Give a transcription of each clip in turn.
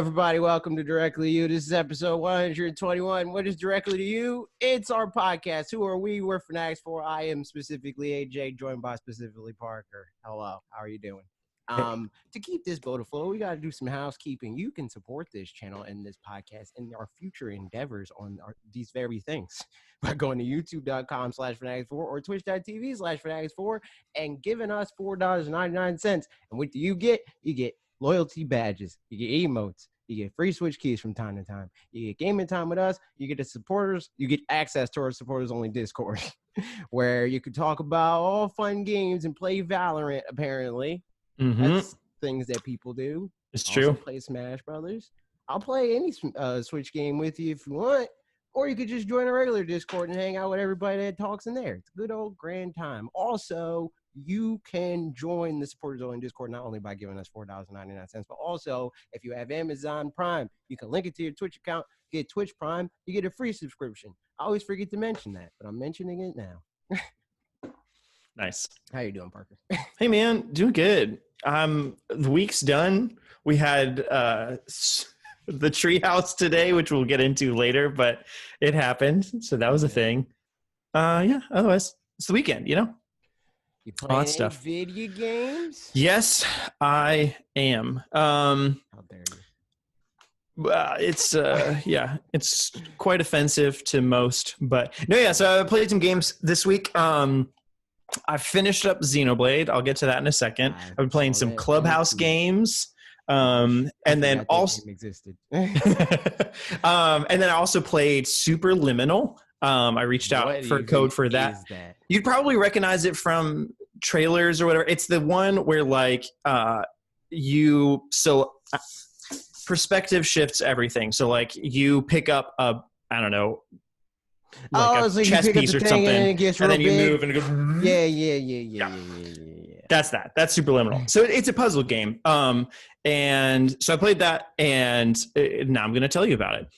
everybody? Welcome to Directly to You. This is episode 121. What is Directly to You? It's our podcast. Who are we? We're fanatixfour. I am specifically AJ, joined by specifically Parker. Hello. How are you doing? To keep this boat afloat, we got to do some housekeeping. You can support this channel and this podcast and our future endeavors on these very things by going to youtube.com/fanatixfour or twitch.tv/fanatixfour and giving us $4.99. And what do you get? You get loyalty badges, you get emotes, you get free Switch keys from time to time, you get gaming time with us, you get the supporters, you get access to our supporters only Discord where you can talk about all fun games and play Valorant. Apparently that's things that people do. It's also true. Play Smash Brothers. I'll play any Switch game with you if you want, or you could just join a regular Discord and hang out with everybody that talks in there. It's a good old grand time. Also, you can join the supporters only Discord not only by giving us $4.99, but also if you have Amazon Prime, you can link it to your Twitch account, get Twitch Prime, you get a free subscription. I always forget to mention that, but I'm mentioning it now. Nice. How you doing, Parker? Hey man, doing good. The week's done. We had the Treehouse today, which we'll get into later, but it happened, so that was a thing. Yeah. Otherwise, it's the weekend, you know. You playing any stuff. Video games? Yes, I am. How dare you? It's quite offensive to most, but no, yeah. So I played some games this week. I finished up Xenoblade. I'll get to that in a second. I've been playing some Clubhouse games. And then also existed. And then I also played Superliminal. I reaced out for a code for that. You'd probably recognize it from trailers or whatever. It's the one where like perspective shifts everything. So like you pick up a, I don't know, like a chess piece or something, and then you move and it goes. Yeah. That's Superliminal. So it's a puzzle game. And so I played that, and now I'm going to tell you about it.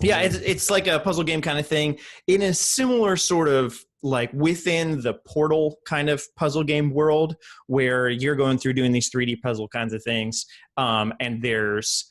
Yeah, it's like a puzzle game kind of thing in a similar sort of like within the Portal kind of puzzle game world where you're going through doing these 3D puzzle kinds of things. And there's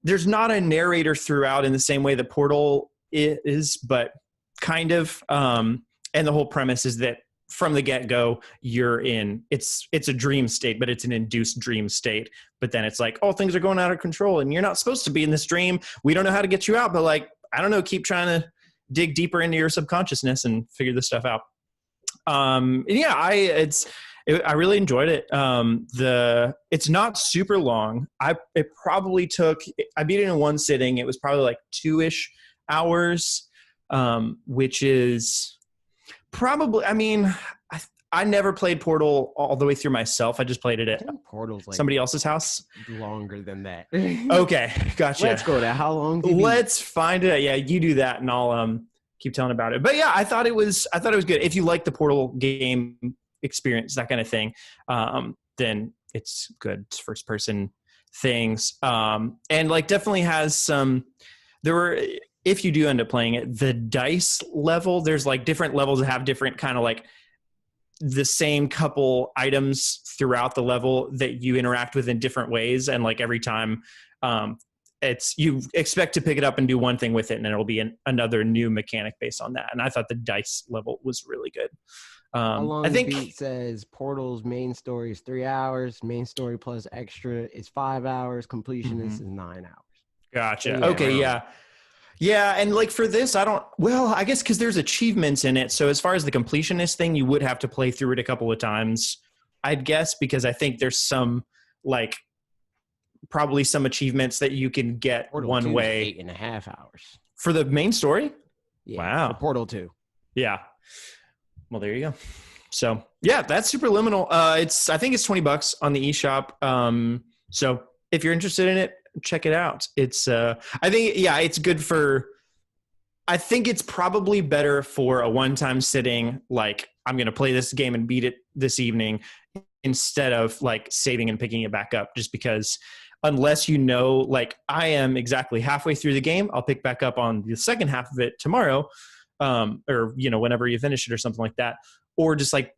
not a narrator throughout in the same way that Portal is, but kind of. And the whole premise is that from the get-go, you're in, it's a dream state, but it's an induced dream state. But then it's like, oh, things are going out of control and you're not supposed to be in this dream. We don't know how to get you out, but like, I don't know, keep trying to dig deeper into your subconsciousness and figure this stuff out. I really enjoyed it. It's not super long. I beat it in one sitting. It was probably like 2-ish hours, which is probably, I mean, I never played Portal all the way through myself. I just played it at Portal's like somebody else's house. Longer than that. Okay, gotcha. Let's go to how long? Let's find it. Yeah, you do that, and I'll keep telling about it. But yeah, I thought it was good. If you like the Portal game experience, that kind of thing, then it's good. It's first person things, and like definitely has some. If you do end up playing it, the dice level, there's like different levels that have different kind of like the same couple items throughout the level that you interact with in different ways. And like every time you expect to pick it up and do one thing with it, and then it'll be another new mechanic based on that. And I thought the dice level was really good. How long I think the beat says Portal's main story is 3 hours. Main story plus extra is 5 hours. Completionist is 9 hours. Gotcha. So, okay. Yeah. Yeah, and like for this, I guess because there's achievements in it. So as far as the completionist thing, you would have to play through it a couple of times, I'd guess, because I think there's some like probably some achievements that you can get Portal one 2 way. Is 8.5 hours For the main story? Yeah, wow. Portal 2. Yeah. Well, there you go. So yeah, that's Superliminal. I think it's $20 on the eShop. So if you're interested in it, check it out. It's it's good for, I think it's probably better for a one-time sitting, like I'm going to play this game and beat it this evening instead of like saving and picking it back up, just because unless you know, like I am exactly halfway through the game, I'll pick back up on the second half of it tomorrow, or, you know, whenever you finish it or something like that. Or just like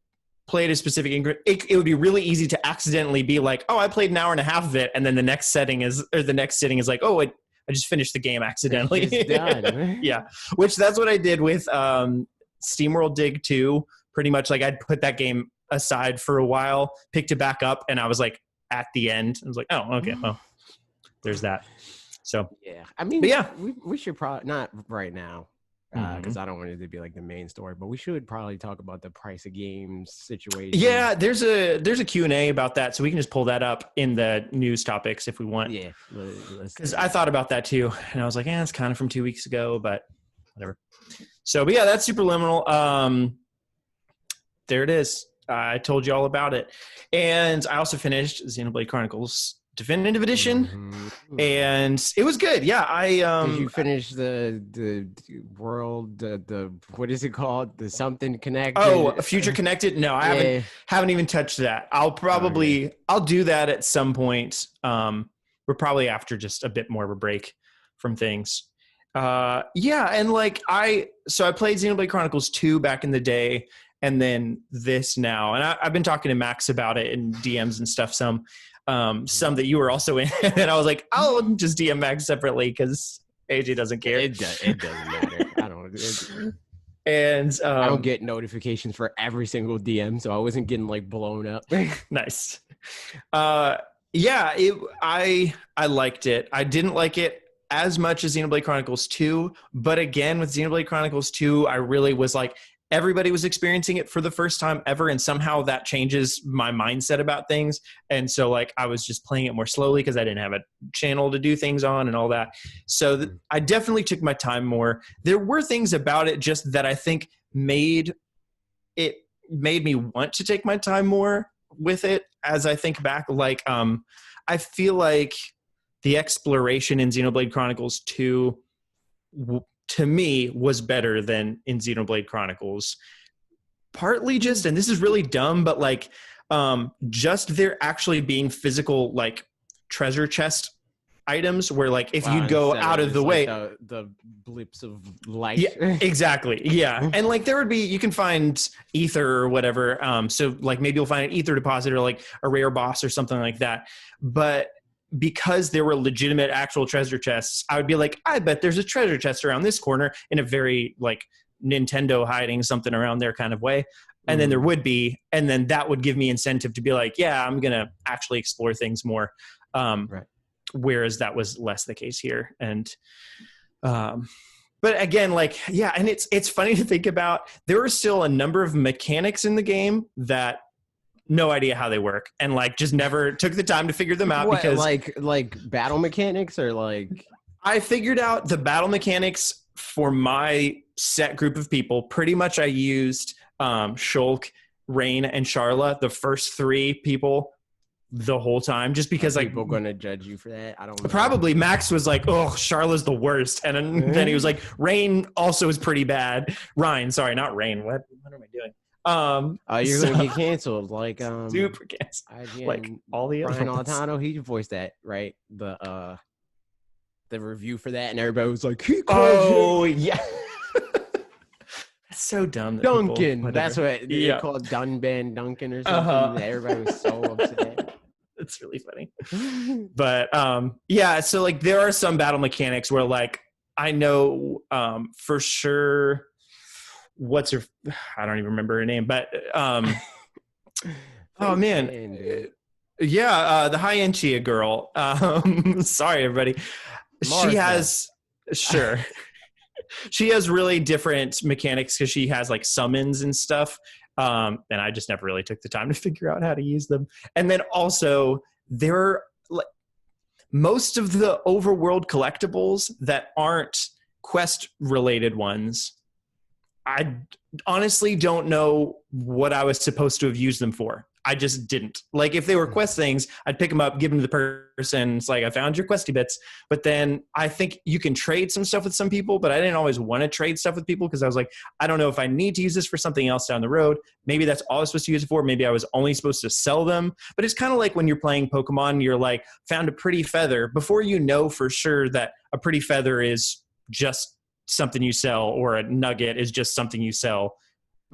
played a specific it would be really easy to accidentally be like, oh, I played an hour and a half of it, and then the next sitting is like, oh, I just finished the game accidentally. It's done. Yeah, which that's what I did with SteamWorld Dig 2. Pretty much like I'd put that game aside for a while, picked it back up, and I was like at the end. I was like, oh, okay, well, there's that. So yeah, I mean, but yeah, we should probably not right now because I don't want it to be like the main story, but we should probably talk about the price of games situation. Yeah, there's a Q&A about that, so we can just pull that up in the news topics if we want. Yeah, because I thought about that too, and I was like, it's kind of from 2 weeks ago, but whatever. So, but yeah, that's Superliminal. There it is. I told you all about it, and I also finished Xenoblade Chronicles Definitive Edition, and it was good. Yeah, did you finish the world the what is it called, the something connected? Oh, Future Connected? No, I haven't even touched that. I'll do that at some point. We're probably after just a bit more of a break from things. Yeah, and like I played Xenoblade Chronicles 2 back in the day, and then this now, and I've been talking to Max about it in DMs and stuff. Some that you were also in, and I was like, I'll just DM Max separately because AJ doesn't care. It doesn't matter. I don't. And I don't get notifications for every single DM, so I wasn't getting like blown up. Nice. Yeah, I liked it. I didn't like it as much as Xenoblade Chronicles 2, but again, with Xenoblade Chronicles 2, I really was like, everybody was experiencing it for the first time ever, and somehow that changes my mindset about things. And so like I was just playing it more slowly because I didn't have a channel to do things on and all that. So I definitely took my time more. There were things about it just that I think made me want to take my time more with it as I think back. Like I feel like the exploration in Xenoblade Chronicles 2 to me was better than in Xenoblade Chronicles. Partly just, and this is really dumb, but like just there actually being physical like treasure chest items where like if you'd go out of the way, the blips of light. Yeah, exactly. Yeah. And like there would be, you can find ether or whatever. So like maybe you'll find an ether deposit or like a rare boss or something like that. But because there were legitimate actual treasure chests, I would be like, I bet there's a treasure chest around this corner, in a very like Nintendo hiding something around there kind of way. And then there would be, and then that would give me incentive to be like, yeah, I'm going to actually explore things more. Right. Whereas that was less the case here. And, but again, like, yeah. And it's funny to think about, there are still a number of mechanics in the game that no idea how they work, and like just never took the time to figure them out. What, because like battle mechanics, or like I figured out the battle mechanics for my set group of people. Pretty much I used Shulk, Rain, and Sharla, the first three people, the whole time, just because like people gonna judge you for that. I don't know. Probably Max was like, oh, Sharla's the worst, and then he was like, Rain also is pretty bad. Ryan, sorry, not Rain. What am I doing? You're gonna get canceled, like super canceled, like all the Brian other ones. Altano, he voiced that, right? The review for that, and everybody was like, yeah. That's so dumb. Duncan, that's what they called Dunban Duncan or something. Everybody was so upset. It's really funny. But yeah, so like there are some battle mechanics where like I know for sure I don't even remember her name, but oh man, yeah, the high end Chia girl. Sorry everybody. Martha. She has really different mechanics because she has like summons and stuff. And I just never really took the time to figure out how to use them. And then also there are like most of the overworld collectibles that aren't quest related ones. I honestly don't know what I was supposed to have used them for. I just didn't. Like if they were quest things, I'd pick them up, give them to the person. It's like, I found your questy bits. But then I think you can trade some stuff with some people, but I didn't always want to trade stuff with people because I was like, I don't know if I need to use this for something else down the road. Maybe that's all I was supposed to use it for. Maybe I was only supposed to sell them. But it's kind of like when you're playing Pokemon, you're like, found a pretty feather. Before you know for sure that a pretty feather is just something you sell, or a nugget is just something you sell.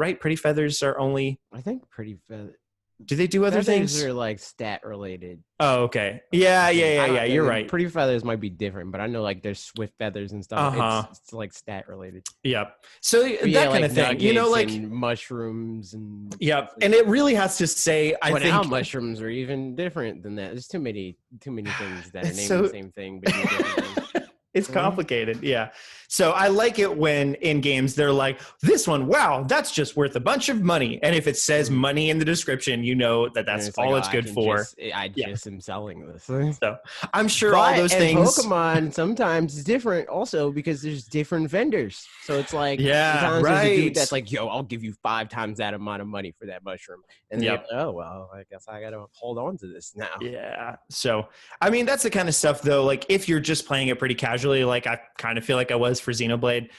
right? Pretty Feathers are only. I think Pretty Feathers. Do they do other things? Are like stat related. Oh, okay. Yeah. You're right. Pretty Feathers might be different, but I know like there's Swift Feathers and stuff. It's like stat related. Yep. So that kind of thing, like mushrooms and. Yep. And it really has to say, I think now mushrooms are even different than that. There's too many things that are named the same thing, but different things. It's complicated. Yeah. So I like it when in games they're like, this one, wow, that's just worth a bunch of money. And if it says money in the description, you know that's all it's good for. I just am selling this. So I'm sure all those things. Pokemon sometimes is different also because there's different vendors. So it's like, sometimes there's a dude that's like, yo, I'll give you 5 times that amount of money for that mushroom. And then oh, well, I guess I got to hold on to this now. Yeah. So, I mean, that's the kind of stuff though. Like if you're just playing it pretty casually, like I kind of feel like I was for Xenoblade,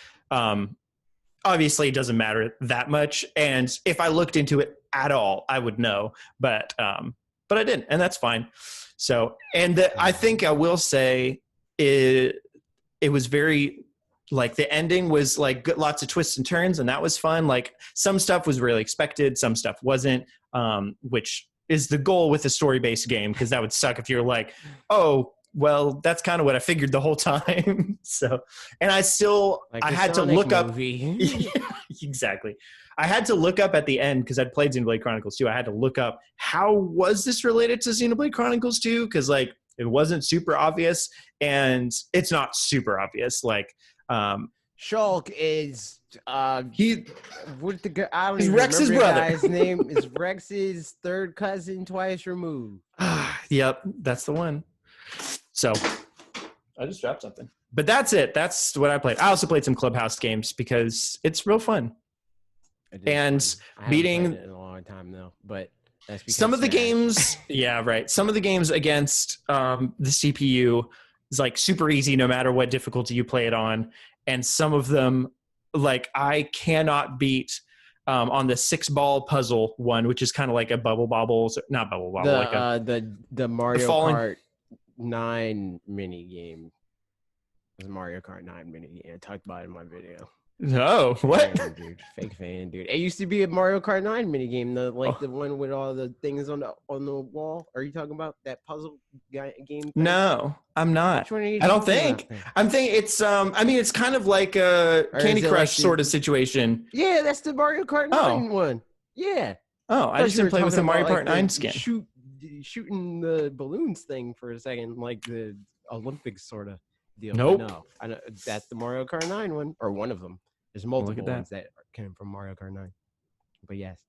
obviously it doesn't matter that much. And if I looked into it at all, I would know, but I didn't, and that's fine. So, and I think I will say it was very, like the ending was like lots of twists and turns, and that was fun. Like some stuff was really expected, some stuff wasn't, which is the goal with a story-based game, because that would suck if you're like, oh, well, that's kind of what I figured the whole time. So, and I had to look up. Yeah, exactly. I had to look up at the end because I'd played Xenoblade Chronicles 2. I had to look up how was this related to Xenoblade Chronicles 2, because like it wasn't super obvious, and it's not super obvious. Like Shulk is what the I don't he's even Rex's remember brother. His name is Rex's third cousin twice removed. Yep, that's the one. So I just dropped something. But that's it. That's what I played. I also played some Clubhouse games because it's real fun. And beating it in a long time though, but that's because some of the games, yeah, right. Some of the games against the CPU is like super easy no matter what difficulty you play it on. And some of them, like I cannot beat on the 6-ball puzzle one, which is kind of like a Bubble Bobbles, not Bubble Bobble, the Mario Kart 9 mini game. It was Mario Kart 9 mini game. I talked about it in my video. No, what? Fake fan, dude. It used to be a Mario Kart 9 mini game, the one with all the things on the wall. Are you talking about that puzzle game? Thing? No, I'm not. Which one are you I don't think. I'm thinking it's I mean it's kind of like a Candy Crush sort of situation. Yeah, that's the Mario Kart 9 one. Yeah. Oh, I just didn't play with the Mario Kart 9 skin. Shooting the balloons thing for a second, like the Olympics sort of deal. Nope. No, I know that's the Mario Kart 9 one, or one of them. There's multiple ones that came from Mario Kart 9. But yes,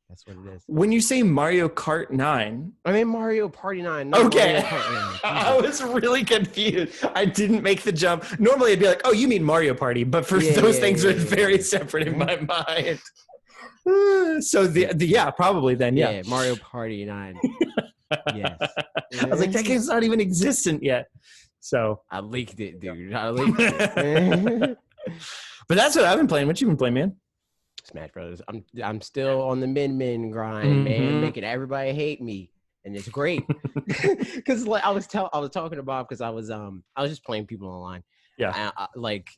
that's what it is. When you say Mario Kart 9, I mean Mario Party 9. Okay. Mario Kart 9. I was really confused. I didn't make the jump. Normally I'd be like, oh, you mean Mario Party, but for those things are very separate in my mind. So yeah, probably then, yeah. Mario Party 9. Yes. I was like, that game's not even existent yet. So I leaked it, dude. I leaked it. But that's what I've been playing. What you been playing, man? Smash Brothers. I'm still on the min grind, man, making everybody hate me, and it's great. Because like I was talking to Bob because I was just playing people online. Yeah. Like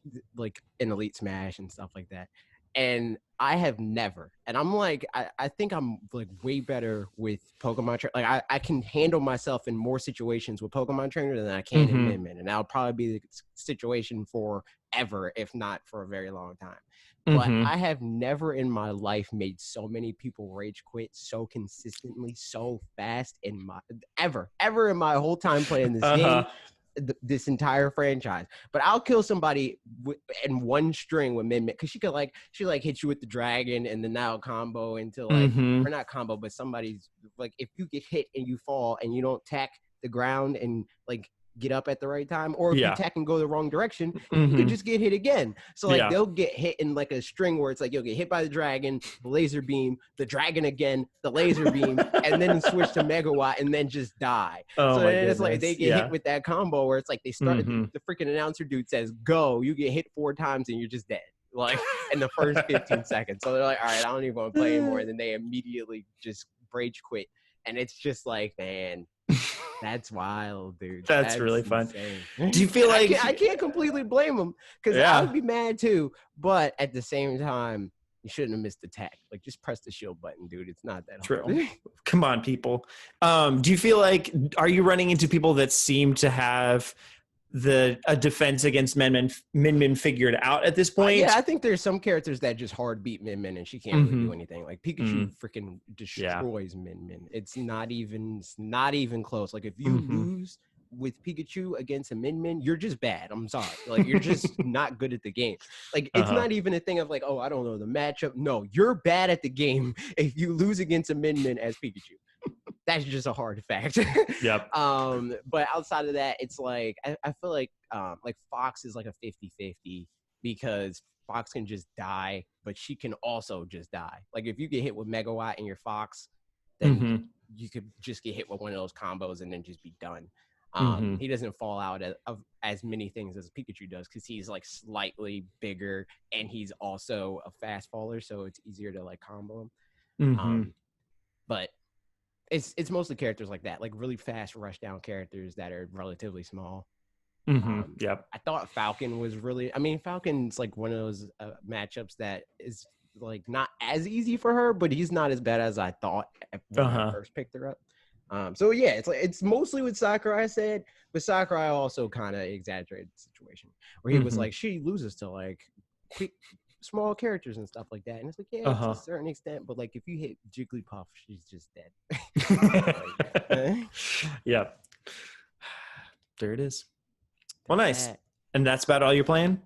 in Elite Smash and stuff like that. And I have never, and I'm like, I think I'm like way better with Pokemon. Like I can handle myself in more situations with Pokemon Trainer than I can in Min. And that'll probably be the situation forever, if not for a very long time. But I have never in my life made so many people rage quit so consistently, so fast ever in my whole time playing this game. This entire franchise, but I'll kill somebody in one string with Min because she hit you with the dragon and then that'll combo into like or not combo, but somebody's like if you get hit and you fall and you don't tack the ground and like get up at the right time, or if you tack and go the wrong direction, you could just get hit again. So like they'll get hit in like a string where it's like you'll get hit by the dragon, the laser beam, the dragon again, the laser beam, and then switch to Megawatt and then just die. So then it's like they get hit with that combo where it's like they start the freaking announcer dude says go, you get hit 4 times and you're just dead. Like in the first 15 seconds. So they're like, all right, I don't even want to play anymore. And then they immediately just rage quit. And it's just like, man, that's wild, dude. That's really fun. Do you feel like I can't completely blame them because I would be mad too, but at the same time, You shouldn't have missed the tech. Like, just press the shield button, dude. It's not that True. hard. Come on, people. Do you feel like, are you running into people that seem to have a defense against Min figured out at this point? Yeah, I think there's some characters that just hard beat Min, and she can't really do anything. Like Pikachu freaking destroys Min. It's not even close. Like if you lose with Pikachu against a Min, you're just bad. I'm sorry. Like you're just not good at the game. Like it's not even a thing of like, oh, I don't know the matchup. No, you're bad at the game if you lose against a Min as Pikachu. That's just a hard fact. Yep. But outside of that, it's like I feel like Fox is like a 50-50 because Fox can just die, but she can also just die. Like if you get hit with Megawatt and your Fox, then you could just get hit with one of those combos and then just be done. He doesn't fall out of as many things as Pikachu does because he's like slightly bigger and he's also a fast faller, so it's easier to like combo him. But it's mostly characters like that, like really fast rush down characters that are relatively small. Yep. I thought Falcon was really, Falcon's like one of those matchups that is like not as easy for her, but he's not as bad as I thought when I first picked her up. So yeah, it's mostly with Sakurai said, but Sakurai also kind of exaggerated the situation where he was like, she loses to like small characters and stuff like that, and it's like to a certain extent, but like if you hit Jigglypuff, she's just dead. Yeah, there it is. Well, nice. And that's about all you're playing?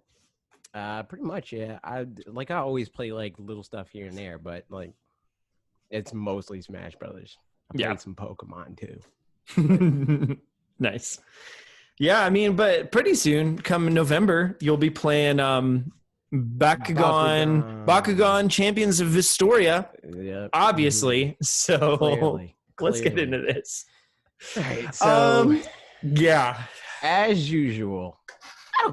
Pretty much, yeah. I always play like little stuff here and there, but like it's mostly Smash Brothers. I played some Pokemon too. Nice. Yeah, but pretty soon, come November, you'll be playing Bakugan Champions of Vistoria, obviously. So clearly. Let's get into this. All right, so as usual, I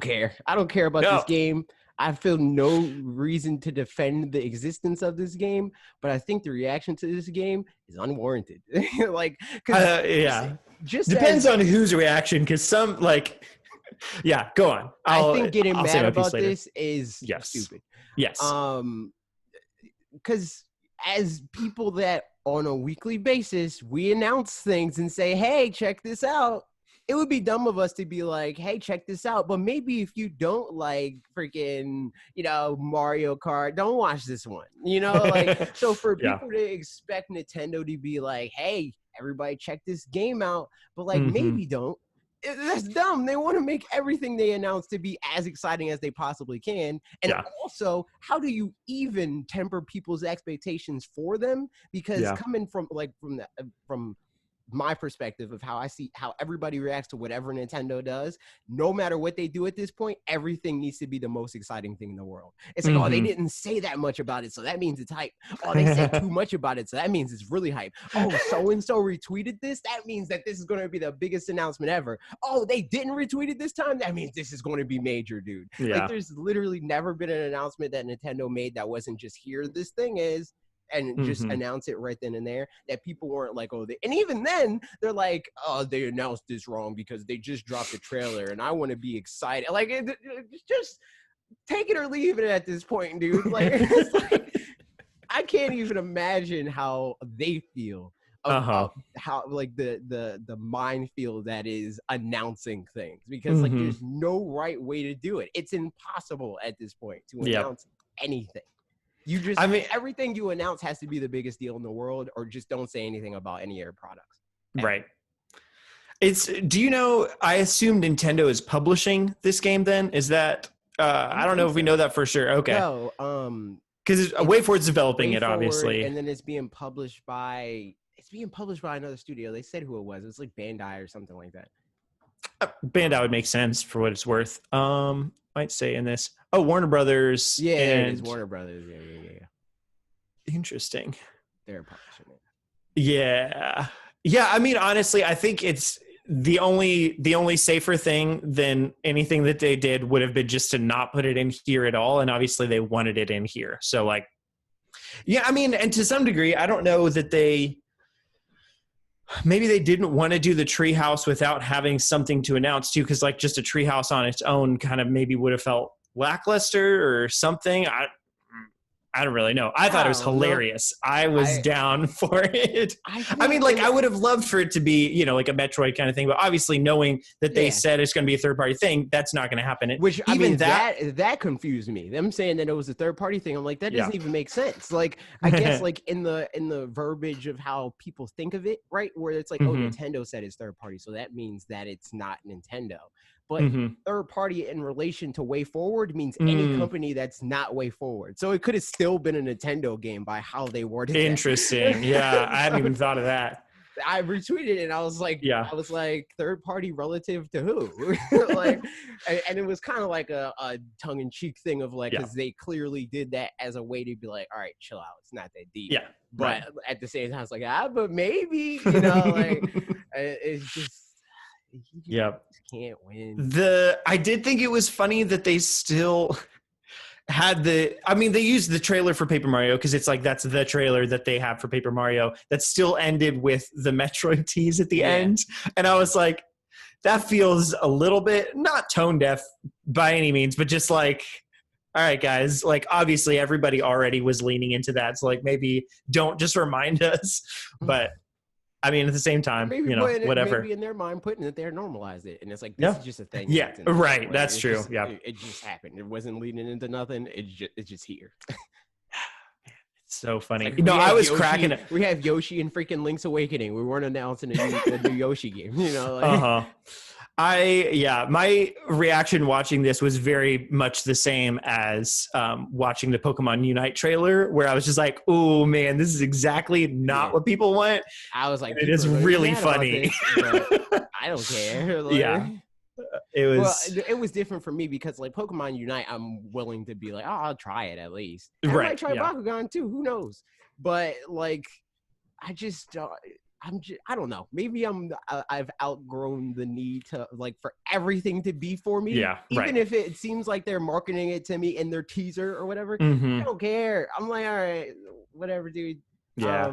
don't care about this game. I feel no reason to defend the existence of this game, but I think the reaction to this game is unwarranted. Just depends on whose reaction, because some go on. I think getting mad about this is stupid. Yes. Because as people that on a weekly basis, we announce things and say, hey, check this out. It would be dumb of us to be like, hey, check this out. But maybe if you don't like freaking, Mario Kart, don't watch this one. So for people to expect Nintendo to be like, hey, everybody check this game out, but maybe don't. That's dumb. They want to make everything they announce to be as exciting as they possibly can. And also, how do you even temper people's expectations for them? Because coming from my perspective of how I see how everybody reacts to whatever Nintendo does, no matter what they do at this point, everything needs to be the most exciting thing in the world. It's like, oh, they didn't say that much about it, so that means it's hype. Oh, they said too much about it, so that means it's really hype. Oh, so-and-so retweeted this, that means that this is going to be the biggest announcement ever. Oh, they didn't retweet it this time, that means this is going to be major, dude. Like, there's literally never been an announcement that Nintendo made that wasn't just, here this thing is, and just announce it right then and there, that people weren't like, oh, and even then they're like, oh, they announced this wrong because they just dropped a trailer and I want to be excited. Like, just take it or leave it at this point, dude. Like, it's like I can't even imagine how they feel about how like the minefield that is announcing things, because like there's no right way to do it. It's impossible at this point to announce anything. You just, everything you announce has to be the biggest deal in the world, or just don't say anything about any of your products. Right. I assume Nintendo is publishing this game then? Is that, I don't know if we know that for sure. Okay. No, because WayForward's developing it, obviously. And then it's being published by another studio. They said who it was. It's like Bandai or something like that. Bandai would make sense for what it's worth. Might say in this. Oh, Warner Brothers. Yeah, it is Warner Brothers. Yeah. Interesting. They're publishing it. Yeah. Honestly, I think it's the only safer thing than anything that they did would have been just to not put it in here at all. And obviously they wanted it in here. So and to some degree, I don't know that maybe they didn't want to do the Treehouse without having something to announce too, because just a Treehouse on its own kind of maybe would have felt lackluster or something. I don't really know. I thought it was hilarious. I was down for it. I mean, like, I would have loved for it to be, you know, like a Metroid kind of thing, but obviously knowing that they said it's going to be a third-party thing, that's not going to happen. Which, I mean, that confused me. Them saying that it was a third-party thing, I'm like, that doesn't even make sense. Like, I guess, like, in the verbiage of how people think of it, right, where it's like, oh, Nintendo said it's third-party, so that means that it's not Nintendo. But third party in relation to Way Forward means any company that's not Way Forward. So it could have still been a Nintendo game by how they worded it. Interesting. Yeah, I hadn't even thought of that. I retweeted it and I was like, third party relative to who? Like, and it was kind of like a tongue in cheek thing of like, because they clearly did that as a way to be like, all right, chill out, it's not that deep. Yeah. But at the same time, it's like, but maybe, you know, like it's just. He just can't win. I did think it was funny that they still had they used the trailer for Paper Mario because it's like that's the trailer that they have for Paper Mario that still ended with the Metroid tease at the end. And I was like, that feels a little bit not tone deaf by any means, but just like, all right, guys, like obviously everybody already was leaning into that. So like maybe don't just remind us, but I mean, at the same time, maybe you know, whatever. Maybe in their mind, putting it there, normalized it, and it's like this is just a thing. Yeah, right. That's true. Just, yeah, it just happened. It wasn't leading into nothing. It's just here. It's so funny. Like, I was cracking it. We have Yoshi and freaking Link's Awakening. We weren't announcing a new Yoshi game. You know. Like, my reaction watching this was very much the same as watching the Pokemon Unite trailer, where I was just like, oh man, this is exactly not what people want. I was like, it is really funny. This, I don't care. Like, it was. Well, it was different for me because like Pokemon Unite, I'm willing to be like, oh, I'll try it at least. I might try Bakugan too. Who knows? But like, I just. I don't know. Maybe I've outgrown the need to like for everything to be for me. Yeah. Even if it seems like they're marketing it to me in their teaser or whatever. I don't care. I'm like, all right, whatever, dude. Yeah.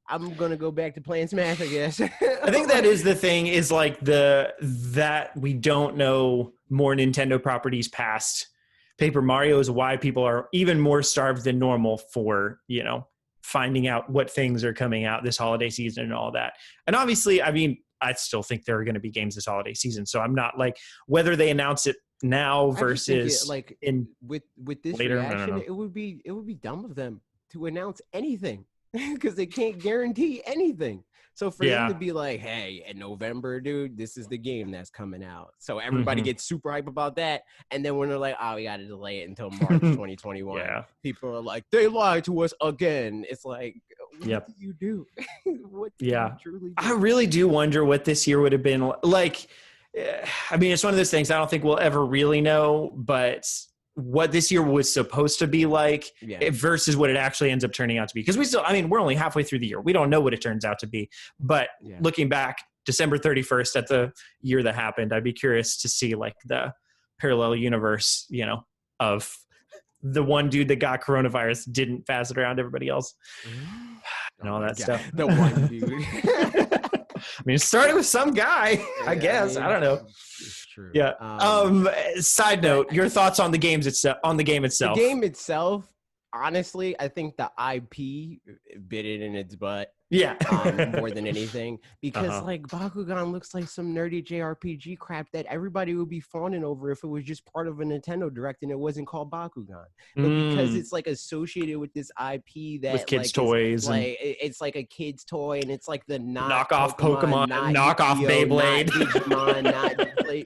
I'm gonna go back to playing Smash, I guess. I think that is the thing. Is like that we don't know more Nintendo properties past Paper Mario is why people are even more starved than normal for finding out what things are coming out this holiday season and all that. And obviously, I mean, I still think there are going to be games this holiday season. So I'm not like whether they announce it now versus with this later, reaction, it would be dumb of them to announce anything because they can't guarantee anything. So for them to be like, hey, in November, dude, this is the game that's coming out. So everybody gets super hype about that. And then when they're like, oh, we got to delay it until March 2021. People are like, they lied to us again. It's like, what do you do? What do you truly do? I really do wonder what this year would have been like. I mean, it's one of those things I don't think we'll ever really know, but what this year was supposed to be like versus what it actually ends up turning out to be. Because we're only halfway through the year. We don't know what it turns out to be. But looking back, December 31st at the year that happened, I'd be curious to see like the parallel universe, of the one dude that got coronavirus didn't pass it around to everybody else and all that stuff. The one dude. I mean, it started with some guy, I guess. I don't know. True. Yeah. Side note, your thoughts on the game itself? The game itself, honestly, I think the IP bit it in its butt. Yeah. More than anything, because like Bakugan looks like some nerdy JRPG crap that everybody would be fawning over if it was just part of a Nintendo Direct and it wasn't called Bakugan. But because it's like associated with this IP that with kids' like, toys, it's like a kid's toy, and it's like the knockoff Pokemon, knockoff Beyblade, not Digimon, not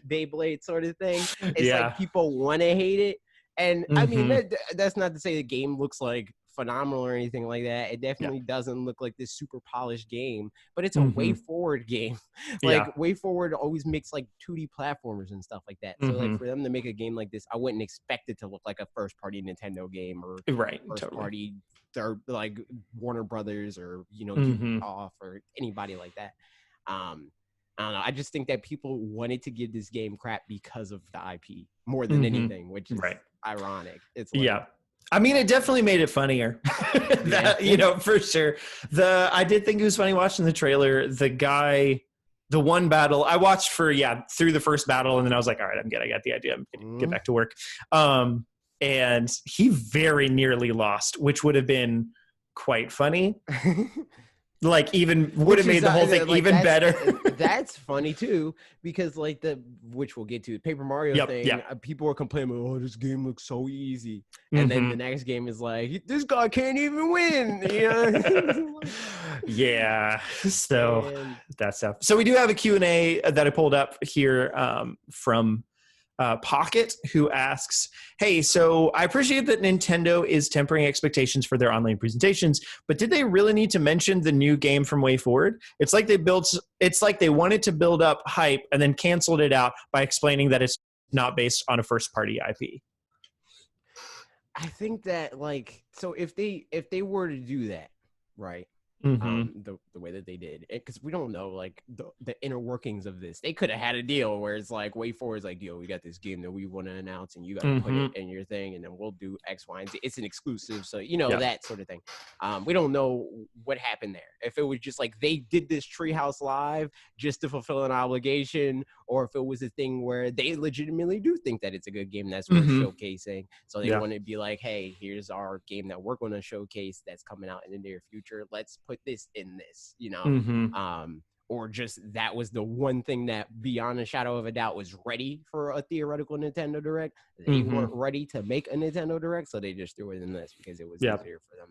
Beyblade sort of thing. It's like people want to hate it, and I mean that's not to say the game looks like phenomenal or anything like that. It definitely doesn't look like this super polished game, but it's a Way Forward game. Way Forward always makes like 2D platformers and stuff like that. So like for them to make a game like this, I wouldn't expect it to look like a first party Nintendo game or first party third like Warner Brothers or off or anybody like that. I don't know. I just think that people wanted to give this game crap because of the IP more than anything, which is ironic. It's like, I mean, it definitely made it funnier, for sure. I did think it was funny watching the trailer. The one battle I watched through the first battle, and then I was like, all right, I'm good. I got the idea. I'm gonna get back to work. And and he very nearly lost, which would have been quite funny. Like, even would have made the whole thing even better. That's funny too, because like which we'll get to, the Paper Mario thing, people were complaining, oh, this game looks so easy. And then the next game is like, this guy can't even win. You know? Yeah. So that's stuff. So we do have a Q&A that I pulled up here from Pocket, who asks, hey, so I appreciate that Nintendo is tempering expectations for their online presentations, but did they really need to mention the new game from WayForward? It's like they wanted to build up hype and then canceled it out by explaining that it's not based on a first party IP. I think that, like, so if they were to do that, right? The way that they did, because we don't know like the inner workings of this. They could have had a deal where it's like WayForward is like, yo, we got this game that we want to announce, and you got to put it in your thing, and then we'll do X, Y, and Z. It's an exclusive, so that sort of thing. We don't know what happened there. If it was just like they did this Treehouse live just to fulfill an obligation, or if it was a thing where they legitimately do think that it's a good game that's worth showcasing, so they want to be like, hey, here's our game that we're going to showcase that's coming out in the near future. Let's put this in this, or just that was the one thing that beyond a shadow of a doubt was ready for a theoretical Nintendo Direct. They weren't ready to make a Nintendo Direct, so they just threw it in this because it was easier for them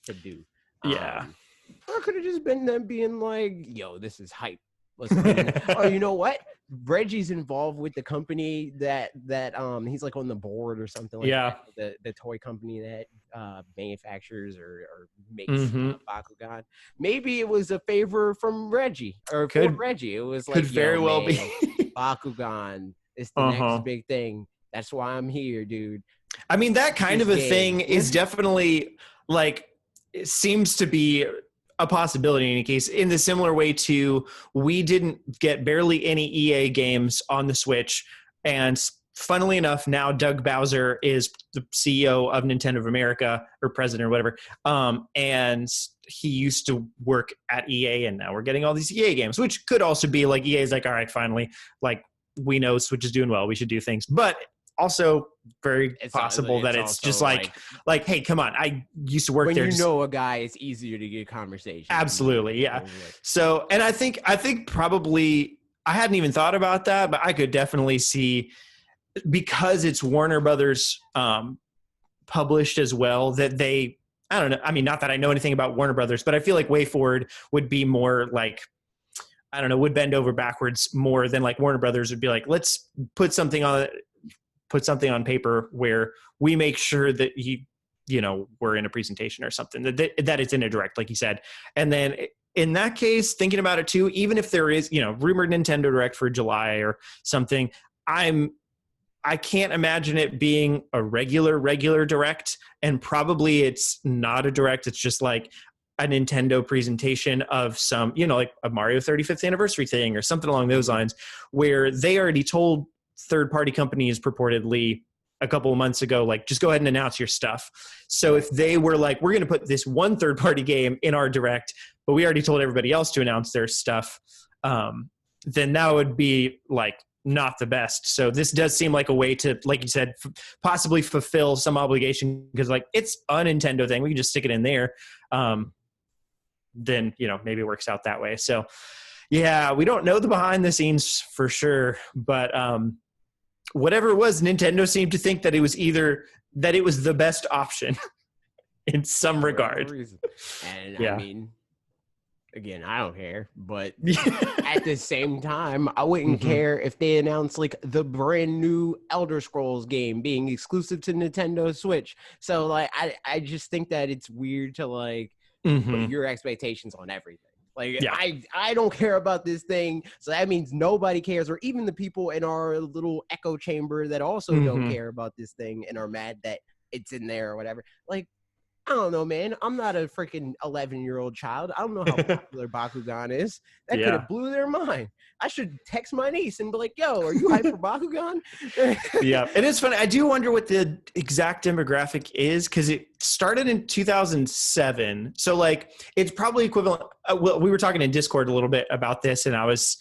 to do. Or it could have just been them being like, yo, this is hype. Oh, you know what? Reggie's involved with the company that he's like on the board or something like that. The toy company that manufactures or makes Bakugan. Maybe it was a favor from Reggie or for Reggie. It was like, could very well be Bakugan. It's the next big thing. That's why I'm here, dude. I mean, that kind of a thing is definitely like, it seems to be a possibility in any case, in the similar way to, we didn't get barely any EA games on the Switch, and funnily enough, now Doug Bowser is the CEO of Nintendo of America, or president or whatever, and he used to work at EA, and now we're getting all these EA games, which could also be like EA's like, all right, finally, like, we know Switch is doing well, we should do things, but also very possible that it's just like, hey, come on, I used to work when there. You know a guy, it's easier to get conversation. Absolutely, yeah. So, and I think probably, I hadn't even thought about that, but I could definitely see, because it's Warner Brothers published as well, that they, I don't know, I mean, not that I know anything about Warner Brothers, but I feel like WayForward would be more like, I don't know, would bend over backwards more than like Warner Brothers would be like, let's put something on paper where we make sure that we're in a presentation or something, that it's in a direct, like you said. And then in that case, thinking about it too, even if there is, rumored Nintendo Direct for July or something, I can't imagine it being a regular Direct, and probably it's not a Direct. It's just like a Nintendo presentation of some, like a Mario 35th anniversary thing or something along those lines, where they already told third-party companies purportedly a couple of months ago, like, just go ahead and announce your stuff. So if they were like, we're going to put this one third-party game in our Direct, but we already told everybody else to announce their stuff, then that would be like not the best. So this does seem like a way to, like you said, possibly fulfill some obligation, because like, it's a Nintendo thing, we can just stick it in there. Then, maybe it works out that way. So yeah, we don't know the behind the scenes for sure, but whatever it was, Nintendo seemed to think that it was the best option in some regard. And I mean, again, I don't care, but at the same time, I wouldn't care if they announced like the brand new Elder Scrolls game being exclusive to Nintendo Switch. So like, I just think that it's weird to like put your expectations on everything. Like, I don't care about this thing, so that means nobody cares, or even the people in our little echo chamber that also don't care about this thing and are mad that it's in there or whatever. Like, I don't know, man. I'm not a freaking 11-year-old child. I don't know how popular Bakugan is. That could have blew their mind. I should text my niece and be like, yo, are you hyped for Bakugan? Yeah, it is funny. I do wonder what the exact demographic is, because it started in 2007. So, like, it's probably equivalent. Well, we were talking in Discord a little bit about this, and I was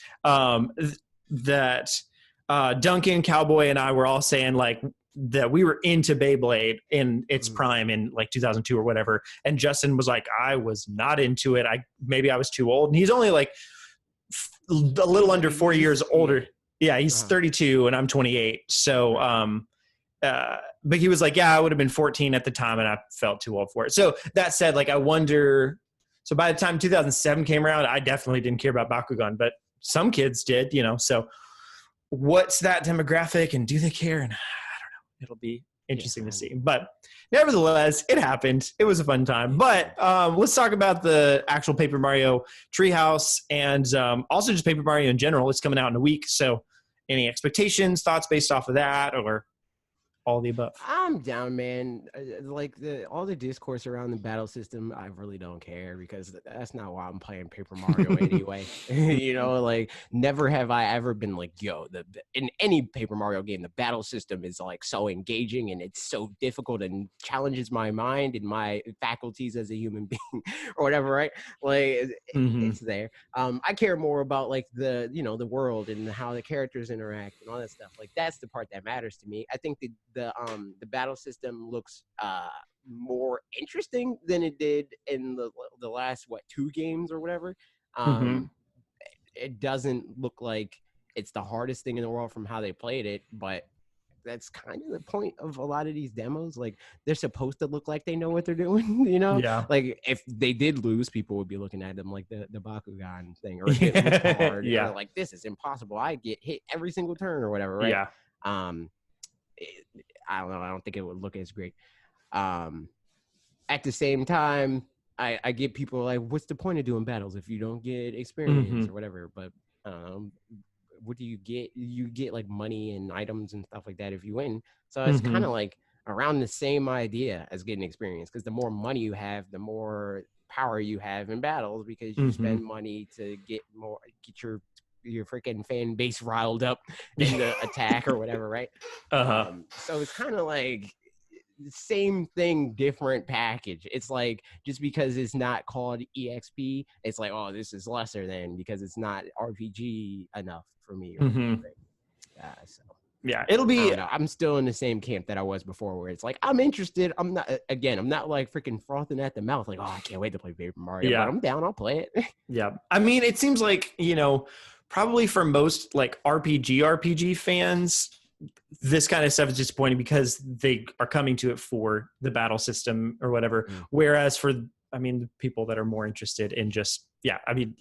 Duncan, Cowboy, and I were all saying, like, that we were into Beyblade in its prime in like 2002 or whatever. And Justin was like, I was not into it. Maybe I was too old. And he's only like a little under 4 years older. Yeah, he's 32 and I'm 28. So, but he was like, yeah, I would have been 14 at the time and I felt too old for it. So that said, like, I wonder, so by the time 2007 came around, I definitely didn't care about Bakugan, but some kids did, so what's that demographic and do they care? And I don't know, it'll be interesting to see, but nevertheless, it happened. It was a fun time, but let's talk about the actual Paper Mario Treehouse and also just Paper Mario in general. It's coming out in a week. So any expectations, thoughts based off of that, or all the above? I'm down, man. Like all the discourse around the battle system, I really don't care because that's not why I'm playing Paper Mario anyway. Like never have I ever been like, yo, in any Paper Mario game, the battle system is like so engaging and it's so difficult and challenges my mind and my faculties as a human being or whatever, right? Like it's there. I care more about like the world and how the characters interact and all that stuff. Like that's the part that matters to me. I think the battle system looks more interesting than it did in the last 2 games or whatever. It doesn't look like it's the hardest thing in the world from how they played it, but that's kind of the point of a lot of these demos. Like they're supposed to look like they know what they're doing, Yeah. Like if they did lose, people would be looking at them like the Bakugan thing or hit hard. Yeah. Like this is impossible. I get hit every single turn or whatever, right? Yeah. I don't know. I don't think it would look as great. At the same time, I get people like, what's the point of doing battles if you don't get experience or whatever? But I don't know. What do you get? You get like money and items and stuff like that if you win. So it's kind of like around the same idea as getting experience, because the more money you have, the more power you have in battles because you spend money to get your freaking fan base riled up in the attack or whatever, right? So it's kind of like the same thing, different package. It's like just because it's not called EXP, it's like, oh, this is lesser than because it's not RPG enough for me. So yeah, it'll be. I'm still in the same camp that I was before, where it's like I'm interested. I'm not like freaking frothing at the mouth, like, oh, I can't wait to play Paper Mario. Yeah, but I'm down. I'll play it. Yeah, I mean, it seems like probably for most like RPG fans, this kind of stuff is disappointing because they are coming to it for the battle system or whatever. Whereas for, the people that are more interested in just,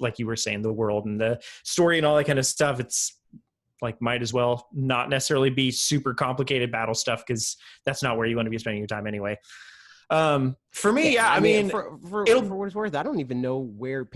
like you were saying, the world and the story and all that kind of stuff, it's like might as well not necessarily be super complicated battle stuff because that's not where you want to be spending your time anyway. For me, for what it's worth, I don't even know where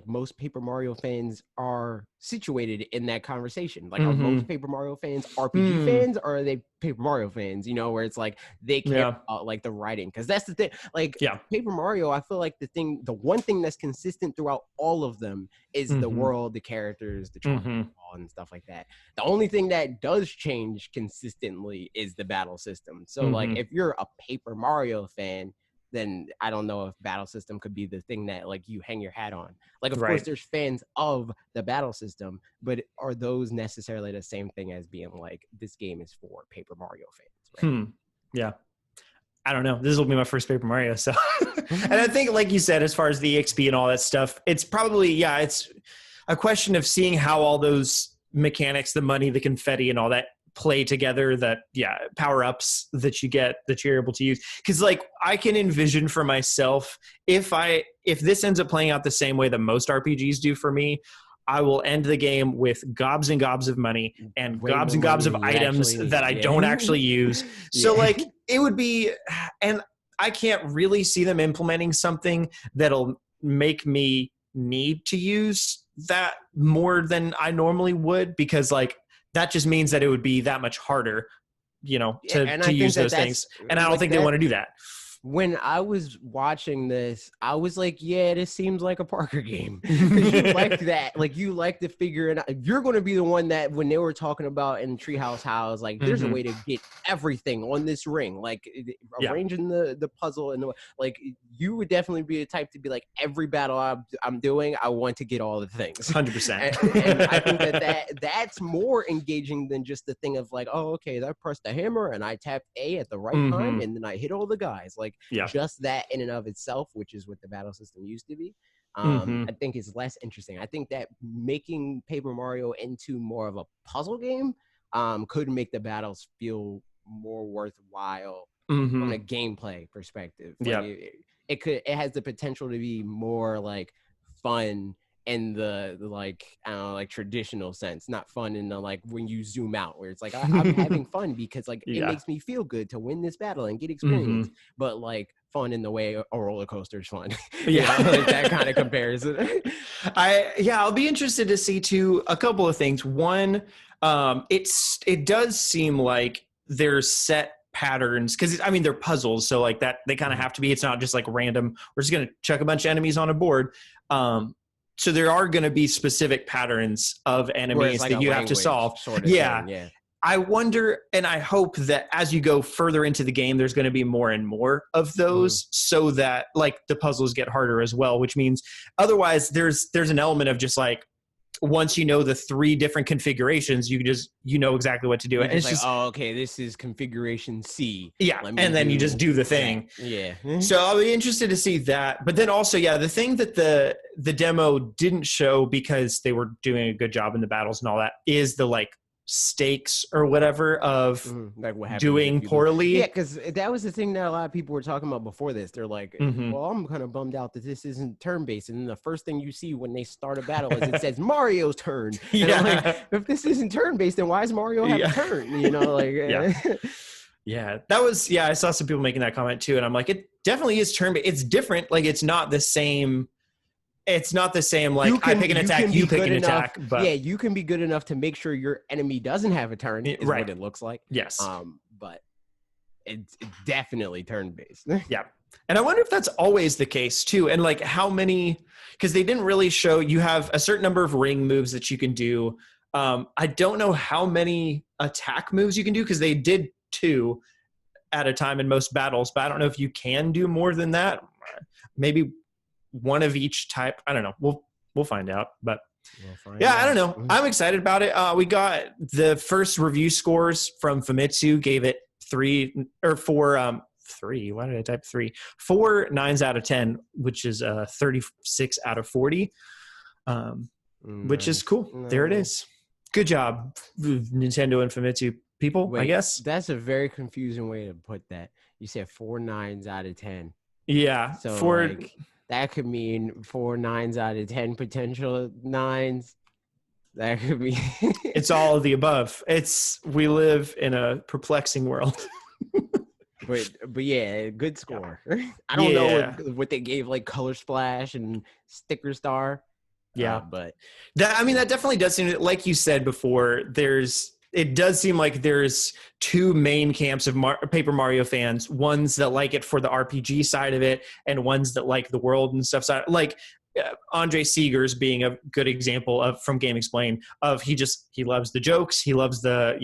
most Paper Mario fans are situated in that conversation. Like, are most Paper Mario fans RPG fans, or are they Paper Mario fans? Where it's like they care about like the writing, because that's the thing. Like, Paper Mario, I feel like the one thing that's consistent throughout all of them is the world, the characters, the charm, and stuff like that. The only thing that does change consistently is the battle system. So, like, if you're a Paper Mario fan, then I don't know if battle system could be the thing that like you hang your hat on. Like, of course, there's fans of the battle system, but are those necessarily the same thing as being like, this game is for Paper Mario fans? Right? Yeah. I don't know. This will be my first Paper Mario. So, and I think, like you said, as far as the EXP and all that stuff, it's probably, it's a question of seeing how all those mechanics, the money, the confetti and all that play together, that power-ups that you get that you're able to use. Because like I can envision for myself, if this ends up playing out the same way that most RPGs do for me, I will end the game with gobs and gobs of money and gobs and gobs of items that I don't actually use. So like it would be, and I can't really see them implementing something that'll make me need to use that more than I normally would, because like that just means that it would be that much harder, to use those things. And I don't think they want to do that. When I was watching this, I was like, yeah, this seems like a Parker game. Because you like that. Like, you like to figure it out. You're going to be the one that, when they were talking about in Treehouse how it's like, there's a way to get everything on this ring. Like, arranging the puzzle. And like, you would definitely be the type to be like, every battle I'm doing, I want to get all the things. 100%. And I think that's more engaging than just the thing of like, oh, okay, I pressed the hammer and I tapped A at the right time and then I hit all the guys. Like, just that in and of itself, which is what the battle system used to be, I think is less interesting. I think that making Paper Mario into more of a puzzle game could make the battles feel more worthwhile from a gameplay perspective. Like it has the potential to be more like fun in the like, I don't know, like traditional sense, not fun in the like when you zoom out where it's like I'm having fun because like it makes me feel good to win this battle and get experience, but like fun in the way a roller coaster is fun. Like that kind of comparison. I'll be interested to see too a couple of things. One, it does seem like there's set patterns because I mean they're puzzles, so like that they kind of have to be. It's not just like random. We're just gonna chuck a bunch of enemies on a board. So there are going to be specific patterns of enemies like that you have to solve. Sort of thing, yeah. I wonder, and I hope that as you go further into the game, there's going to be more and more of those so that like the puzzles get harder as well, which means otherwise there's an element of just like, once you know the 3 different configurations, you know exactly what to do. And it's just like, oh, okay, this is configuration C. Yeah, and then you just do the thing. Yeah. So I'll be interested to see that. But then also, the thing that the demo didn't show because they were doing a good job in the battles and all that is the like stakes or whatever of like what doing poorly. Yeah, because that was the thing that a lot of people were talking about before this. They're like, well, I'm kind of bummed out that this isn't turn-based. And then the first thing you see when they start a battle is it says Mario's turn. And I'm like, if this isn't turn-based, then why does Mario have a turn? You know, like that was I saw some people making that comment too, and I'm like, it definitely is turn-based. It's different. Like it's not the same. It's not the same, like, I pick an attack, you pick an attack. But yeah, you can be good enough to make sure your enemy doesn't have a turn, is what it looks like. Yes. But it's definitely turn-based. Yeah. And I wonder if that's always the case, too. And, like, how many – because they didn't really show – you have a certain number of ring moves that you can do. I don't know how many attack moves you can do because they did 2 at a time in most battles. But I don't know if you can do more than that. Maybe – one of each type. I don't know. We'll find out. But I don't know. I'm excited about it. We got the first review scores from Famitsu, gave it 3 or 4. 3. Why did I type 3? 4 9s out of 10, which is 36 out of 40, which is cool. There it is. Good job, Nintendo and Famitsu people. Wait, I guess that's a very confusing way to put that. You said 4 9s out of 10. Yeah. So 4. Like, that could mean 4 9s out of 10 potential 9s. That could be. It's all of the above. We live in a perplexing world. but yeah, good score. I don't know what they gave like Color Splash and Sticker Star. Yeah, but that definitely does seem, like you said before, it does seem like there's 2 main camps of Paper Mario fans, ones that like it for the RPG side of it and ones that like the world and stuff. Like Andre Seegers being a good example of from Game Explain of he loves the jokes. He loves the,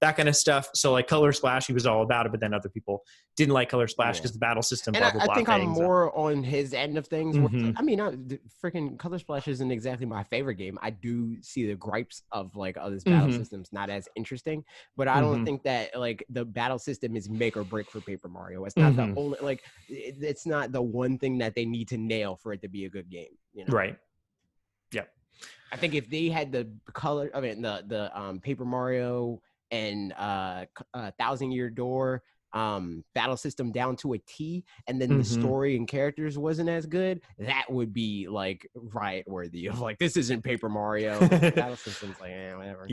that kind of stuff. So like Color Splash, he was all about it, but then other people didn't like Color Splash because the battle system, blah, blah, blah. I think I'm more on his end of things. Mm-hmm. I mean, freaking Color Splash isn't exactly my favorite game. I do see the gripes of like other battle systems not as interesting, but I don't think that like the battle system is make or break for Paper Mario. It's not the only, like, it's not the one thing that they need to nail for it to be a good game. Right. Yeah. I think if they had the Paper Mario and 1,000-Year Door battle system down to a T, and then the story and characters wasn't as good, that would be like riot worthy of like, this isn't Paper Mario. Battle system's like, whatever.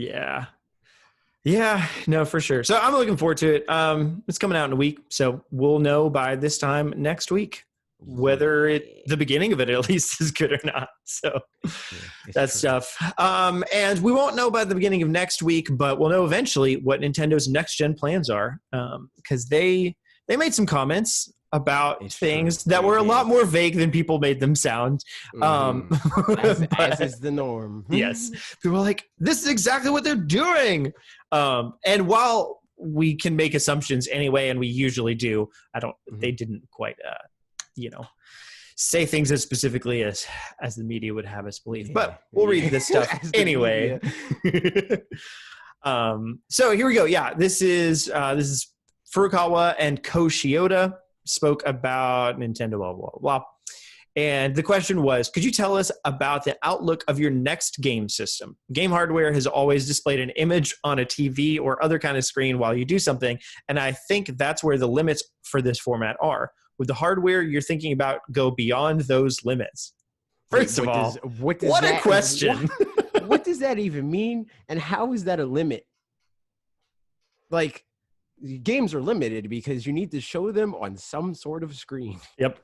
Yeah, no, for sure. So I'm looking forward to it. It's coming out in a week, so we'll know by this time next week whether the beginning of it at least is good or not. So that's stuff. And we won't know by the beginning of next week, but we'll know eventually what Nintendo's next gen plans are. Because they made some comments about things that were a lot more vague than people made them sound. As is the norm. Yes. People were like, this is exactly what they're doing. And while we can make assumptions anyway, and we usually do, they didn't quite, say things as specifically as the media would have us believe. But we'll read this stuff anyway. So here we go. Yeah, this is Furukawa and Ko Shiota spoke about Nintendo, blah, blah, blah. And the question was, could you tell us about the outlook of your next game system? Game hardware has always displayed an image on a TV or other kind of screen while you do something, and I think that's where the limits for this format are. With the hardware you're thinking about go beyond those limits? First of all, what a question. What does that even mean? And how is that a limit? Like, games are limited because you need to show them on some sort of screen. Yep.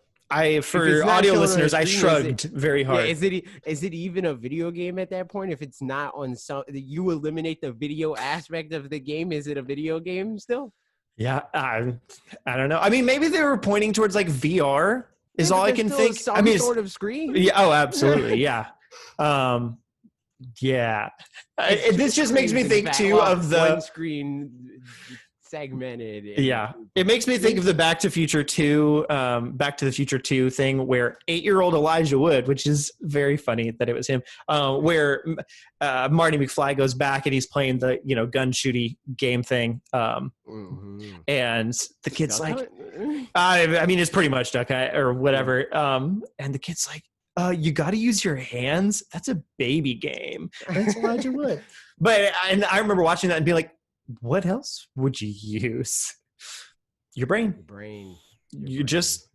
For audio listeners, I shrugged very hard. Yeah, is it even a video game at that point? If it's not on some, you eliminate the video aspect of the game. Is it a video game still? Yeah, I don't know. I mean, maybe they were pointing towards like VR is all I can think. I mean, sort of screen. Yeah. Oh, absolutely. Yeah. Yeah. This just makes me think too of the one screen segmented. Yeah. It makes me think of the Back to the Future 2 thing where 8-year-old Elijah Wood, which is very funny that it was him, where Marty McFly goes back and he's playing the, gun shooty game thing. And the kid's like, I mean, it's pretty much Duck Eye or whatever. And the kid's like, you got to use your hands. That's a baby game. That's Elijah Wood. And I remember watching that and being like, what else would you use? Your brain. You just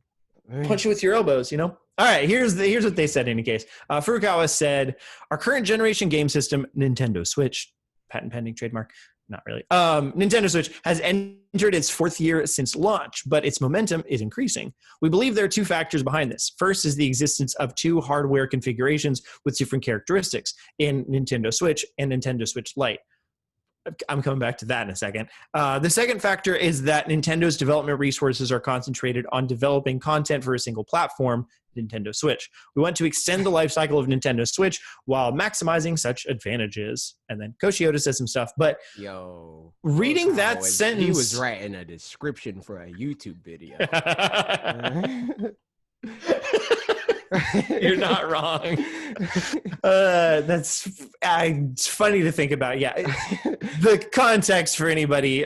punch it with your elbows, All right, here's what they said in any case. Furukawa said, our current generation game system, Nintendo Switch, patent pending trademark, not really. Nintendo Switch has entered its 4th year since launch, but its momentum is increasing. We believe there are 2 factors behind this. First is the existence of 2 hardware configurations with different characteristics in Nintendo Switch and Nintendo Switch Lite. I'm coming back to that in a second. The second factor is that Nintendo's development resources are concentrated on developing content for a single platform, Nintendo Switch. We want to extend the life cycle of Nintendo Switch while maximizing such advantages. And then Ko Shiota says some stuff, but reading that sentence... He was writing a description for a YouTube video. You're not wrong. It's funny to think about. Yeah. The context for anybody,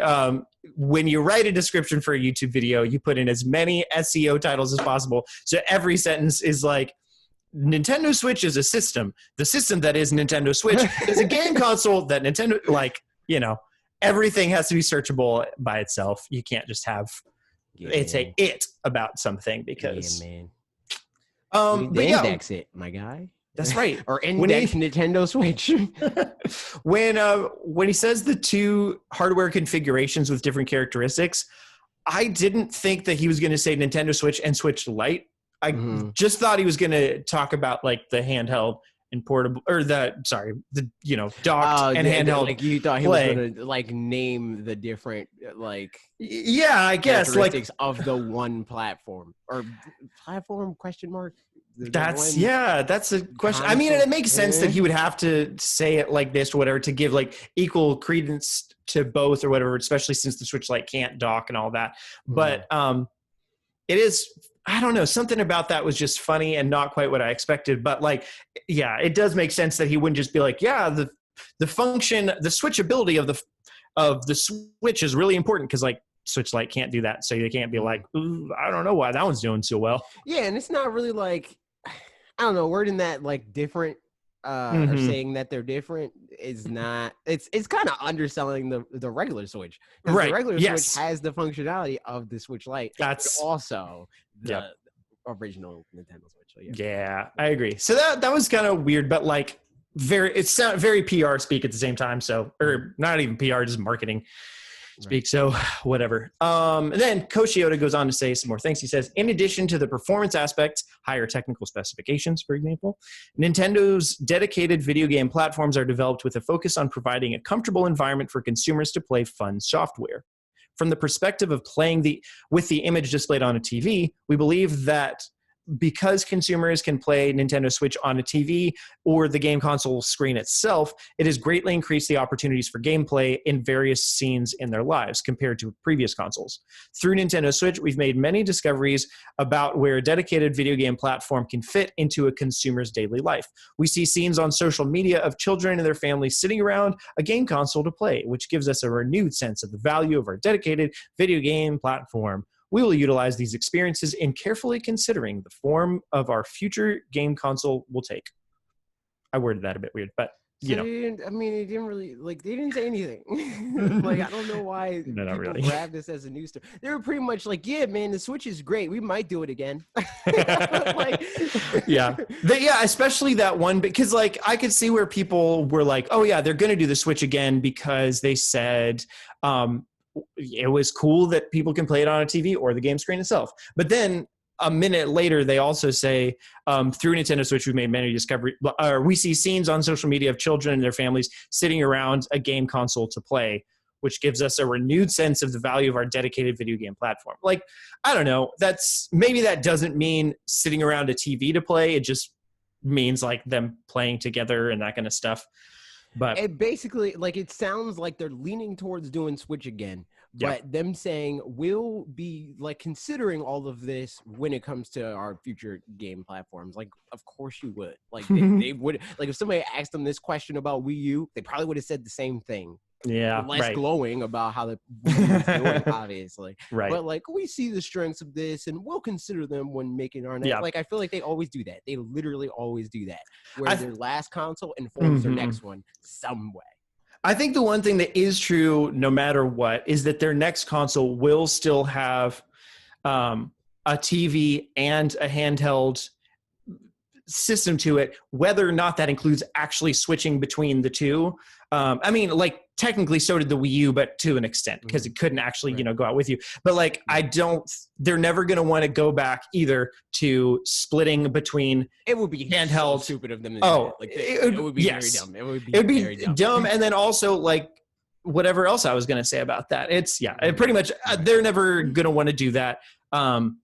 when you write a description for a YouTube video, you put in as many SEO titles as possible. So every sentence is like, Nintendo Switch is a system. The system that is Nintendo Switch is a game console that Nintendo, everything has to be searchable by itself. You can't just have it about something because... Yeah, man. Index it, my guy. That's right. Or index Nintendo Switch. when he says the 2 hardware configurations with different characteristics, I didn't think that he was going to say Nintendo Switch and Switch Lite. I just thought he was going to talk about like the handheld and portable, or docked and handheld. Like you thought he was going to like name the different I guess characteristics of the one platform or platform question mark. That's a question. I mean, and it makes sense that he would have to say it like this or whatever to give like equal credence to both or whatever, especially since the Switch Lite can't dock and all that. But it is, I don't know, something about that was just funny and not quite what I expected. But it does make sense that he wouldn't just be like, the function, the switchability of the Switch is really important because Switch Lite can't do that. So they can't be like, I don't know why that one's doing so well. Yeah, and it's not really like, I don't know, wording that like different or saying that they're different is not, it's kind of underselling the regular Switch. Right. The regular Switch has the functionality of the Switch Lite. That's also the original Nintendo Switch. So yeah, I agree. So that was kind of weird, but it's very PR speak at the same time. So, or not even PR, just marketing speak. So whatever. And then Ko Shiota goes on to say some more things. He says, in addition to the performance aspects, higher technical specifications, for example, Nintendo's dedicated video game platforms are developed with a focus on providing a comfortable environment for consumers to play fun software. from the perspective of playing with the image displayed on a TV, we believe that because consumers can play Nintendo Switch on a TV or the game console screen itself, it has greatly increased the opportunities for gameplay in various scenes in their lives compared to previous consoles. Through Nintendo Switch, we've made many discoveries about where a dedicated video game platform can fit into a consumer's daily life. We see scenes on social media of children and their families sitting around a game console to play, which gives us a renewed sense of the value of our dedicated video game platform. We will utilize these experiences in carefully considering the form of our future game console will take. I worded that a bit weird, but you know. They didn't really, like, they didn't say anything. Like, I don't know why No, not people really. grab this as a news story. They were pretty much like, yeah, man, the Switch is great. We might do it again. Like, yeah, especially that one, because like I could see where people were like, oh yeah, they're going to do the Switch again because they said it was cool that people can play it on a TV or the game screen itself. But then a minute later, they also say, through Nintendo Switch, we've made many discoveries. We see scenes on social media of children and their families sitting around a game console to play, which gives us a renewed sense of the value of our dedicated video game platform. Like, I don't know, maybe that doesn't mean sitting around a TV to play. It just means like them playing together and that kind of stuff. But it basically, like, it sounds like they're leaning towards doing Switch again, but them saying we'll be like considering all of this when it comes to our future game platforms. Like, of course you would. Like, they would. Like, if somebody asked them this question about Wii U, they probably would have said the same thing. Yeah, less right. glowing about how the Wii U is doing, obviously. Right. But like, we see the strengths of this, and we'll consider them when making our next. Yeah. Like, I feel like they always do that. They literally always do that. Where their last console informs their next one some way. I think the one thing that is true, no matter what, is that their next console will still have a TV and a handheld system to it, whether or not that includes actually switching between the two. I mean, like, technically so did the Wii U, but to an extent, because it couldn't actually, go out with you. But like, they're never going to want to go back either to splitting between it would be handheld. So stupid of them to do that. Like, it would be very dumb. It would be very dumb. And then also, like, whatever else I was going to say about that. Pretty much, they're never going to want to do that. And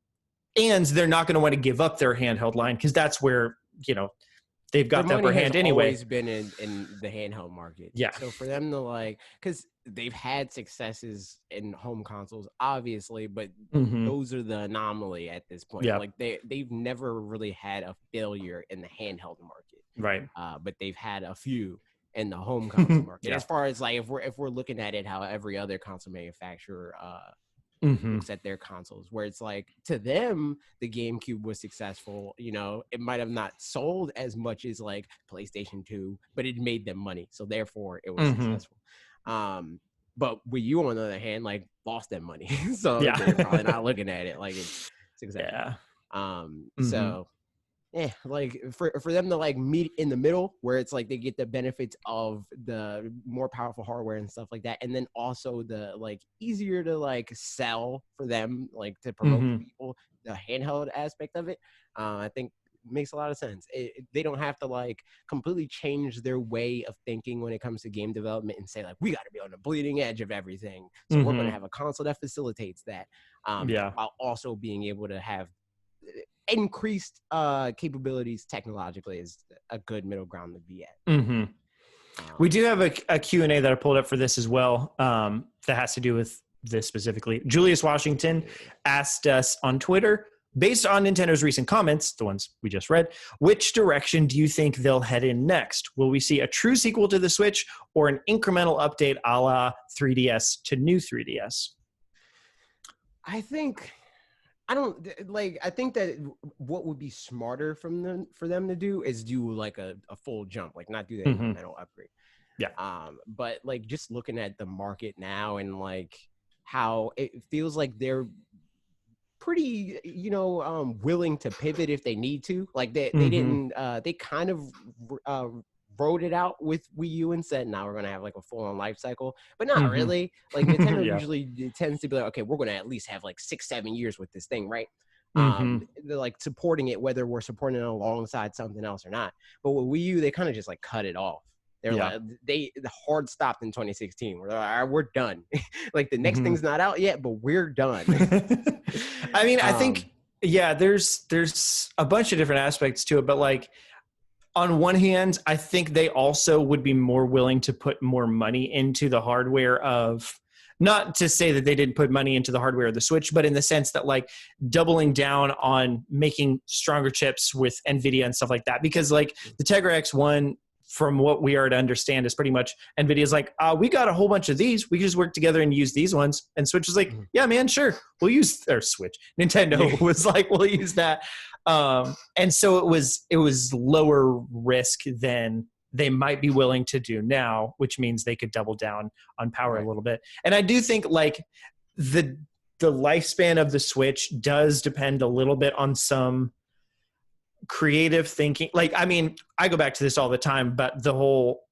they're not going to want to give up their handheld line, because that's where, they've got the upper hand anyway. Always been in the handheld market. Yeah. So for them to because they've had successes in home consoles, obviously, but those are the anomaly at this point. Yeah. Like, they've never really had a failure in the handheld market. Right. But they've had a few in the home console market. As far as like, if we're looking at it, how every other console manufacturer looks at their consoles, where it's like, to them the GameCube was successful. It might have not sold as much as like PlayStation 2, but it made them money, so therefore it was successful. But Wii U, on the other hand, like, lost them money. So they're probably not looking at it like it's successful. So like, for them to like meet in the middle, where it's like they get the benefits of the more powerful hardware and stuff like that, and then also the like easier to like sell for them, like to promote to people, the handheld aspect of it, I think makes a lot of sense. They don't have to like completely change their way of thinking when it comes to game development and say like, we got to be on the bleeding edge of everything, so we're going to have a console that facilitates that, while also being able to have increased capabilities technologically is a good middle ground to be at. We do have a Q&A that I pulled up for this as well, that has to do with this specifically. Julius Washington asked us on Twitter, based on Nintendo's recent comments, the ones we just read, which direction do you think they'll head in next? Will we see a true sequel to the Switch, or an incremental update a la 3DS to new 3DS? I think that what would be smarter for them to do is do like a full jump, like not do that incremental upgrade. But like, just looking at the market now and like how it feels like they're pretty, willing to pivot if they need to. Like, they didn't, they kind of wrote it out with Wii U and said, now we're going to have like a full on life cycle, but not really. Like, Nintendo usually tends to be like, okay, we're going to at least have like 6-7 years with this thing, right? They're like supporting it, whether we're supporting it alongside something else or not. But with Wii U, they kind of just like cut it off. They're like the hard stopped in 2016. We're like, all right, we're done. Like the next thing's not out yet, but we're done. I mean, I think there's a bunch of different aspects to it, but like on one hand, I think they also would be more willing to put more money into the hardware of, not to say that they didn't put money into the hardware of the Switch, but in the sense that like doubling down on making stronger chips with NVIDIA and stuff like that. Because like the Tegra X1, from what we are to understand, is pretty much NVIDIA's like, we got a whole bunch of these. We can just work together and use these ones. And Switch was like, yeah, man, sure. We'll use, or Switch. Nintendo was like, we'll use that. And so it was lower risk than they might be willing to do now, which means they could double down on power a little bit. And I do think like the lifespan of the Switch does depend a little bit on some creative thinking. Like, I mean, I go back to this all the time, but the whole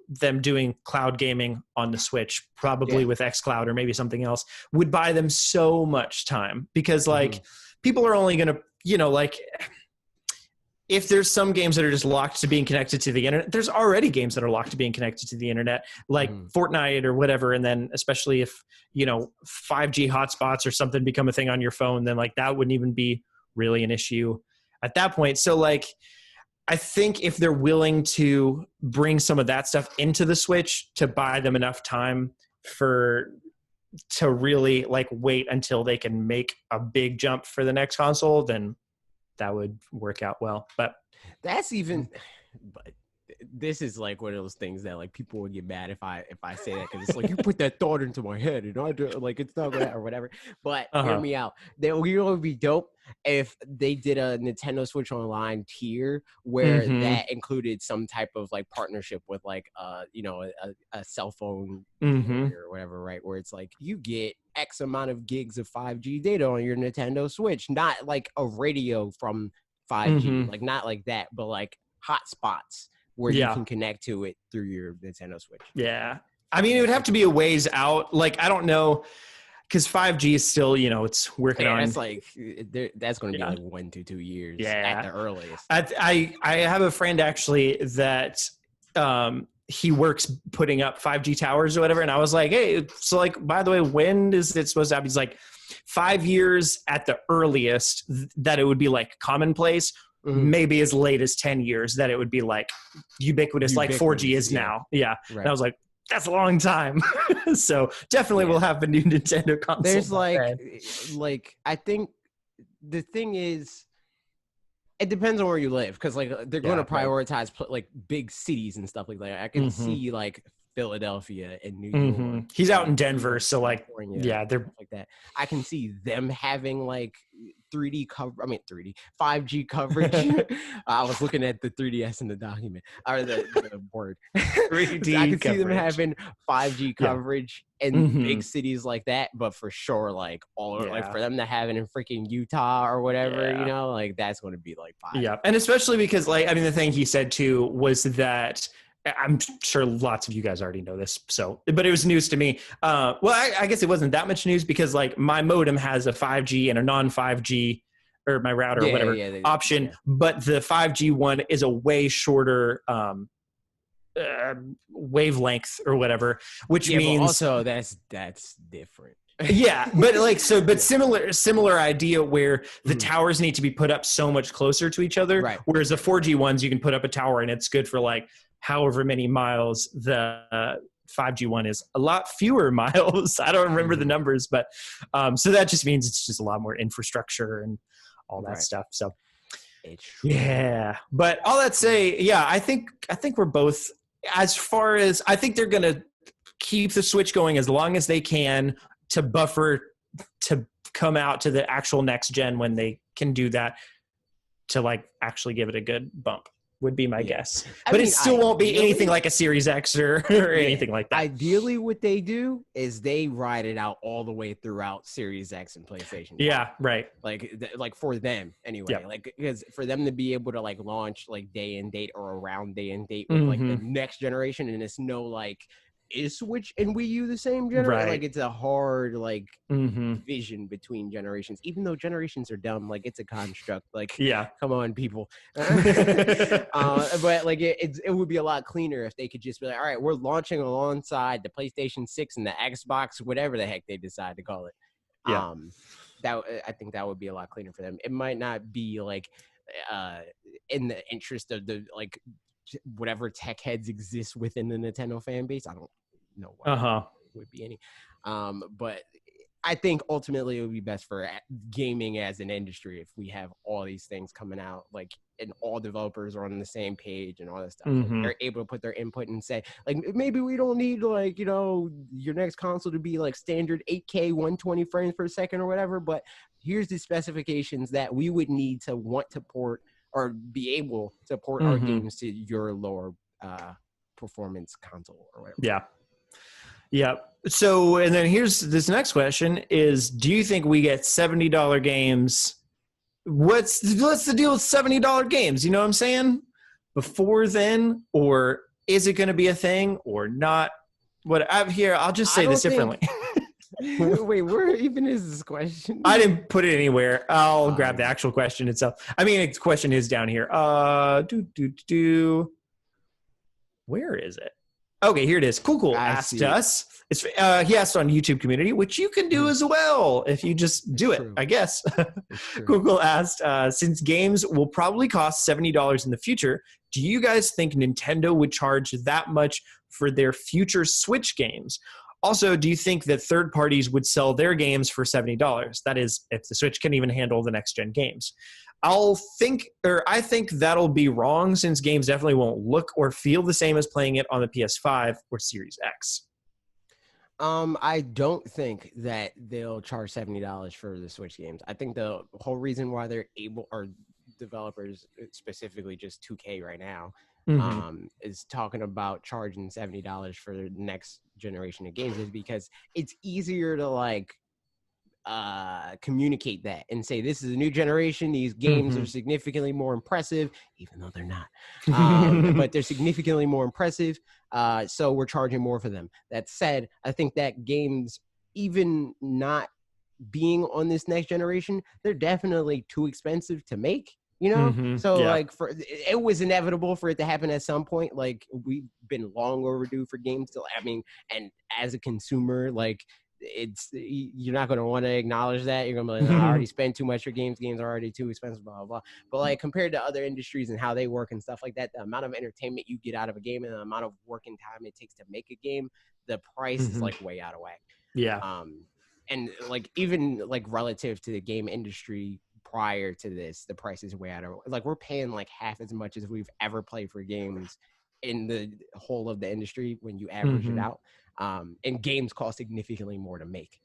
them doing cloud gaming on the Switch, probably with xCloud or maybe something else, would buy them so much time, because like people are only going to, you know, like if there's some games that are just locked to being connected to the internet, there's already games that are locked to being connected to the internet, like Fortnite or whatever. And then especially if, you know, 5G hotspots or something become a thing on your phone, then like that wouldn't even be really an issue at that point. So like, I think if they're willing to bring some of that stuff into the Switch to buy them enough time to really like wait until they can make a big jump for the next console, then that would work out well. But that's even, but this is like one of those things that like people would get mad if I say that, because it's like you put that thought into my head and I do, like it's not that or whatever. But hear me out. It would be dope if they did a Nintendo Switch Online tier where that included some type of like partnership with like you know, a cell phone or whatever, right? Where it's like you get X amount of gigs of 5G data on your Nintendo Switch, not like a radio from 5G, like not like that, but like hotspots where you can connect to it through your Nintendo Switch. Yeah. I mean, it would have to be a ways out. Like, I don't know, because 5G is still, you know, it's working on. That's like, that's going to be like 1 to 2 years at the earliest. I have a friend actually that he works putting up 5G towers or whatever. And I was like, hey, so like, by the way, when is it supposed to happen? He's like, 5 years at the earliest that it would be like commonplace. Maybe as late as 10 years that it would be like ubiquitous like 4G is now. Yeah. Right. And I was like, that's a long time. So definitely we'll have a new Nintendo console. There's like, I think the thing is, it depends on where you live. Cause like they're going to prioritize like big cities and stuff like that. I can see like Philadelphia and New York. He's out in Denver. So like, they're like that. I can see them having like 3D 5G coverage. I was looking at the 3DS in the document or the word. 3D I can coverage. see them having 5G coverage in big cities like that, but for sure, like all like for them to have it in freaking Utah or whatever, you know, like that's going to be like 5. Yeah, and especially because like I mean, the thing he said too was that. I'm sure lots of you guys already know this, but it was news to me. Well, I guess it wasn't that much news because like my modem has a 5G and a non-5G, or my router or whatever option, but the 5G one is a way shorter wavelength or whatever, which means also that's different. Yeah, but like but similar idea where the towers need to be put up so much closer to each other, right? Whereas the 4G ones, you can put up a tower and it's good for like however many miles. The 5G one is a lot fewer miles. I don't remember the numbers, but so that just means it's just a lot more infrastructure and all that stuff. So yeah, but all that say, yeah, I think we're both, as far as I think they're gonna keep the Switch going as long as they can to buffer to come out to the actual next gen when they can do that, to like actually give it a good bump would be my guess. But it still won't be anything like a Series X or anything like that. Ideally, what they do is they ride it out all the way throughout Series X and PlayStation. Yeah, right. Like for them anyway. Like because for them to be able to like launch like day and date or around day and date with like the next generation, and it's no like is Switch and Wii U the same generation? Right. Like, it's a hard Mm-hmm. division between generations, even though generations are dumb. Like, it's a construct. Like, Yeah. come on, people. But like, it would be a lot cleaner if they could just be like, all right, we're launching alongside the PlayStation 6 and the Xbox, whatever the heck they decide to call it. Yeah. I think that would be a lot cleaner for them. It might not be like in the interest of the like whatever tech heads exist within the Nintendo fan base. I don't know what would be any. But I think ultimately it would be best for gaming as an industry if we have all these things coming out, like, and all developers are on the same page and all that stuff. Mm-hmm. Like, they're able to put their input and say, like, maybe we don't need, like, you know, your next console to be like standard 8K 120 frames per second or whatever, but here's the specifications that we would need to want to port or be able to port our games to your lower performance console or whatever. Yeah. Yeah. So, and then here's this next question is, do you think we get $70 games? What's the deal with $70 games? You know what I'm saying? Before then, or is it going to be a thing or not? What I'm here, I'll just say this differently. Wait, where even is this question? I didn't put it anywhere. I'll grab the actual question itself. I mean, the question is down here. Where is it? Okay, here it is. Cool. Asked us. It's he asked on YouTube community, which you can do as well if you just do it, I guess. Cool asked, since games will probably cost $70 in the future, do you guys think Nintendo would charge that much for their future Switch games? Also, do you think that third parties would sell their games for $70? That is, if the Switch can even handle the next gen games. I think that'll be wrong, since games definitely won't look or feel the same as playing it on the PS5 or Series X. I don't think that they'll charge $70 for the Switch games. I think the whole reason why they're able, or developers specifically just 2K right now, is talking about charging $70 for the next generation of games, is because it's easier to like communicate that and say, this is a new generation, these games are significantly more impressive, even though they're not, but they're significantly more impressive, so we're charging more for them. That said, I think that games, even not being on this next generation, they're definitely too expensive to make, you know. Like, it was inevitable for it to happen at some point. Like, we've been long overdue for games to, I mean, and as a consumer, like, you're not going to want to acknowledge that. You're going to be like, I already spent too much for games are already too expensive, blah, blah, blah. But like, compared to other industries and how they work and stuff like that, the amount of entertainment you get out of a game and the amount of working time it takes to make a game, the price is like way out of whack. And like, even like relative to the game industry prior to this, the price is way out of, like, we're paying like half as much as we've ever played for games in the whole of the industry when you average it out. And games cost significantly more to make.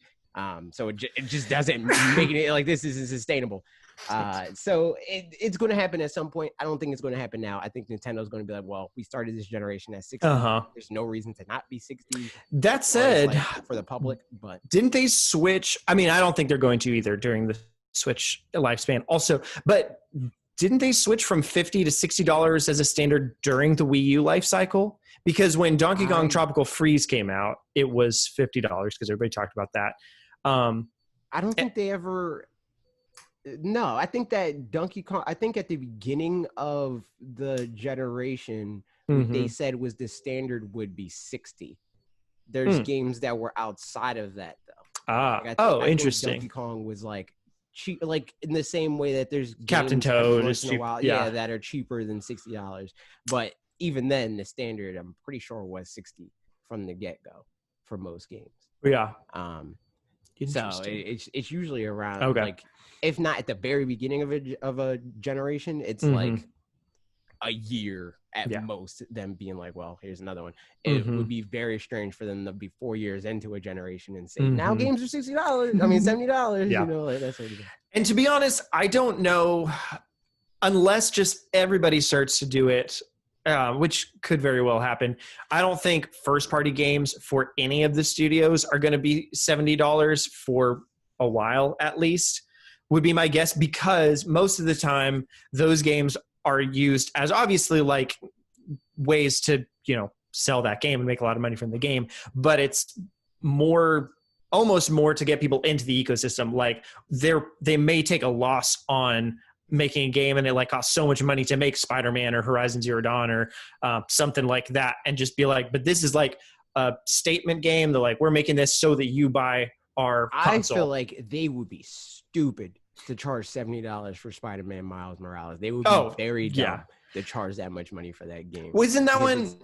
So it just doesn't make it, like, this isn't sustainable. So it's going to happen at some point. I don't think it's going to happen now. I think Nintendo's going to be like, well, we started this generation at 60. There's no reason to not be 60. That said, like, for the public, but didn't they switch? I mean, I don't think they're going to either during the Switch lifespan also, but didn't they switch from $50 to $60 as a standard during the Wii U life cycle? Because when Donkey Kong Tropical Freeze came out, it was $50 because everybody talked about that. I don't think they ever. No, I think that Donkey Kong, I think at the beginning of the generation, what they said was the standard would be 60. There's games that were outside of that, though. Like, interesting. Donkey Kong was like cheap, like in the same way that there's Captain Toad is cheap, that are cheaper than $60. But even then, the standard, I'm pretty sure, was 60 from the get-go for most games. So it's usually around, like, if not at the very beginning of a generation, it's like a year at most, them being like, well, here's another one. It would be very strange for them to be 4 years into a generation and say, now games are $60. I mean, $70. You know, like, that sort of thing. And to be honest, I don't know, unless just everybody starts to do it, which could very well happen. I don't think first-party games for any of the studios are going to be $70 for a while, at least, would be my guess, because most of the time those games are used as obviously like ways to, you know, sell that game and make a lot of money from the game, but it's almost more to get people into the ecosystem. Like they may take a loss on making a game and it like costs so much money to make Spider-Man or Horizon Zero Dawn or something like that, and just be like, but this is like a statement game. They're like, we're making this so that you buy our console. I feel like they would be stupid to charge $70 for Spider-Man Miles Morales. They would be very dumb to charge that much money for that game. Wasn't that one?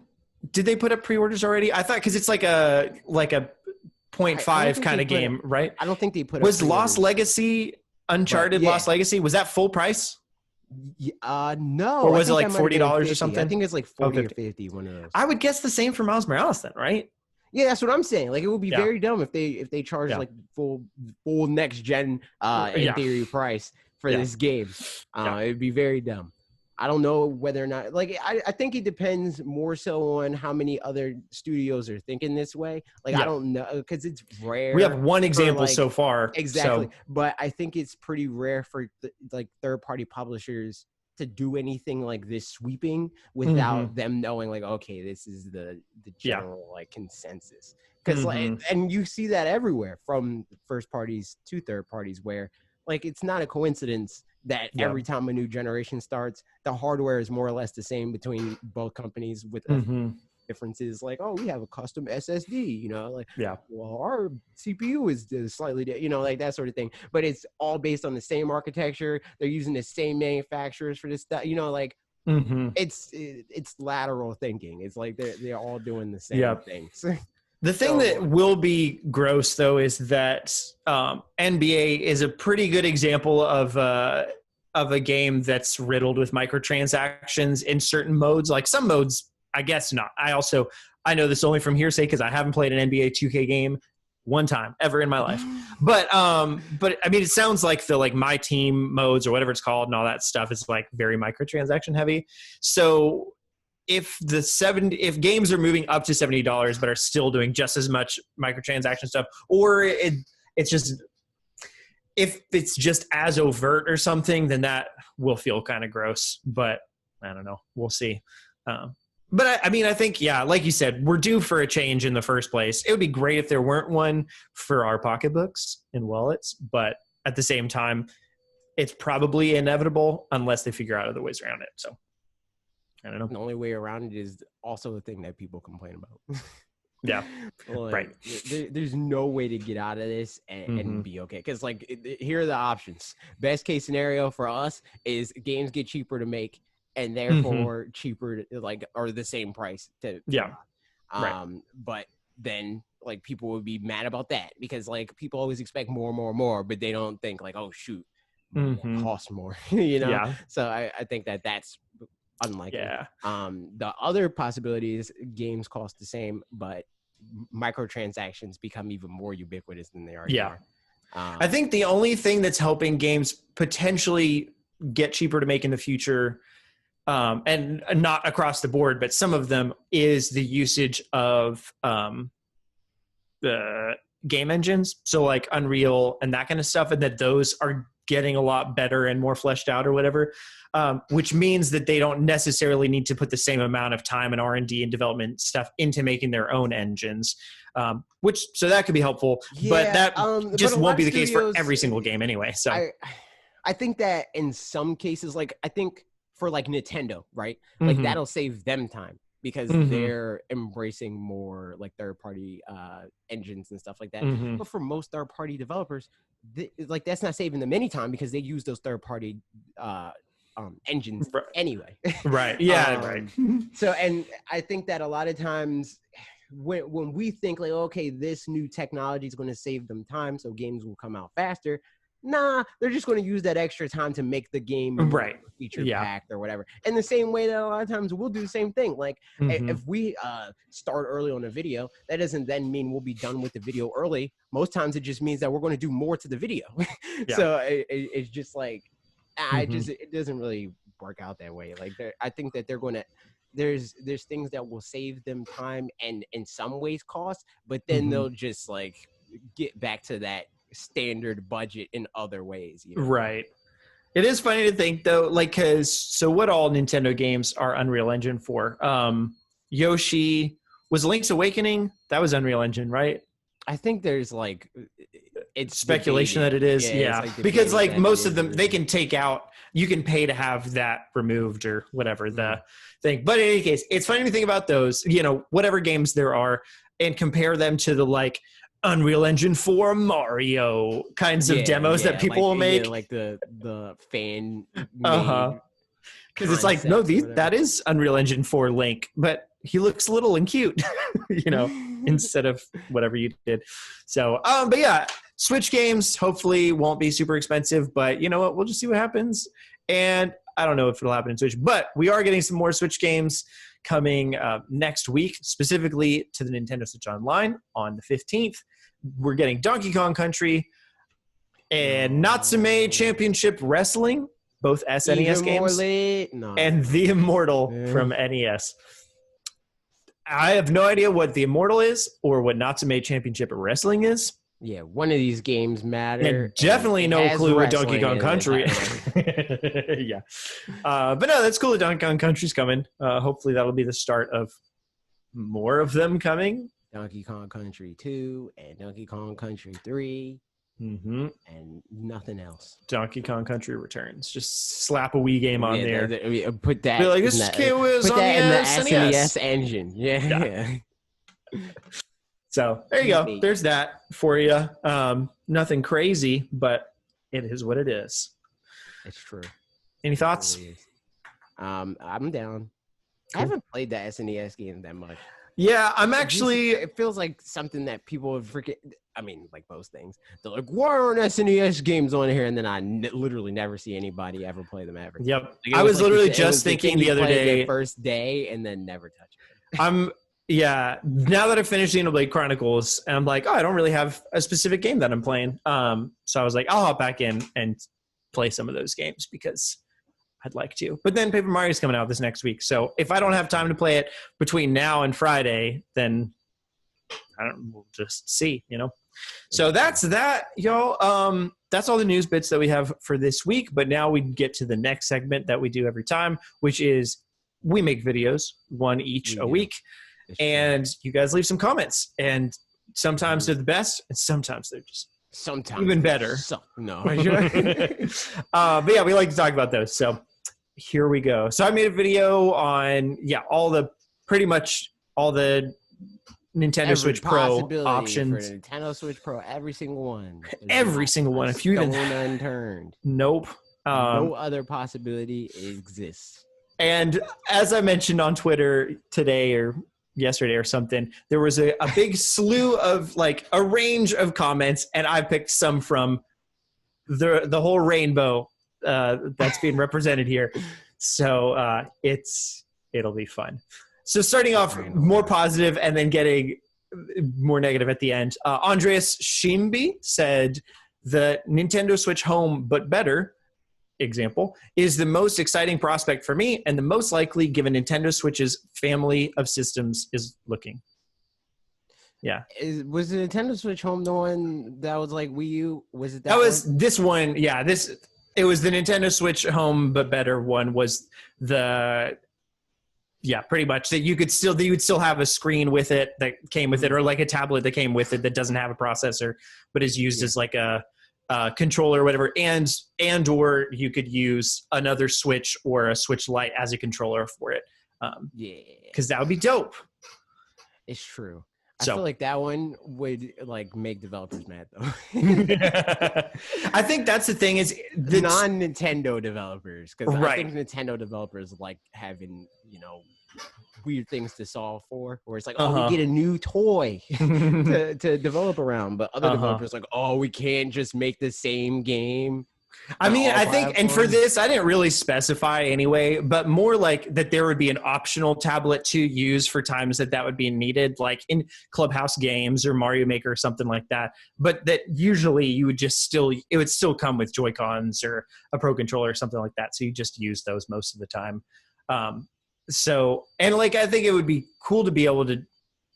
Did they put up pre-orders already? I thought, because it's like a 0.5 kind of game, right? I don't think they put. Was Lost Legacy, Uncharted Lost Legacy, was that full price? No. Or was it like $40 or something? I think it's like 40 or 50. One of those. I would guess the same for Miles Morales then, right? Yeah, that's what I'm saying. Like, it would be very dumb if they charge like full next gen in theory price for this game. It'd be very dumb. I don't know whether or not, like, I think it depends more so on how many other studios are thinking this way. Like, I don't know, because it's rare. We have one example so far. Exactly. So. But I think it's pretty rare for like third-party publishers to do anything like this sweeping without them knowing, like, okay, this is the general like consensus. Because like, and you see that everywhere, from first parties to third parties, where like it's not a coincidence that every time a new generation starts, the hardware is more or less the same between both companies, with differences like, oh, we have a custom SSD, you know, like, well, our CPU is slightly, you know, like that sort of thing. But it's all based on the same architecture. They're using the same manufacturers for this stuff, you know, like it's lateral thinking. It's like they're all doing the same things. The thing that will be gross, though, is that NBA is a pretty good example of a game that's riddled with microtransactions in certain modes. Like some modes, I guess not. I know this only from hearsay because I haven't played an NBA 2K game one time ever in my life. But I mean, it sounds like the like My Team modes or whatever it's called and all that stuff is like very microtransaction heavy. So if games are moving up to $70 but are still doing just as much microtransaction stuff, or it's just, if it's just as overt or something, then that will feel kind of gross. But I don't know, we'll see. But I mean, I think, like you said, we're due for a change in the first place. It would be great if there weren't one for our pocketbooks and wallets, but at the same time, it's probably inevitable unless they figure out other ways around it. So I don't know. The only way around it is also the thing that people complain about. Like, right. There's no way to get out of this and be okay. Because like, here are the options. Best case scenario for us is games get cheaper to make, and therefore cheaper, like, or the same price to buy. But then like people would be mad about that, because like people always expect more, but they don't think like, oh shoot, it costs more, you know? So I think that's unlikely. The other possibility is games cost the same, but microtransactions become even more ubiquitous than they are here. I think the only thing that's helping games potentially get cheaper to make in the future, and not across the board, but some of them, is the usage of the game engines. So like Unreal and that kind of stuff, and that those are getting a lot better and more fleshed out or whatever, which means that they don't necessarily need to put the same amount of time and R&D and development stuff into making their own engines, so that could be helpful, but that just won't be the case for every single game anyway. So I think that in some cases, like I think for like Nintendo, right? Like that'll save them time, because they're embracing more like third-party engines and stuff like that. But for most third-party developers, like that's not saving them any time, because they use those third-party engines anyway. Right. Yeah. Right. So, and I think that a lot of times when we think like, okay, this new technology is going to save them time, so games will come out faster. Nah, they're just going to use that extra time to make the game feature packed or whatever. In the same way that a lot of times we'll do the same thing. Like if we start early on a video, that doesn't then mean we'll be done with the video early. Most times it just means that we're going to do more to the video. So it's just like, it doesn't really work out that way. Like I think that they're going to, there's things that will save them time and in some ways cost, but then they'll just like get back to that standard budget in other ways, you know? Right. It is funny to think though, like, so what all Nintendo games are Unreal Engine for? Yoshi, Was Link's Awakening? That was Unreal Engine, right? I think there's like it's Speculation debated. that it is. Yeah, Yeah. it's like Because debated like that most it of is them, or they isn't. can take out, you can pay to have that removed or whatever the Mm. thing. But in any case, it's funny to think about those, you know, whatever games there are and compare them to the like Unreal Engine 4 Mario kinds of demos that people will make. like the fan Uh-huh. made Because it's like, no, concepts or whatever. that is Unreal Engine 4 Link, but he looks little and cute, you know, instead of whatever you did. So, but yeah, Switch games hopefully won't be super expensive, but you know what? We'll just see what happens. And I don't know if it'll happen in Switch, but we are getting some more Switch games coming next week, specifically to the Nintendo Switch Online on the 15th. We're getting Donkey Kong Country and Natsume Championship Wrestling, both SNES games, and The Immortal from NES. I have no idea what The Immortal is or what Natsume Championship Wrestling is. Yeah, one of these games matter. And definitely no clue what Donkey Kong Country. Yeah. Yeah. But no, that's cool that Donkey Kong Country's coming. Hopefully that'll be the start of more of them coming. Donkey Kong Country 2 and Donkey Kong Country 3 Mm-hmm. and nothing else. Donkey Kong Country Returns. Just slap a Wii game on there. Put that. Be like, this game was on the SNES engine. Yeah. So there you go. There's that for you. Nothing crazy, but it is what it is. It's true. Any thoughts? It really is. I'm down. I haven't played that SNES game that much. Yeah, I'm actually. It feels like something that people would forget. I mean, like most things, they're like, "Why aren't SNES games on here?" And then I literally never see anybody ever play them ever. Yep. Like, I was literally just the thinking thing the you other played day. the first day, and then never touch it. Yeah. Now that I've finished Xenoblade Chronicles, and I'm like, oh, I don't really have a specific game that I'm playing. So I was like, I'll hop back in and play some of those games because I'd like to. But then Paper Mario's coming out this next week. So if I don't have time to play it between now and Friday, then we'll just see, you know? So that's that, y'all. That's all the news bits that we have for this week. But now we get to the next segment that we do every time, which is we make videos, one each a week. And you guys leave some comments. And sometimes they're the best, and sometimes they're just even better. No. But yeah, we like to talk about those. So here we go. So I made a video on pretty much all the Nintendo Switch Pro options. For the Nintendo Switch Pro, every single one. Every single one. If you even unturned. Nope. No other possibility exists. And as I mentioned on Twitter today or yesterday or something, there was a big slew of like a range of comments, and I picked some from the whole rainbow that's being represented here. So it'll be fun. So starting off more positive and then getting more negative at the end. Andreas Shimby said the Nintendo Switch Home but better example is the most exciting prospect for me and the most likely given Nintendo Switch's family of systems is looking. Yeah. Was the Nintendo Switch Home the one that was like Wii U? Was it that was one? This one, yeah. It was the Nintendo Switch Home but better one was pretty much that you would still have a screen with it that came with it, or like a tablet that came with it that doesn't have a processor but is used as like a controller or whatever, and or you could use another Switch or a Switch Lite as a controller for it. Because that would be dope. It's true. I feel like that one would like make developers mad though. I think that's the thing is the non-Nintendo developers, because I think Nintendo developers like having weird things to solve for, where it's like, we get a new toy to develop around, but other developers like, we can't just make the same game. I mean, I think, and for this, I didn't really specify anyway, but more like that there would be an optional tablet to use for times that would be needed, like in Clubhouse games or Mario Maker or something like that. But that usually you would it would still come with Joy-Cons or a Pro Controller or something like that. So you just use those most of the time. So, and like, I think it would be cool to be able to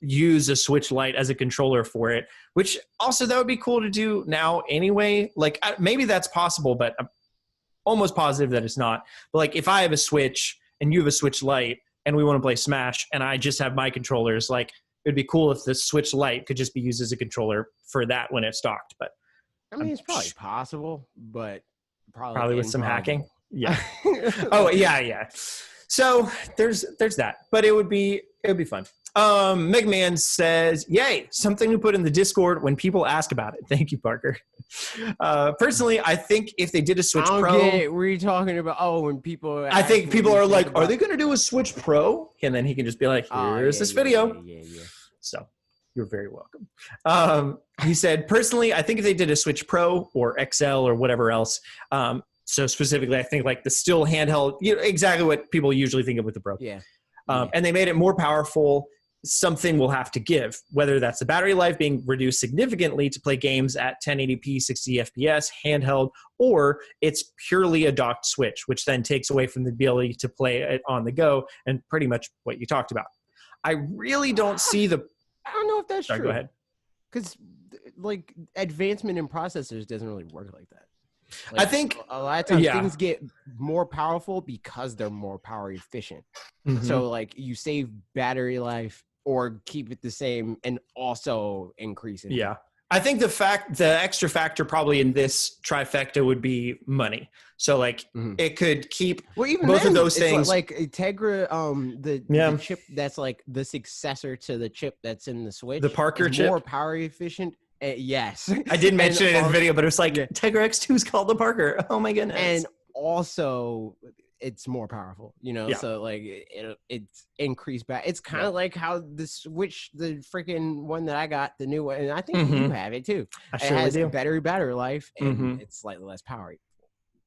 use a Switch Lite as a controller for it, which also that would be cool to do now anyway. Like maybe that's possible, but I'm almost positive that it's not. But like if I have a Switch and you have a Switch Lite and we want to play Smash and I just have my controllers, like it'd be cool if the Switch Lite could just be used as a controller for that when it's docked. But I mean, it's probably possible, but probably with some hacking. improbable. Yeah. Oh yeah. So there's that, but it would be fun. McMahon says, "Yay! Something to put in the Discord when people ask about it." Thank you, Parker. Personally, I think if they did a Switch I don't Pro, get it. What are you talking about? Oh, when people, I think people are like, about... "Are they going to do a Switch Pro?" And then he can just be like, "Here's this video." Yeah. So you're very welcome. He said, "Personally, I think if they did a Switch Pro or XL or whatever else." So specifically, I think like the still handheld, exactly what people usually think of with the Pro. Yeah. And they made it more powerful. Something will have to give, whether that's the battery life being reduced significantly to play games at 1080p, 60 FPS, handheld, or it's purely a docked Switch, which then takes away from the ability to play it on the go, and pretty much what you talked about. I really don't see the... I don't know if that's true. Go ahead. Because like advancement in processors doesn't really work like that. Like, I think a lot of times things get more powerful because they're more power efficient. Mm-hmm. So like you save battery life or keep it the same and also increase it. Yeah. I think the extra factor probably in this trifecta would be money. So like it could keep even both then, of those things. Like Tegra, the chip that's like the successor to the chip that's in the Switch. The Parker chip? More power efficient. Yes. I did mention it in the video, but it was like Tegra X2 is called the Parker. Oh my goodness. And also it's more powerful, so like it's increased back. It's kind of like how the Switch, the freaking one that I got, the new one, and I think you have it too. I it has do. battery life, and it's slightly less power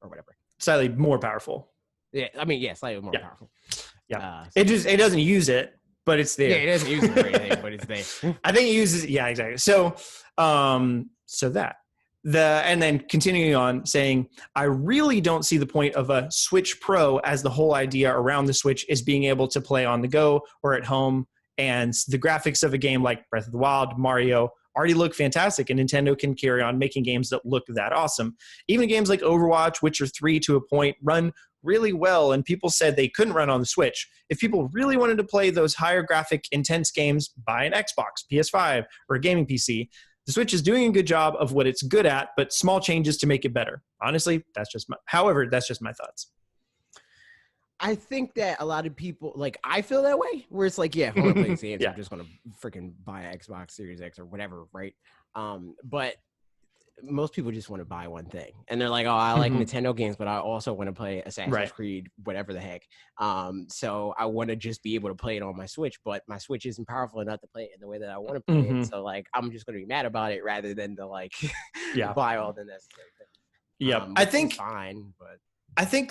or whatever. Slightly more powerful. Yeah, I mean, slightly more powerful. Yeah, it doesn't use it, but it's there. Yeah, it doesn't use it for anything, but it's there. I think it uses. Yeah, exactly. So, and then continuing on saying, I really don't see the point of a Switch Pro, as the whole idea around the Switch is being able to play on the go or at home. And the graphics of a game like Breath of the Wild, Mario already look fantastic, and Nintendo can carry on making games that look that awesome. Even games like Overwatch, Witcher 3 to a point, run really well, and people said they couldn't run on the Switch. If people really wanted to play those higher graphic intense games, buy an Xbox, PS5, or a gaming PC. The Switch is doing a good job of what it's good at, but small changes to make it better. Honestly, that's just my thoughts. I think that a lot of people, like, I feel that way, where it's like, I want to play these games. I'm just going to freaking buy an Xbox Series X or whatever, right? But most people just want to buy one thing. And they're like, oh, I like Nintendo games, but I also want to play Assassin's Creed, whatever the heck. So I want to just be able to play it on my Switch, but my Switch isn't powerful enough to play it in the way that I want to play it. So, like, I'm just going to be mad about it rather than to, like, buy all the necessary things. Yeah, I think fine, but I think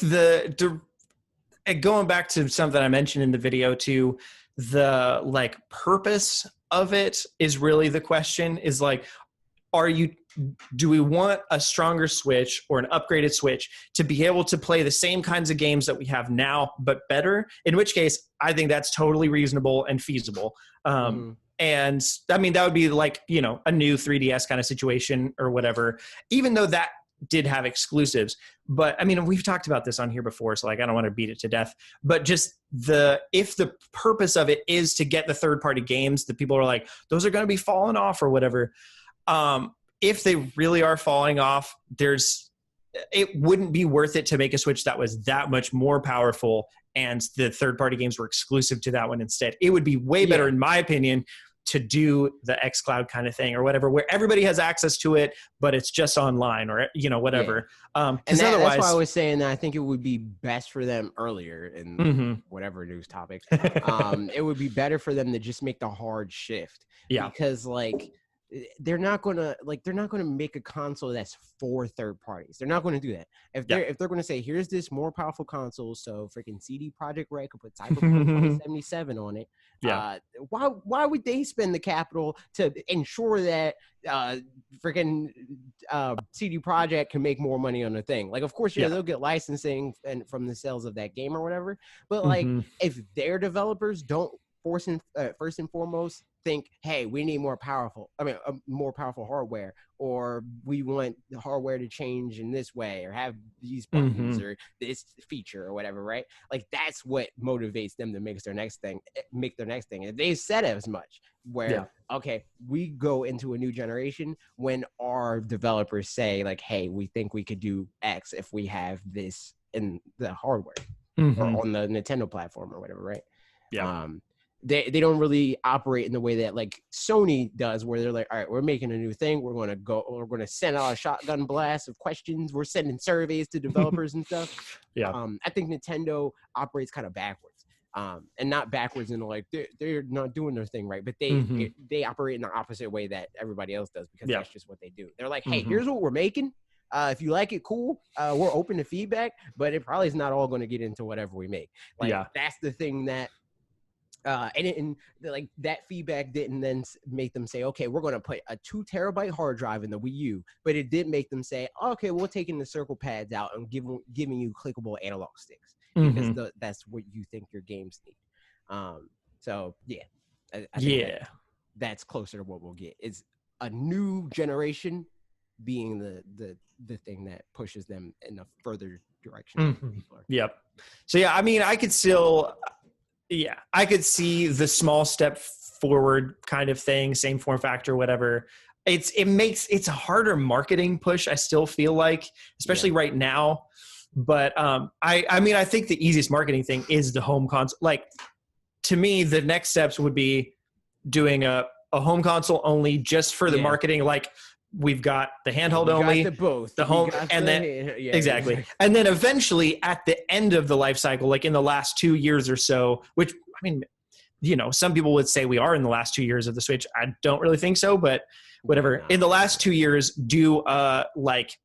going back to something I mentioned in the video too, the like purpose of it is really the question. Is like, do we want a stronger Switch or an upgraded Switch to be able to play the same kinds of games that we have now, but better? In which case, I think that's totally reasonable and feasible. And I mean, that would be like, a new 3DS kind of situation or whatever, even though that did have exclusives. But I mean, we've talked about this on here before, so like, I don't want to beat it to death, but just if the purpose of it is to get the third-party games that people are like, those are going to be falling off or whatever. If they really are falling off, it wouldn't be worth it to make a Switch that was that much more powerful and the third-party games were exclusive to that one instead. It would be way better, in my opinion, to do the xCloud kind of thing or whatever, where everybody has access to it, but it's just online or, whatever. And otherwise, that's why I was saying that I think it would be best for them earlier in whatever news topic. It would be better for them to just make the hard shift. Yeah. Because like, they're not gonna make a console that's for third parties. They're not gonna do that. If they're gonna say, here's this more powerful console, so freaking CD Projekt Red could put Cyberpunk 2077 on it. Why would they spend the capital to ensure that freaking CD Projekt can make more money on the thing? Like, of course, they'll get licensing and from the sales of that game or whatever. But like, if their developers don't first and foremost think, hey, we need more powerful hardware, or we want the hardware to change in this way, or have these buttons or this feature or whatever, right? Like that's what motivates them to make their next thing. And they said as much, where okay, we go into a new generation when our developers say like, hey, we think we could do X if we have this in the hardware or on the Nintendo platform or whatever, right? They don't really operate in the way that like Sony does, where they're like, all right, we're making a new thing, we're going to send out a shotgun blast of questions, we're sending surveys to developers and stuff. I think Nintendo operates kind of backwards, and not backwards in like they're not doing their thing right, but they operate in the opposite way that everybody else does, because that's just what they do. They're like, hey, here's what we're making. If you like it, cool. We're open to feedback, but it probably is not all going to get into whatever we make. Like that's the thing that, like that feedback didn't then make them say, okay, we're going to put a 2 terabyte hard drive in the Wii U, but it did make them say, okay, we're taking the circle pads out and giving you clickable analog sticks, because that's what you think your games need. So yeah, I think that's closer to what we'll get. It's a new generation being the thing that pushes them in a further direction. So yeah, I mean, I could see the small step forward kind of thing, same form factor, whatever. It's a harder marketing push, I still feel like, especially right now. But I mean, I think the easiest marketing thing is the home console. Like, to me, the next steps would be doing a home console only, just for the marketing. Like, we've got the handheld only, the home, and then exactly. And then eventually at the end of the life cycle, like in the last 2 years or so, which, I mean, you know, some people would say we are in the last 2 years of the Switch. I don't really think so, but whatever. In the last 2 years, do like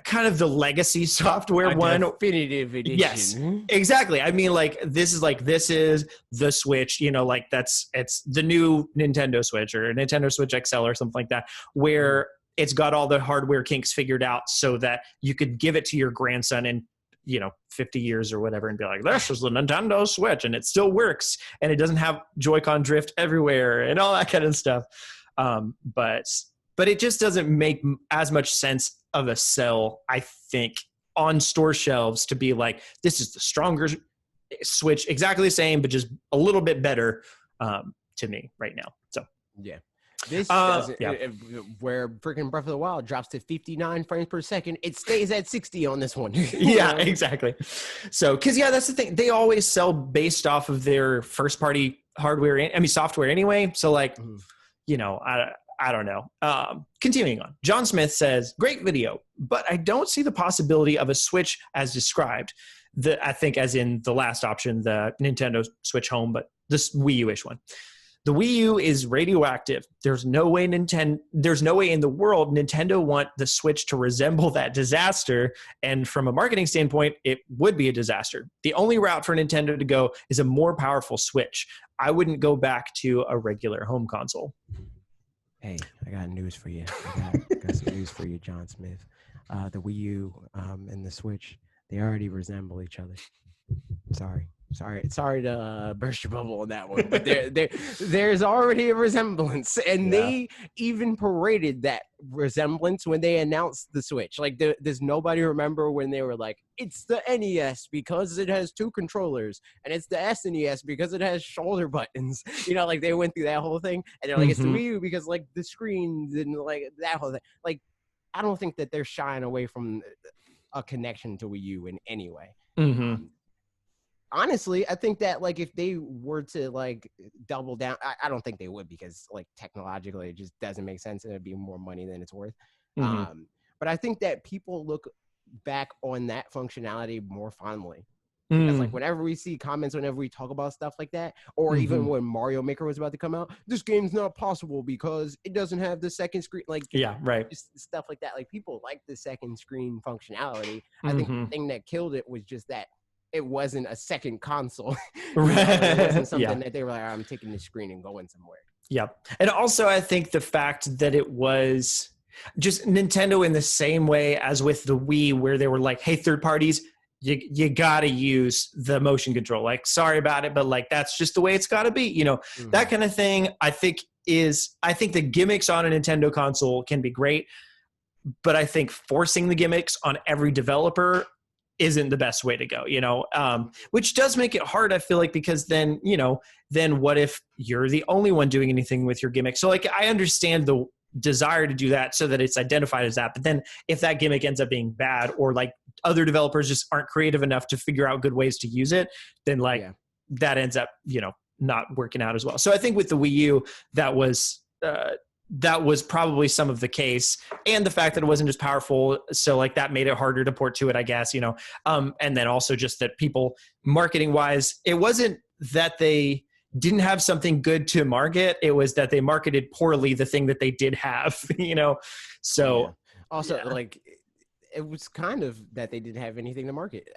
kind of the legacy software one. Definitive edition. Yes, exactly. I mean, like, this is the Switch, you know, like it's the new Nintendo Switch or Nintendo Switch XL or something like that, where it's got all the hardware kinks figured out so that you could give it to your grandson in, you know, 50 years or whatever and be like, this is the Nintendo Switch and it still works and it doesn't have Joy-Con drift everywhere and all that kind of stuff. But it just doesn't make as much sense of a sell, I think, on store shelves to be like, this is the stronger Switch, exactly the same, but just a little bit better to me right now. So yeah, this doesn't. Where freaking Breath of the Wild drops to 59 frames per second, it stays at 60 on this one. Yeah, exactly. So, because that's the thing, they always sell based off of their first party hardware. I mean, software anyway. So, like, you know, I don't know. Continuing on. John Smith says, great video, but I don't see the possibility of a Switch as described. I think as in the last option, the Nintendo Switch Home, but this Wii U-ish one. The Wii U is radioactive. There's no way in the world Nintendo want the Switch to resemble that disaster. And from a marketing standpoint, it would be a disaster. The only route for Nintendo to go is a more powerful Switch. I wouldn't go back to a regular home console. Hey, I got news for you. I got some news for you, John Smith. The Wii U and the Switch, they already resemble each other. Sorry to burst your bubble on that one, but there's already a resemblance, and they even paraded that resemblance when they announced the Switch. Like, does nobody remember when they were like, it's the NES because it has 2 controllers, and it's the SNES because it has shoulder buttons. You know, like, they went through that whole thing, and they're like, it's the Wii U because, like, the screens and, like, that whole thing. Like, I don't think that they're shying away from a connection to Wii U in any way. Honestly, I think that, like, if they were to, like, double down, I don't think they would, because, like, technologically it just doesn't make sense and it'd be more money than it's worth. But I think that people look back on that functionality more fondly. Because, like, whenever we see comments, whenever we talk about stuff like that, or even when Mario Maker was about to come out, this game's not possible because it doesn't have the second screen. Like, just stuff like that. Like, people like the second screen functionality. I think the thing that killed it was just that it wasn't a second console. It wasn't something that they were like, I'm taking the screen and going somewhere. Yep. And also, I think the fact that it was just Nintendo in the same way as with the Wii, where they were like, hey, third parties, you gotta use the motion control. Like, sorry about it, but like that's just the way it's gotta be. You know, that kind of thing. I think the gimmicks on a Nintendo console can be great, but I think forcing the gimmicks on every developer isn't the best way to go, you know, which does make it hard, I feel like, because then, you know, then what if you're the only one doing anything with your gimmick? So like, I understand the desire to do that so that it's identified as that. But then if that gimmick ends up being bad, or like other developers just aren't creative enough to figure out good ways to use it, then like that ends up, you know, not working out as well. So I think with the Wii U, that was probably some of the case, and the fact that it wasn't as powerful. So like that made it harder to port to it, I guess, you know? And then also just that people, marketing wise, it wasn't that they didn't have something good to market. It was that they marketed poorly the thing that they did have, you know? So also like, it was kind of that they didn't have anything to market,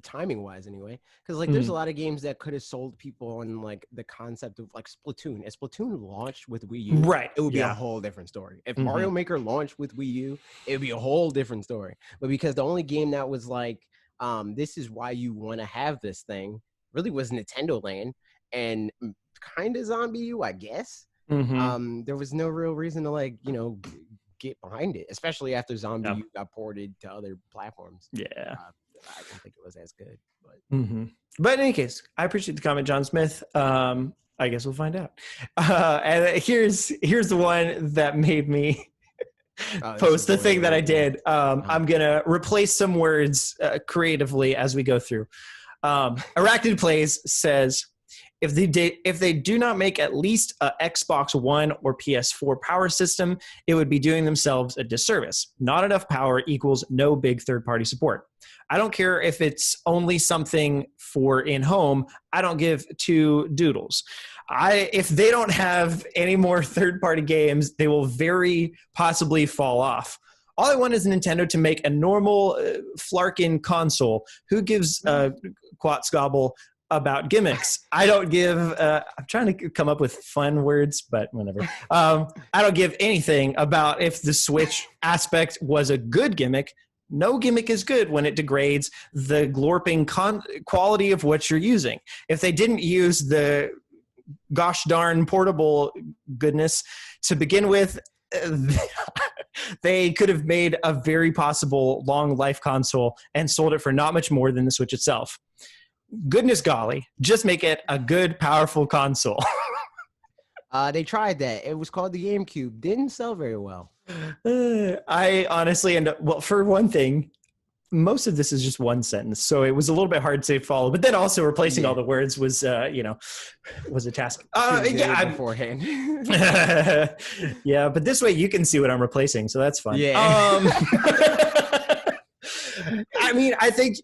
timing wise anyway, because like there's a lot of games that could have sold people on like the concept of like Splatoon. If Splatoon launched with Wii U, right, it would be a whole different story. If Mario Maker launched with Wii U, it would be a whole different story. But because the only game that was like, this is why you want to have this thing, really was Nintendo Land and kind of Zombie U, I guess. There was no real reason to like, you know, get behind it, especially after Zombie U got ported to other platforms. I don't think it was as good, but in any case, I appreciate the comment, John Smith. I guess we'll find out. And here's the one that made me post the thing that I did. I'm gonna replace some words creatively as we go through. Arachnid Plays says, if they do not make at least a Xbox One or PS4 power system, it would be doing themselves a disservice. Not enough power equals no big third-party support. I don't care if it's only something for in-home. I don't give two doodles. If they don't have any more third-party games, they will very possibly fall off. All I want is Nintendo to make a normal Flarkin console. Who gives Quatsgobble about gimmicks? I don't give I'm trying to come up with fun words, but whatever. I don't give anything about if the Switch aspect was a good gimmick. No gimmick is good when it degrades the glorping quality of what you're using. If they didn't use the gosh darn portable goodness to begin with, they could have made a very possible long life console and sold it for not much more than the Switch itself. Goodness golly, just make it a good, powerful console. They tried that. It was called the GameCube. Didn't sell very well. I honestly, well, for one thing, most of this is just one sentence, so it was a little bit hard to follow. But then also replacing all the words was, was a task. Beforehand. Yeah, but this way you can see what I'm replacing, so that's fun. Yeah. I mean, I think,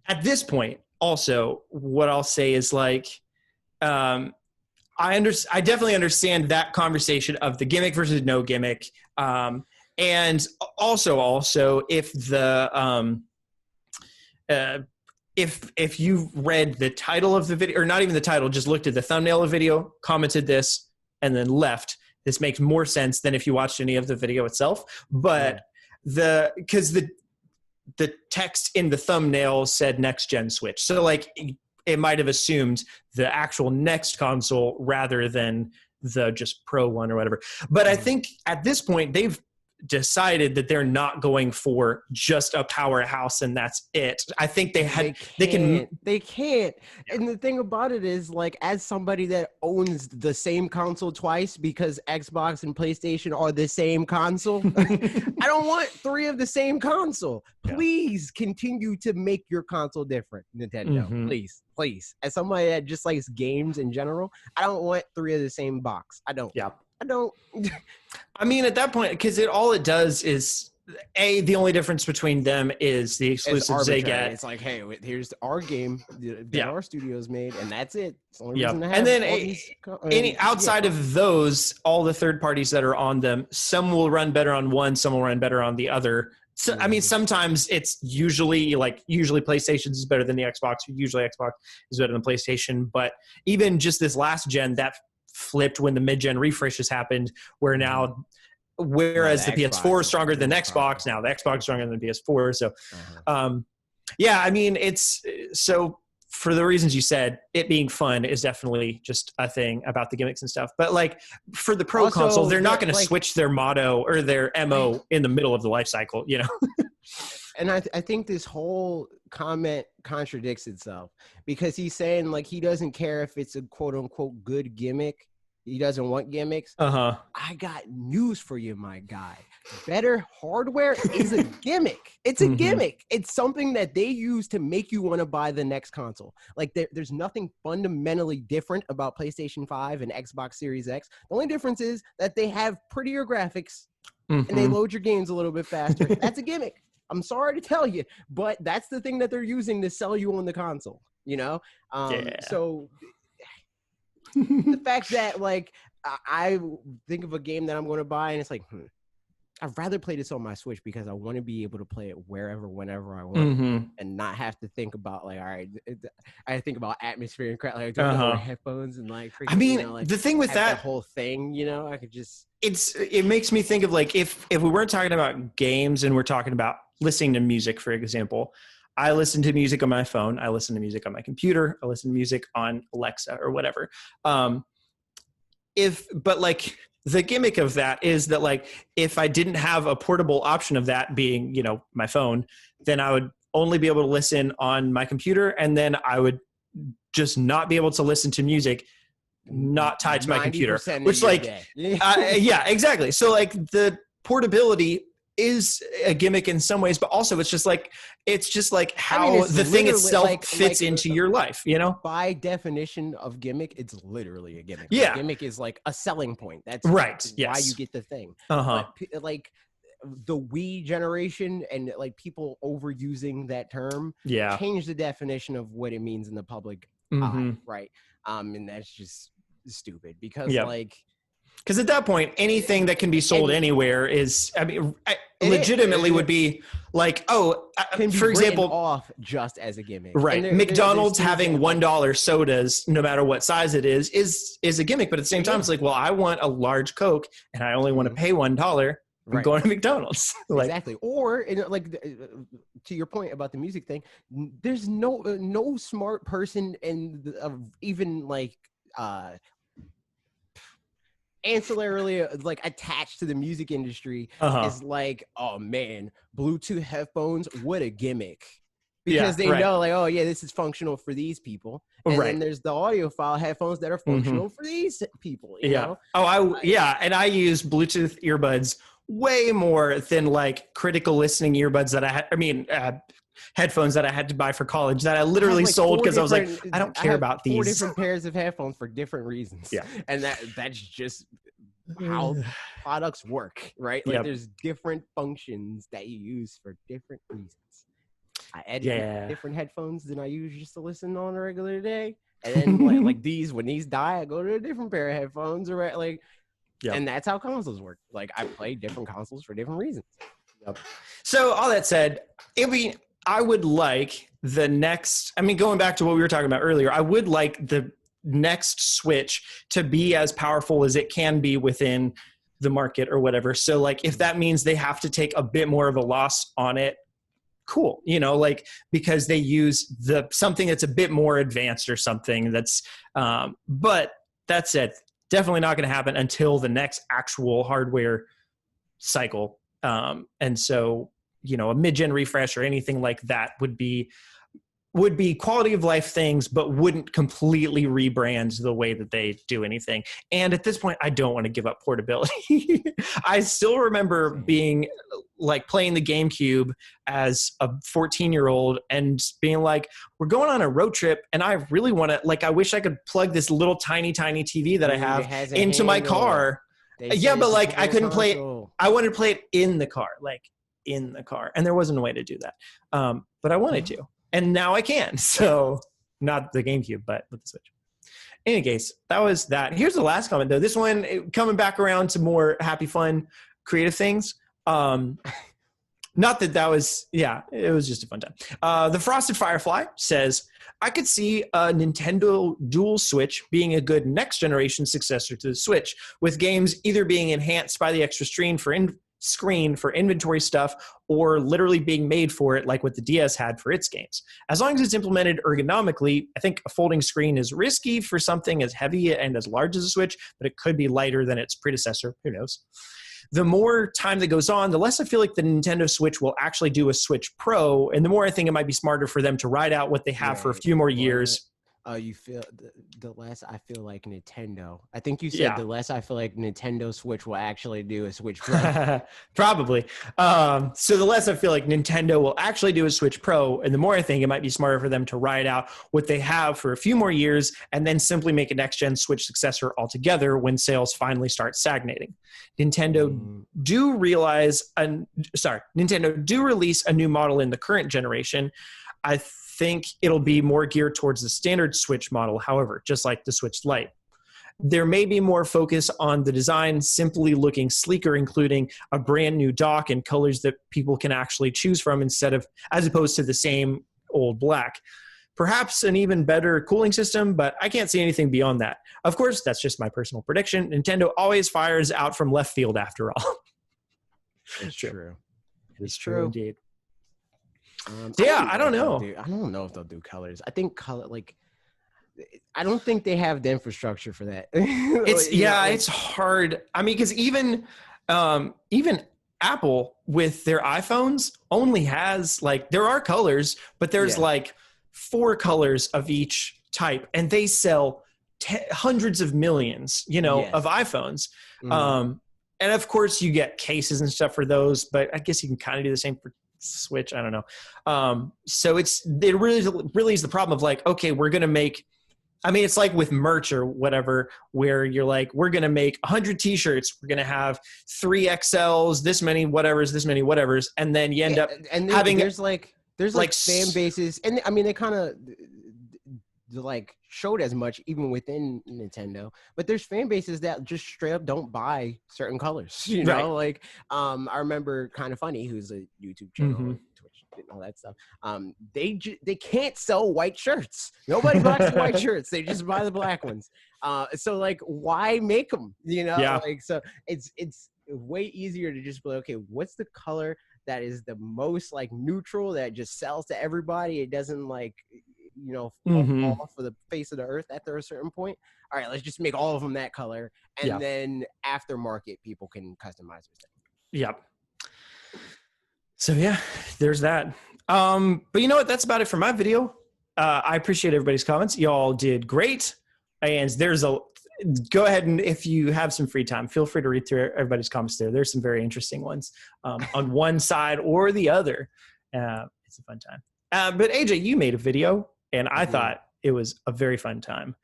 at this point, also, what I'll say is like, I definitely understand that conversation of the gimmick versus no gimmick, and also if the if you read the title of the video, or not even the title, just looked at the thumbnail of the video, commented this, and then left, this makes more sense than if you watched any of the video itself. But because the text in the thumbnail said next gen Switch. So like it might have assumed the actual next console rather than the just Pro one or whatever. But I think at this point they've decided that they're not going for just a powerhouse and that's it. I think they can't. And the thing about it is, like, as somebody that owns the same console twice because Xbox and PlayStation are the same console, I don't want three of the same console. Please continue to make your console different, Nintendo. Please. As somebody that just likes games in general, I don't want three of the same box. I don't. I mean, at that point, because all it does is, the only difference between them is the exclusives they get. It's like, hey, here's our game that our studios made, and that's it. It's the only reason to have and then outside of those, all the third parties that are on them, some will run better on one, some will run better on the other. So, I mean, sometimes it's usually PlayStation is better than the Xbox. Usually Xbox is better than PlayStation. But even just this last gen, that flipped when the mid-gen refreshes happened, where now whereas the Xbox PS4 is is stronger than more Xbox. powerful. Now the Xbox is stronger than the PS4. So, Uh-huh. yeah, I mean, it's so for the reasons you said, it being fun is definitely just a thing about the gimmicks and stuff. But like for the Pro Also, console, they're not going to like, switch their motto or their MO in the middle of the life cycle, you know? and I think this whole comment contradicts itself, because he's saying like he doesn't care if it's a quote unquote good gimmick. He doesn't want gimmicks. I got news for you, my guy. Better hardware is a gimmick. It's a gimmick. It's something that they use to make you want to buy the next console. Like there's nothing fundamentally different about PlayStation 5 and Xbox Series X. The only difference is that they have prettier graphics and they load your games a little bit faster. That's a gimmick. I'm sorry to tell you, but that's the thing that they're using to sell you on the console, you know? So the fact that like I think of a game that I'm going to buy and it's like, I'd rather play this on my Switch because I want to be able to play it wherever, whenever I want, and not have to think about like, all right, I think about atmosphere and crap, like do I wear headphones and like, freaking, I mean, you know, like, the thing with that whole thing, you know, I could just. It makes me think of like if we weren't talking about games and we're talking about listening to music, for example. I listen to music on my phone. I listen to music on my computer. I listen to music on Alexa or whatever. But like the gimmick of that is that like, if I didn't have a portable option of that being, you know, my phone, then I would only be able to listen on my computer. And then I would just not be able to listen to music not tied to my computer, which like, yeah, exactly. So like the portability is a gimmick in some ways, but also it's just like how the thing itself fits into your life, you know? By definition of gimmick, it's literally a gimmick. Yeah. A gimmick is like a selling point. That's right. Why you get the thing. But, like the Wii generation and like people overusing that term change the definition of what it means in the public eye, right? And that's just stupid because because at that point, anything that can be sold anywhere is, I mean, legitimately would be like, for example, off just as a gimmick. Right. McDonald's having $1 sodas, no matter what size it is a gimmick. But at the same time, it's like, well, I want a large Coke and I only want to pay $1. I'm going to McDonald's. Exactly. Or like to your point about the music thing, there's no smart person and even like ancillarily like attached to the music industry is like, oh man, Bluetooth headphones, what a gimmick, because they know like, oh yeah, this is functional for these people, and then there's the audiophile headphones that are functional for these people, you know? And I use Bluetooth earbuds way more than like critical listening earbuds that headphones that I had to buy for college that I literally sold because I was like, I don't care about these. 4 different pairs of headphones for different reasons. Yeah. And that's just how products work, right? Like there's different functions that you use for different reasons. I edit different headphones than I use just to listen on a regular day. And then like these, when these die, I go to a different pair of headphones, or like, and that's how consoles work. Like I play different consoles for different reasons. So all that said, I would like the next, going back to what we were talking about earlier, I would like the next Switch to be as powerful as it can be within the market or whatever. So like, if that means they have to take a bit more of a loss on it, cool. You know, like, because they use something that's a bit more advanced or something that's, but that said, definitely not going to happen until the next actual hardware cycle. And so, you know, a mid-gen refresh or anything like that would be quality of life things, but wouldn't completely rebrand the way that they do anything. And at this point, I don't want to give up portability. I still remember being like playing the GameCube as a 14-year-old and being like, we're going on a road trip and I really want to, like, I wish I could plug this little tiny TV that I have into my car. Yeah, but like I couldn't play it. I wanted to play it in the car, and there wasn't a way to do that. But I wanted to. And now I can. So not the GameCube, but with the Switch. In any case, that was that. Here's the last comment, though. This one, coming back around to more happy, fun, creative things. Not that was, yeah, it was just a fun time. The Frosted Firefly says, I could see a Nintendo Dual Switch being a good next generation successor to the Switch, with games either being enhanced by the extra screen for inventory stuff or literally being made for it like what the DS had for its games. As long as it's implemented ergonomically, I think a folding screen is risky for something as heavy and as large as a Switch, but it could be lighter than its predecessor. Who knows? The more time that goes on, the less I feel like the Nintendo Switch will actually do a Switch Pro, and the more I think it might be smarter for them to ride out what they have for a few more years. You feel the less I feel like Nintendo. I think you said the less I feel like Nintendo Switch will actually do a Switch Pro. Probably. So the less I feel like Nintendo will actually do a Switch Pro, and the more I think it might be smarter for them to ride out what they have for a few more years and then simply make a next-gen Switch successor altogether when sales finally start stagnating. Nintendo do release a new model in the current generation. I think it'll be more geared towards the standard Switch model, however, just like the Switch Lite. There may be more focus on the design simply looking sleeker, including a brand new dock and colors that people can actually choose from as opposed to the same old black. Perhaps an even better cooling system, but I can't see anything beyond that. Of course, that's just my personal prediction. Nintendo always fires out from left field after all. It's true. It's true indeed. I don't know. I don't know if they'll do colors. I think I don't think they have the infrastructure for that. It's hard. I mean, because even Apple with their iPhones only has there are colors, but there's 4 colors of each type, and they sell hundreds of millions, of iPhones. And of course, you get cases and stuff for those, but I guess you can kind of do the same for Switch. I don't know. So it really is the problem of okay, we're going to make, I mean, it's like with merch or whatever, where you're we're going to make 100 t-shirts. We're going to have 3 XLs, this many whatevers. And then you end up having, there's fan bases. And I mean, they kind of showed as much even within Nintendo, but there's fan bases that just straight up don't buy certain colors, right. I remember Kind of Funny, who's a YouTube channel, Twitch and all that stuff. They can't sell white shirts. Nobody buys white shirts. They just buy the black ones. So why make them, so it's way easier to just be okay, what's the color that is the most neutral, that just sells to everybody? It doesn't fall off of the face of the earth after a certain point. All right, let's just make all of them that color, and then aftermarket people can customize their thing. Yep. So there's that. But you know what? That's about it for my video. I appreciate everybody's comments. Y'all did great. And go ahead, and if you have some free time, feel free to read through everybody's comments there. There's some very interesting ones on one side or the other. It's a fun time. But AJ, you made a video, and I thought it was a very fun time.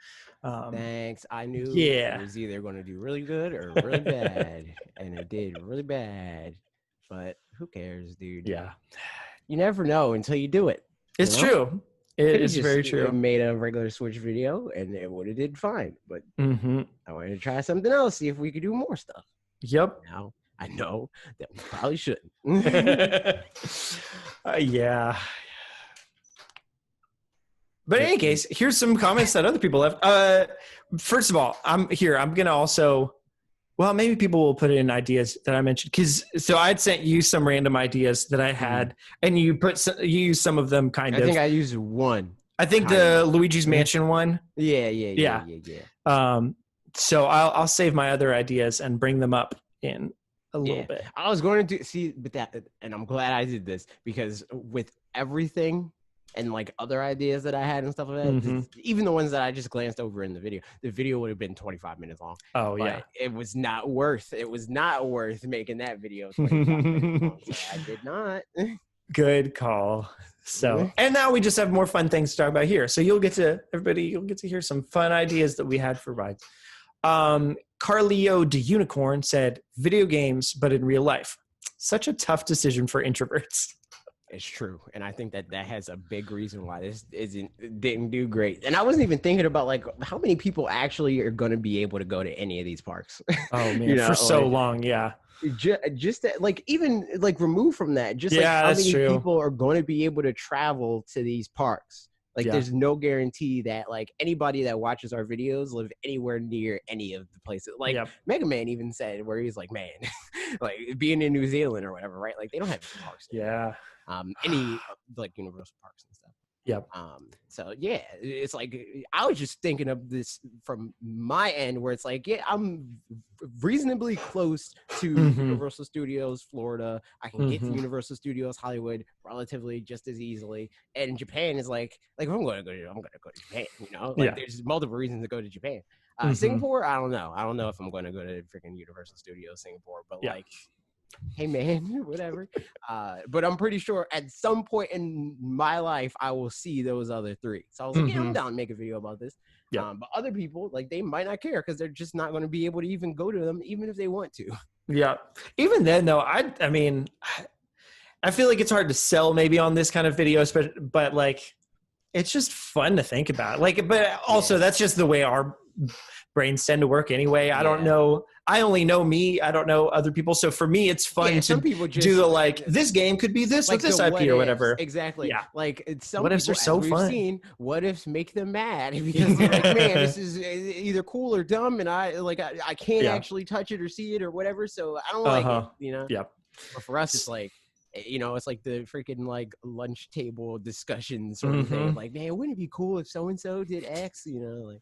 Thanks. I knew it was either going to do really good or really bad, and it did really bad. But who cares, dude? Yeah. You never know until you do it. It's true. It is very true. I made a regular Switch video, and it would have did fine. But I wanted to try something else, see if we could do more stuff. Yep. Now I know that we probably shouldn't. Yeah. But in any case, here's some comments that other people left. First of all, I'm going to also, maybe people will put in ideas that I mentioned. So I'd sent you some random ideas that I had, and you used some of them kind of. I think I used one. I think the Luigi's Mansion one. Yeah. So I'll save my other ideas and bring them up in a little bit. I was going to see, but and I'm glad I did this, because with everything and other ideas that I had and stuff like that, even the ones that I just glanced over in the video would have been 25 minutes long. Oh, but yeah. It was not worth making that video 25 minutes long. So I did not. Good call. So, and now we just have more fun things to talk about here. So you'll get to hear some fun ideas that we had for rides. Carlio the Unicorn said, video games, but in real life. Such a tough decision for introverts. It's true, and I think that has a big reason why this didn't do great. And I wasn't even thinking about like how many people actually are going to be able to go to any of these parks. Oh man, for so long, yeah. Just that, like even like removed from that, just like Yeah, how that's many true. people are going to be able to travel to these parks. Like, there's no guarantee that like anybody that watches our videos live anywhere near any of the places. Like Mega Man even said, where he's like, man, like being in New Zealand or whatever, right? Like they don't have parks. Yeah. Any like Universal parks and stuff. Yep. So yeah, it's like I was just thinking of this from my end, where it's like, yeah, I'm reasonably close to Universal Studios Florida. I can get to Universal Studios Hollywood relatively just as easily. And Japan is like if I'm going to go to Japan. You know, like there's multiple reasons to go to Japan. Singapore, I don't know. I don't know if I'm going to go to freaking Universal Studios Singapore, but like, hey man, whatever. But I'm pretty sure at some point in my life I will see those other three. So I was like, yeah, I'm down to make a video about this. But other people, like, they might not care because they're just not going to be able to even go to them, even if they want to. Yeah. Even then, though, I mean, I feel like it's hard to sell maybe on this kind of video, but like, it's just fun to think about. Like, but also that's just the way our brains tend to work anyway. I don't know. I only know me. I don't know other people. So for me, it's fun to do the like, this game could be this like with this IP or whatever. Exactly. Yeah. Like some what ifs are so fun. Seen, what ifs make them mad because they're like, man, this is either cool or dumb, and I can't actually touch it or see it or whatever. So I don't like it. You know. Yeah. But for us, it's like, you know, it's like the freaking like lunch table discussion sort of thing. Like, man, wouldn't it be cool if so and so did X? You know, like.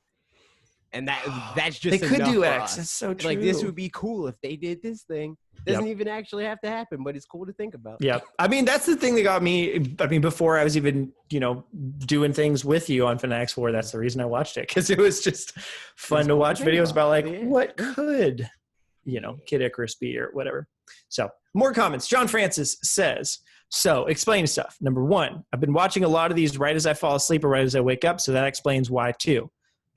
And that's just they could do X. That's so true. Like, this would be cool if they did this thing. Doesn't even actually have to happen, but it's cool to think about. Yeah, I mean, that's the thing that got me. I mean, before I was even, you know, doing things with you on fanatixfour, that's the reason I watched it, because it was just fun to watch videos about like what could, you know, Kid Icarus be or whatever. So more comments. John Francis says, so explain stuff. Number 1, I've been watching a lot of these right as I fall asleep or right as I wake up, so that explains why too.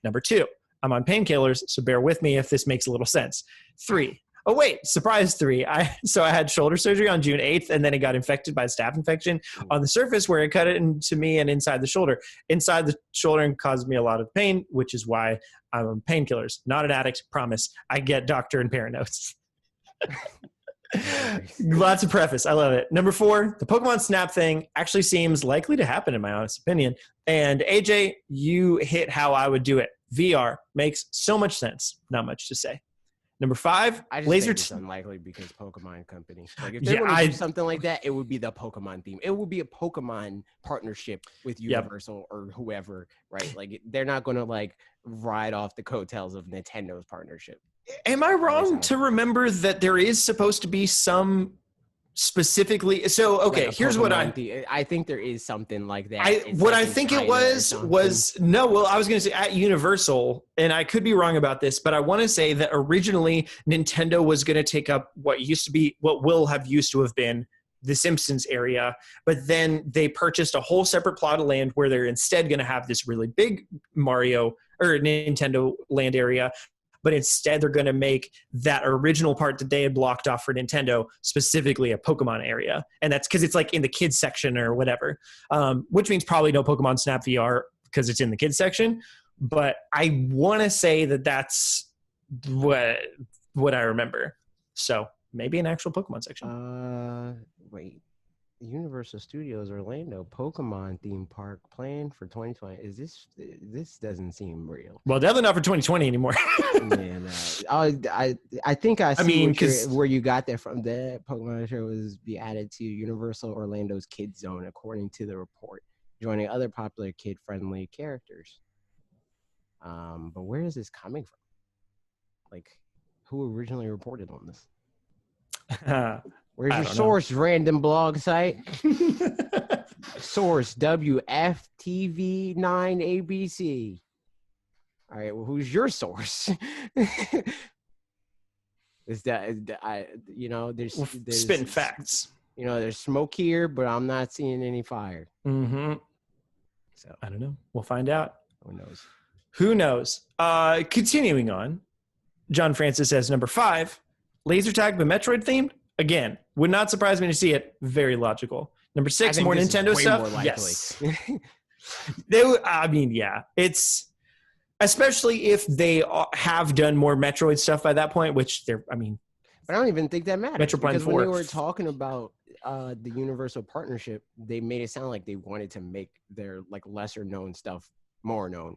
Number 2, I'm on painkillers, so bear with me if this makes a little sense. 3, oh wait, surprise 3. I had shoulder surgery on June 8th, and then it got infected by a staph infection on the surface where it cut it into me and inside the shoulder. Inside the shoulder and caused me a lot of pain, which is why I'm on painkillers. Not an addict, promise. I get doctor and parent notes. Lots of preface. I love it. Number 4, the Pokemon Snap thing actually seems likely to happen in my honest opinion. And AJ, you hit how I would do it. VR makes so much sense. Not much to say. Number 5, I just think it's unlikely because Pokemon Company. Like, if they want to do something like that, it would be the Pokemon theme. It would be a Pokemon partnership with Universal or whoever, right? Like, they're not going to like ride off the coattails of Nintendo's partnership. Am I wrong to remember that there is supposed to be some specifically? So, okay, like here's what I think there is something like that. I think it was no, well, I was going to say at Universal, and I could be wrong about this, but I want to say that originally Nintendo was going to take up what will have used to have been the Simpsons area, but then they purchased a whole separate plot of land where they're instead going to have this really big Mario or Nintendo land area. But instead, they're going to make that original part that they had blocked off for Nintendo specifically a Pokemon area. And that's because it's like in the kids section or whatever, which means probably no Pokemon Snap VR because it's in the kids section. But I want to say that that's what I remember. So maybe an actual Pokemon section. Wait. Universal Studios Orlando Pokemon theme park planned for 2020. Is this doesn't seem real? Well, definitely not for 2020 anymore. Man, I think I see where you got that from. The Pokemon show was be added to Universal Orlando's Kids Zone, according to the report, joining other popular kid-friendly characters. But where is this coming from? Like, who originally reported on this? Where's your source, random blog site? Source, WFTV9ABC. All right, well, who's your source? Is that, you know, there's spitting facts. You know, there's smoke here, but I'm not seeing any fire. So I don't know. We'll find out. Who knows? Continuing on, John Francis says, number 5, laser tag but Metroid themed. Again, would not surprise me to see it. Very logical. Number 6, I think more this is Nintendo way stuff. more likely. Yes. I mean, yeah, it's especially if they have done more Metroid stuff by that point, which they're, I mean, But I don't even think that matters Metro Prime because when they 4. were talking about the Universal partnership, they made it sound like they wanted to make their like lesser known stuff more known,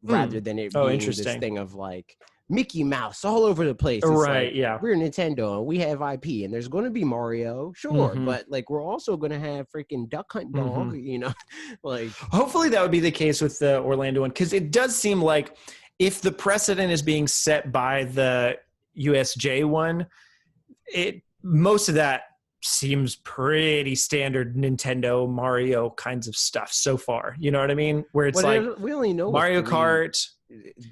rather than it being this thing of like Mickey Mouse all over the place. It's Right, like, yeah. we're Nintendo and we have IP, and there's going to be Mario, sure, but like we're also going to have freaking Duck Hunt Dog, you know, like. Hopefully that would be the case with the Orlando one, because it does seem like if the precedent is being set by the USJ one, most of that seems pretty standard Nintendo Mario kinds of stuff so far. You know what I mean? Where it's We only know Mario Kart.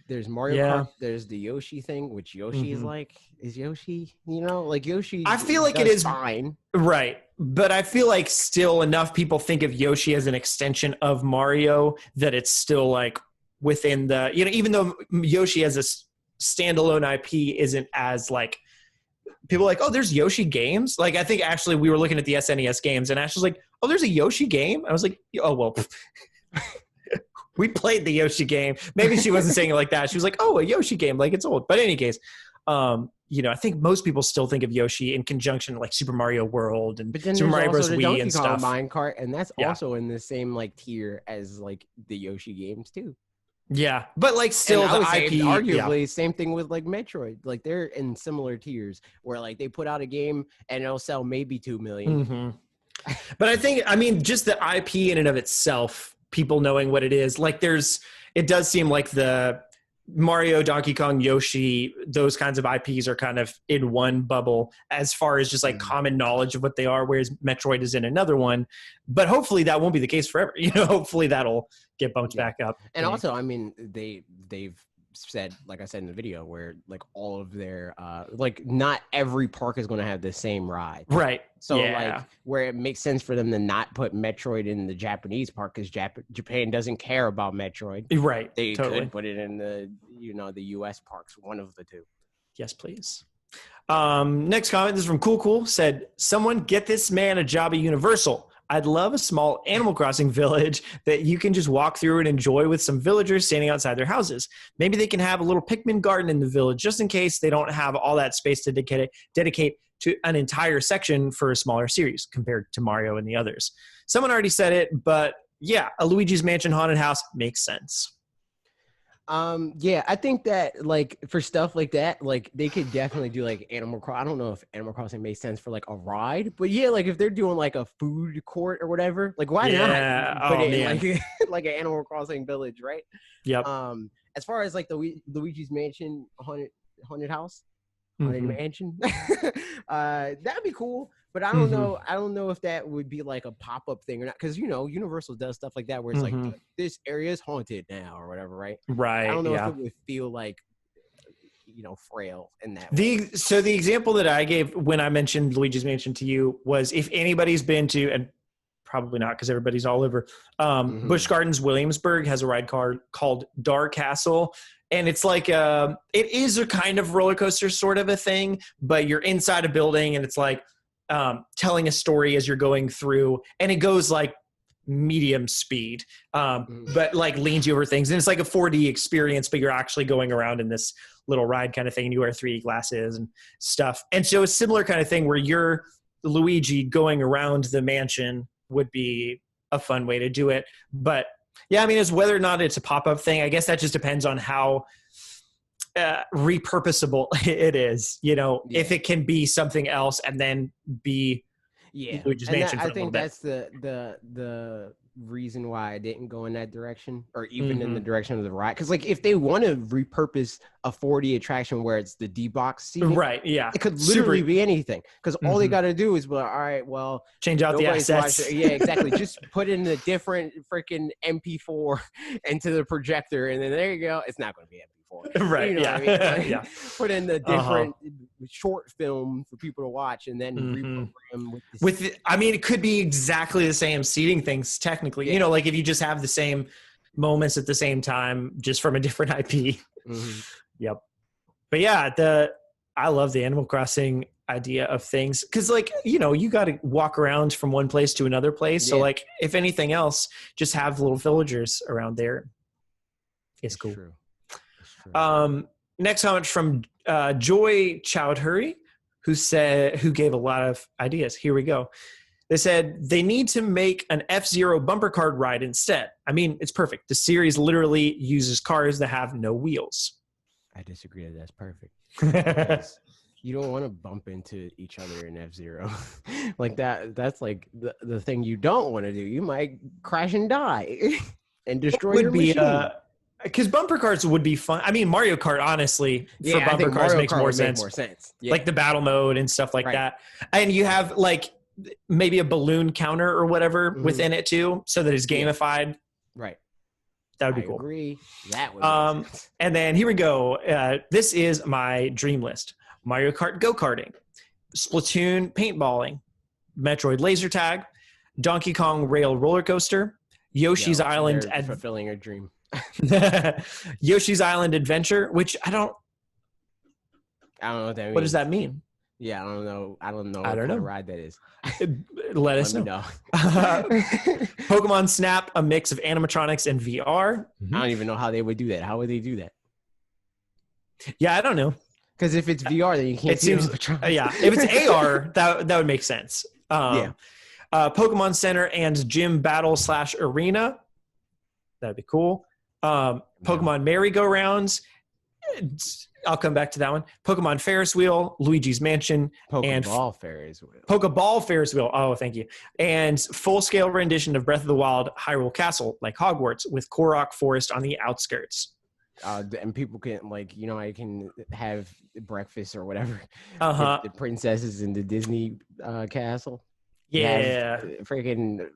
There's Mario Kart. There's the Yoshi thing, which Yoshi is Yoshi. You know, like Yoshi. I feel like it is fine, right? But I feel like still enough people think of Yoshi as an extension of Mario that it's still like within the, you know, even though Yoshi as a standalone IP isn't as like. People are like, oh, there's Yoshi games. Like, I think actually we were looking at the SNES games, and Ash was like, oh, there's a Yoshi game. I was like, oh, well, we played the Yoshi game. Maybe she wasn't saying it like that. She was like, oh, a Yoshi game, like it's old. But in any case, you know, I think most people still think of Yoshi in conjunction like Super Mario World and Super Mario Bros. Wii and stuff. Minecart, and that's also in the same like tier as like the Yoshi games too. Yeah, but like still and the IP, arguably same thing with like Metroid. Like they're in similar tiers where like they put out a game and it'll sell maybe 2 million. But I think, I mean, just the IP in and of itself, people knowing what it is, like it does seem like the Mario, Donkey Kong, Yoshi, those kinds of IPs are kind of in one bubble as far as just like common knowledge of what they are, whereas Metroid is in another one. But hopefully that won't be the case forever. You know, hopefully that'll get bumped back up. And also, I mean, they've said, like I said in the video, where like all of their like not every park is going to have the same ride, right? So like where it makes sense for them to not put Metroid in the Japanese park because Japan doesn't care about Metroid, right? They could put it in the the US parks, one of the two. Yes, please. Next comment, this is from Cool said, someone get this man a job at Universal. I'd love a small Animal Crossing village that you can just walk through and enjoy with some villagers standing outside their houses. Maybe they can have a little Pikmin garden in the village just in case they don't have all that space to dedicate to an entire section for a smaller series compared to Mario and the others. Someone already said it, but yeah, a Luigi's Mansion haunted house makes sense. Yeah, I think that like for stuff like that, like they could definitely do like Animal Crossing. I don't know if Animal Crossing makes sense for like a ride, but yeah, like if they're doing like a food court or whatever, like why not put it in like an Animal Crossing village, right? Yep. As far as like the Luigi's Mansion haunted house, haunted mansion, that'd be cool. But I don't know. I don't know if that would be like a pop-up thing or not, because Universal does stuff like that where it's like this area is haunted now or whatever, right? Right. I don't know if it would feel like frail in that way. So the example that I gave when I mentioned Luigi's Mansion to you was if anybody's been to, and probably not because everybody's all over, Busch Gardens Williamsburg has a ride car called Dark Castle. And it's like it is a kind of roller coaster sort of a thing, but you're inside a building and it's like telling a story as you're going through, and it goes like medium speed, but like leans you over things. And it's like a 4D experience, but you're actually going around in this little ride kind of thing. And you wear 3D glasses and stuff. And so a similar kind of thing where you're Luigi going around the mansion would be a fun way to do it. But yeah, I mean, it's whether or not it's a pop-up thing. I guess that just depends on how repurposable it is, if it can be something else and then be Luigi's Mansion. I think that's the reason why I didn't go in that direction, or even in the direction of the ride. Because like if they want to repurpose a 4D attraction where it's the D-box seating, right? Yeah, it could literally be anything. Because all they got to do is be like, all right, well, change out the assets. Yeah, exactly. Just put in the different freaking MP4 into the projector, and then there you go. It's not going to be MP4. Right. What I mean? Like, yeah. Put in the different short film for people to watch, and then reprogram it could be exactly the same seating things technically. Yeah. Like if you just have the same moments at the same time, just from a different IP. Yep. But yeah, I love the Animal Crossing idea of things because like you got to walk around from one place to another place, so like if anything else, just have little villagers around there. It's cool. True. Next comment from Joy Chowdhury, who gave a lot of ideas. Here we go. They said they need to make an F-Zero bumper card ride instead. I mean, it's perfect. The series literally uses cars that have no wheels. I disagree. That's perfect. You don't want to bump into each other in F-Zero. Like that's like the thing you don't want to do. You might crash and die and destroy your machine. Because bumper cars would be fun. I mean, Mario Kart, honestly, for bumper cars makes more sense. Yeah. Like the battle mode and stuff like that. And you have like maybe a balloon counter or whatever within it too, so that it's gamified. Right. That would be cool. I agree. That would make sense. And then here we go. This is my dream list. Mario Kart go-karting, Splatoon paintballing, Metroid laser tag, Donkey Kong rail roller coaster, Yoshi's Island fulfilling a dream. Yoshi's Island Adventure, which I don't know what that means. What does that mean? Yeah, I don't know. I don't know what kind of ride that is. Let us know. Pokemon Snap, a mix of animatronics and VR. I don't even know how they would do that. How would they do that? Yeah, I don't know. Because if it's VR, then you can't see animatronics. Yeah, if it's AR, that would make sense. Pokemon Center and Gym Battle / Arena. That'd be cool. Pokemon Merry-Go-Rounds. I'll come back to that one. Pokemon Ferris Wheel, Luigi's Mansion, Pokeball Ferris Wheel. Pokeball Ferris Wheel. Oh, thank you. And full-scale rendition of Breath of the Wild, Hyrule Castle, like Hogwarts, with Korok Forest on the outskirts. And people can I can have breakfast or whatever. With the princesses in the Disney castle. Yeah. Freaking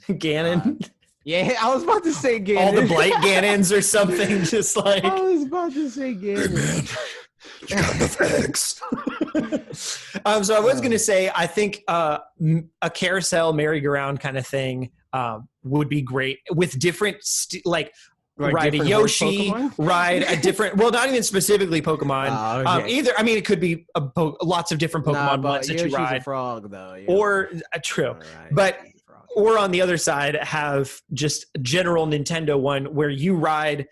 Ganon. Yeah, I was about to say Ganon. All the Blight Ganons or something, just like. I was about to say Ganon. You got the facts. So I was going to say, I think a carousel merry-go-round kind of thing would be great with different, ride a Yoshi, ride a different, well, not even specifically Pokemon. Either, I mean, it could be lots of different Pokemon ones that Yoshi's you ride. A frog, though. Or, true. Right. But, or on the other side, have just general Nintendo one where you ride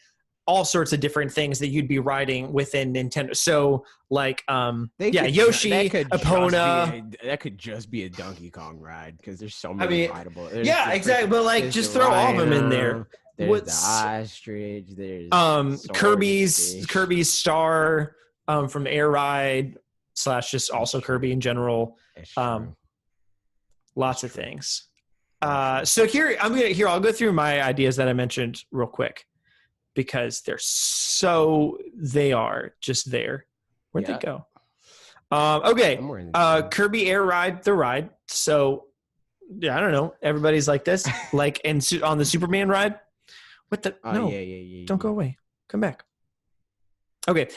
all sorts of different things that you'd be riding within Nintendo. So, like, Yoshi, Epona. That could just be a Donkey Kong ride because there's so many rideable. Exactly. But, like, just throw all of them in there. There's the ostrich. There's Kirby's Star from Air Ride / just also Kirby in general. Lots of things. So here I'll go through my ideas that I mentioned real quick because they are just there. Where'd they go? Okay. Kirby Air Ride, the ride. So yeah, I don't know. Everybody's like this, like on the Superman ride. What the? No, don't go away. Come back. Okay.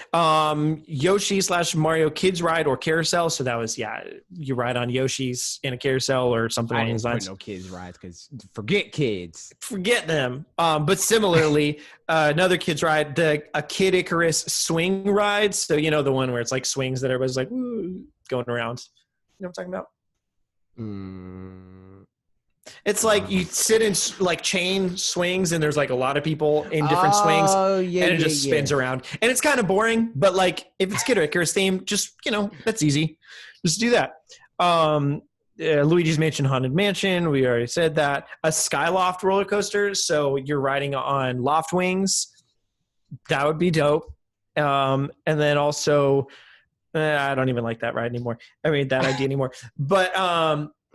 Yoshi / Mario Kids Ride or Carousel. So that was, you ride on Yoshi's in a carousel or something along those lines. No kids rides because forget kids. Forget them. But similarly, another kids ride, a Kid Icarus swing ride. So, the one where it's like swings that everybody's like, woo, going around. You know what I'm talking about? It's like you sit in like chain swings and there's like a lot of people in different swings and it just spins around. And it's kind of boring, but like if it's Kid Icarus theme, just, that's easy. Just do that. Luigi's Mansion Haunted Mansion. We already said that. A Skyloft roller coaster. So you're riding on loft wings. That would be dope. And then also, I don't even like that ride anymore. I mean, that idea anymore. But,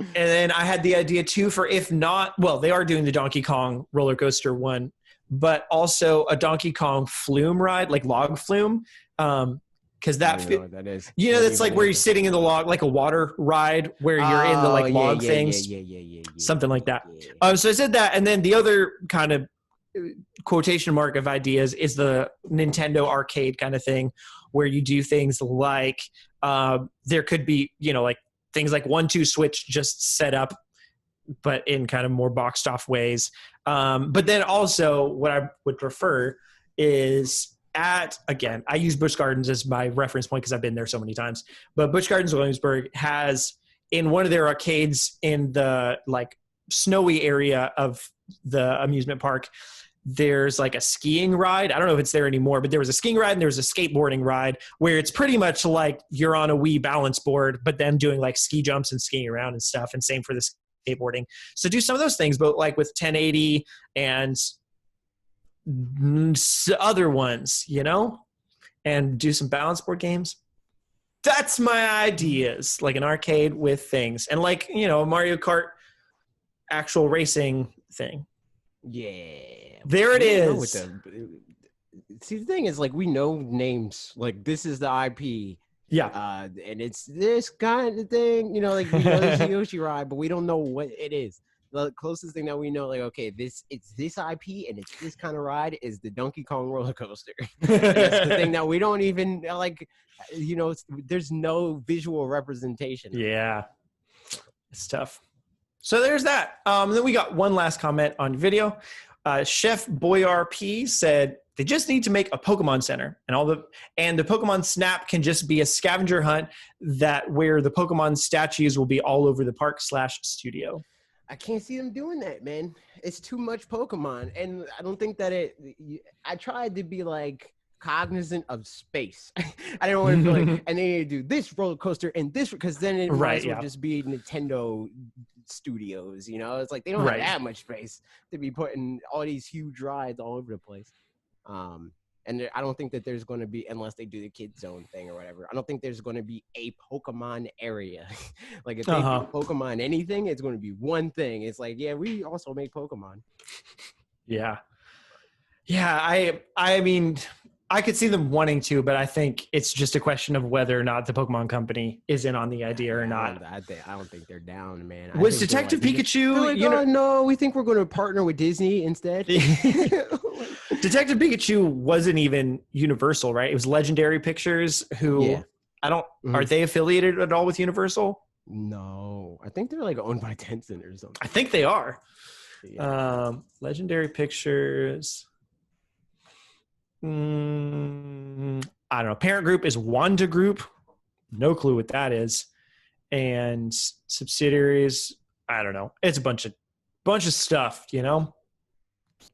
and then I had the idea too for if not, well, they are doing the Donkey Kong roller coaster one, but also a Donkey Kong flume ride, like log flume. Cause that is, that's like where you're sitting in the log, like a water ride where you're in the like log things, something like that. So I said that. And then the other kind of quotation mark of ideas is the Nintendo arcade kind of thing where you do things like, there could be, like, things like 1-2 switch just set up, but in kind of more boxed off ways. But then also what I would prefer is again, I use Busch Gardens as my reference point because I've been there so many times. But Busch Gardens Williamsburg has, in one of their arcades in the like snowy area of the amusement park, there's like a skiing ride. I don't know if it's there anymore, but there was a skiing ride and there was a skateboarding ride where it's pretty much like you're on a Wii balance board, but then doing like ski jumps and skiing around and stuff. And same for the skateboarding. So do some of those things, but like with 1080 and other ones, you know, and do some balance board games. That's my ideas, like an arcade with things and like, you know, a Mario Kart actual racing thing. Yeah. There it is. See, the thing is, like, we know names. Like, this is the IP. Yeah. And it's this kind of thing. You know, like, we know it's a Yoshi ride, but we don't know what it is. The closest thing that we know, like, okay, it's this IP and it's this kind of ride is the Donkey Kong roller coaster. That's the thing that we don't even, like, you know, there's no visual representation. Yeah. It's tough. So there's that. Then we got one last comment on video. Chef Boyar P said they just need to make a Pokemon Center, and the Pokemon Snap can just be a scavenger hunt where the Pokemon statues will be all over the park/studio. I can't see them doing that, man. It's too much Pokemon, and I don't think that I tried to be like cognizant of space. I didn't want to be like, and they need to do this roller coaster and this, because then it might as well just be Nintendo Studios, you know. It's like they don't have that much space to be putting all these huge rides all over the place. And I don't think that there's going to be, unless they do the Kid Zone thing or whatever, I don't think there's going to be a Pokemon area. Like if they do Pokemon anything, it's going to be one thing. It's like, yeah, we also make Pokemon. Yeah. I mean, I could see them wanting to, but I think it's just a question of whether or not the Pokemon Company is in on the idea or not. I don't think they're down, man. Was Detective Pikachu? No, we think we're going to partner with Disney instead. Detective Pikachu wasn't even Universal, right? It was Legendary Pictures, who are they affiliated at all with Universal? No, I think they're like owned by Tencent or something. I think they are. Yeah. Legendary Pictures. I don't know. Parent group is Wanda Group. No clue what that is. And subsidiaries, I don't know. It's a bunch of stuff, you know.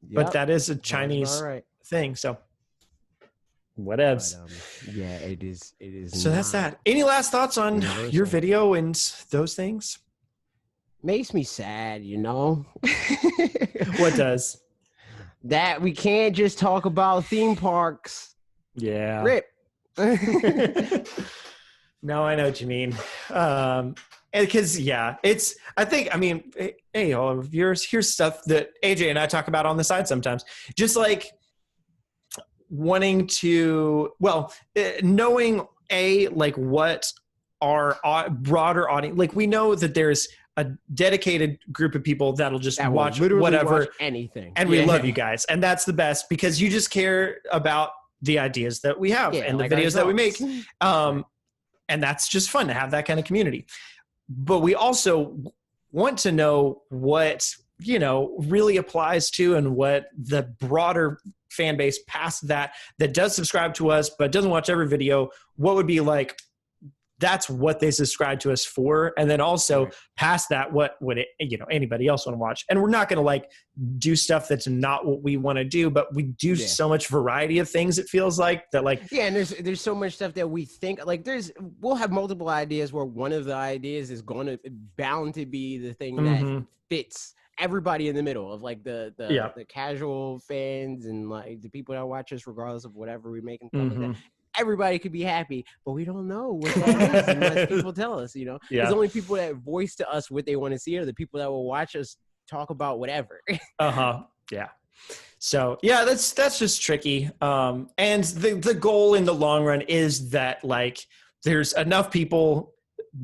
Yep. But that is a Chinese thing, so whatevs. Yeah, it is. So that's that. Any last thoughts on your video and those things? Makes me sad, you know. What does? That we can't just talk about theme parks. Yeah. Rip. No, I know what you mean. Because hey, all of yours, here's stuff that AJ and I talk about on the side sometimes. Just like wanting to, knowing like what our broader audience, like we know that there's a dedicated group of people that'll just watch whatever, anything, and we love you guys, and that's the best because you just care about the ideas that we have and the videos that we make, and that's just fun to have that kind of community. But we also want to know what really applies to, and what the broader fan base past that does subscribe to us but doesn't watch every video, what would be like. That's what they subscribe to us for. And then also past that, what would anybody else want to watch? And we're not going to like do stuff that's not what we want to do, but we do so much variety of things. It feels like that, like, and there's so much stuff that we think like we'll have multiple ideas where one of the ideas is bound to be the thing that fits everybody in the middle of like the casual fans and like the people that watch us regardless of whatever we make and stuff like that. Everybody could be happy, but we don't know what that is unless people tell us, you know. Yeah. There's only people that voice to us what they want to see are the people that will watch us talk about whatever. Yeah. So yeah, that's just tricky. And the goal in the long run is that like there's enough people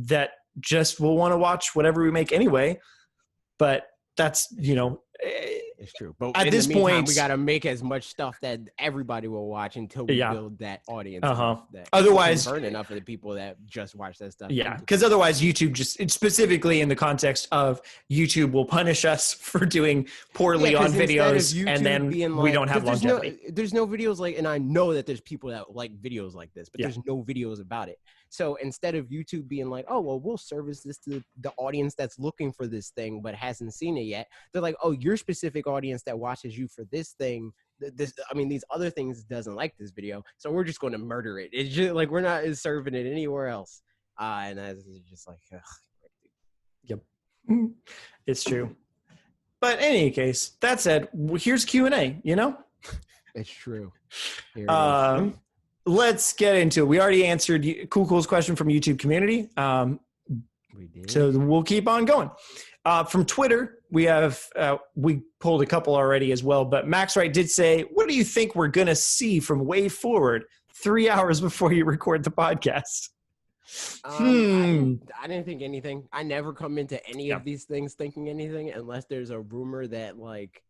that just will want to watch whatever we make anyway. But that's, It's true. But at in this the meantime, point, we got to make as much stuff that everybody will watch until we build that audience. That otherwise, convert enough of the people that just watch that stuff. Yeah, because otherwise YouTube specifically in the context of YouTube will punish us for doing poorly on videos, and then we don't have longevity. There's no videos like, and I know that there's people that like videos like this, but there's no videos about it. So instead of YouTube being like, oh, well, we'll service this to the audience that's looking for this thing but hasn't seen it yet, they're like, oh, your specific audience that watches you for this thing, these other things doesn't like this video, so we're just going to murder it. It's just like we're not serving it anywhere else. And that's just like, ugh. Yep, it's true. But in any case, that said, here's Q&A, you know? It's true. Let's get into it. We already answered Cool's question from YouTube community. We did. So we'll keep on going. From Twitter, we pulled a couple already as well, but Max Wright did say, what do you think we're going to see from Way Forward 3 hours before you record the podcast? I didn't think anything. I never come into any of these things thinking anything unless there's a rumor that like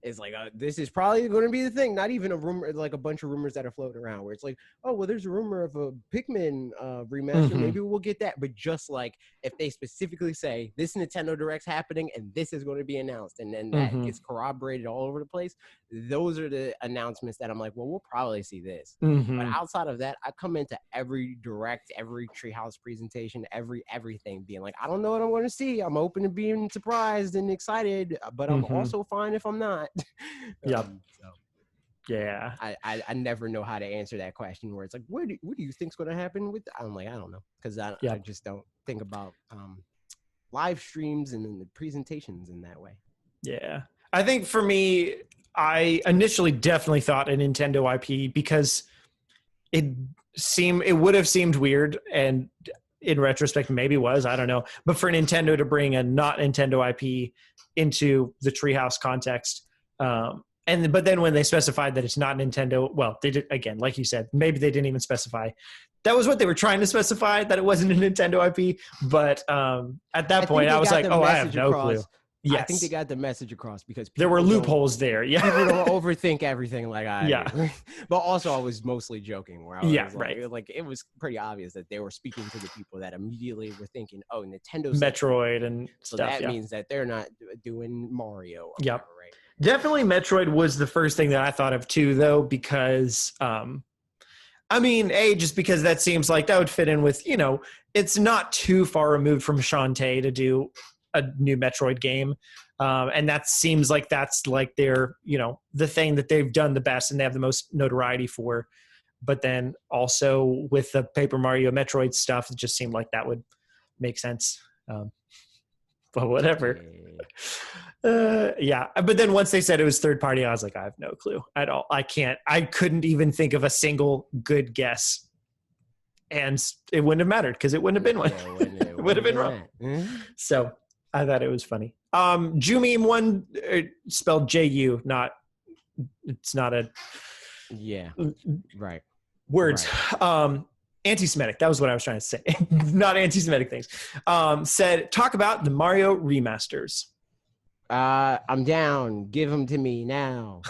is like this is probably going to be the thing. Not even a rumor, like a bunch of rumors that are floating around where it's like, oh well, there's a rumor of a Pikmin remaster. Maybe we'll get that. But just like if they specifically say this Nintendo Direct's happening and this is going to be announced, and then that gets corroborated all over the place, those are the announcements that I'm like, well, we'll probably see this. But outside of that, I come into every direct, every Treehouse presentation, everything being like, I don't know what I'm going to see. I'm open to being surprised and excited, but I'm also fine if I'm not. Yeah. I never know how to answer that question where it's like, what do you think's going to happen with? I'm like, I don't know, because I just don't think about live streams and then the presentations in that way. Yeah, I think for me, I initially definitely thought a Nintendo IP because it would have seemed weird, and in retrospect maybe was, I don't know, but for Nintendo to bring a not Nintendo IP into the Treehouse context, but then when they specified that it's not Nintendo, well, they did, again, like you said, maybe they didn't even specify. That was what they were trying to specify, that it wasn't a Nintendo IP. But at that point, I was like, oh, I have no clue. Yes. I think they got the message across because there were loopholes there. Yeah, people don't overthink everything like I do. But also, I was mostly joking. Where I was like it was pretty obvious that they were speaking to the people that immediately were thinking, "Oh, Nintendo Metroid and so stuff." That means that they're not doing Mario. Or yep, whatever, right? Definitely, Metroid was the first thing that I thought of too, though, because just because that seems like that would fit in with, it's not too far removed from Shantae to do a new Metroid game. And that seems like that's like their, the thing that they've done the best and they have the most notoriety for. But then also with the Paper Mario Metroid stuff, it just seemed like that would make sense. But whatever. But then once they said it was third party, I was like, I have no clue at all. I couldn't even think of a single good guess. And it wouldn't have mattered because it wouldn't have been one. It would have been wrong. So I thought it was funny. Jumeme1 spelled J-U, it's not a right words. Right. Anti-Semitic. That was what I was trying to say. Not anti-Semitic things. Said, talk about the Mario remasters. I'm down. Give them to me now.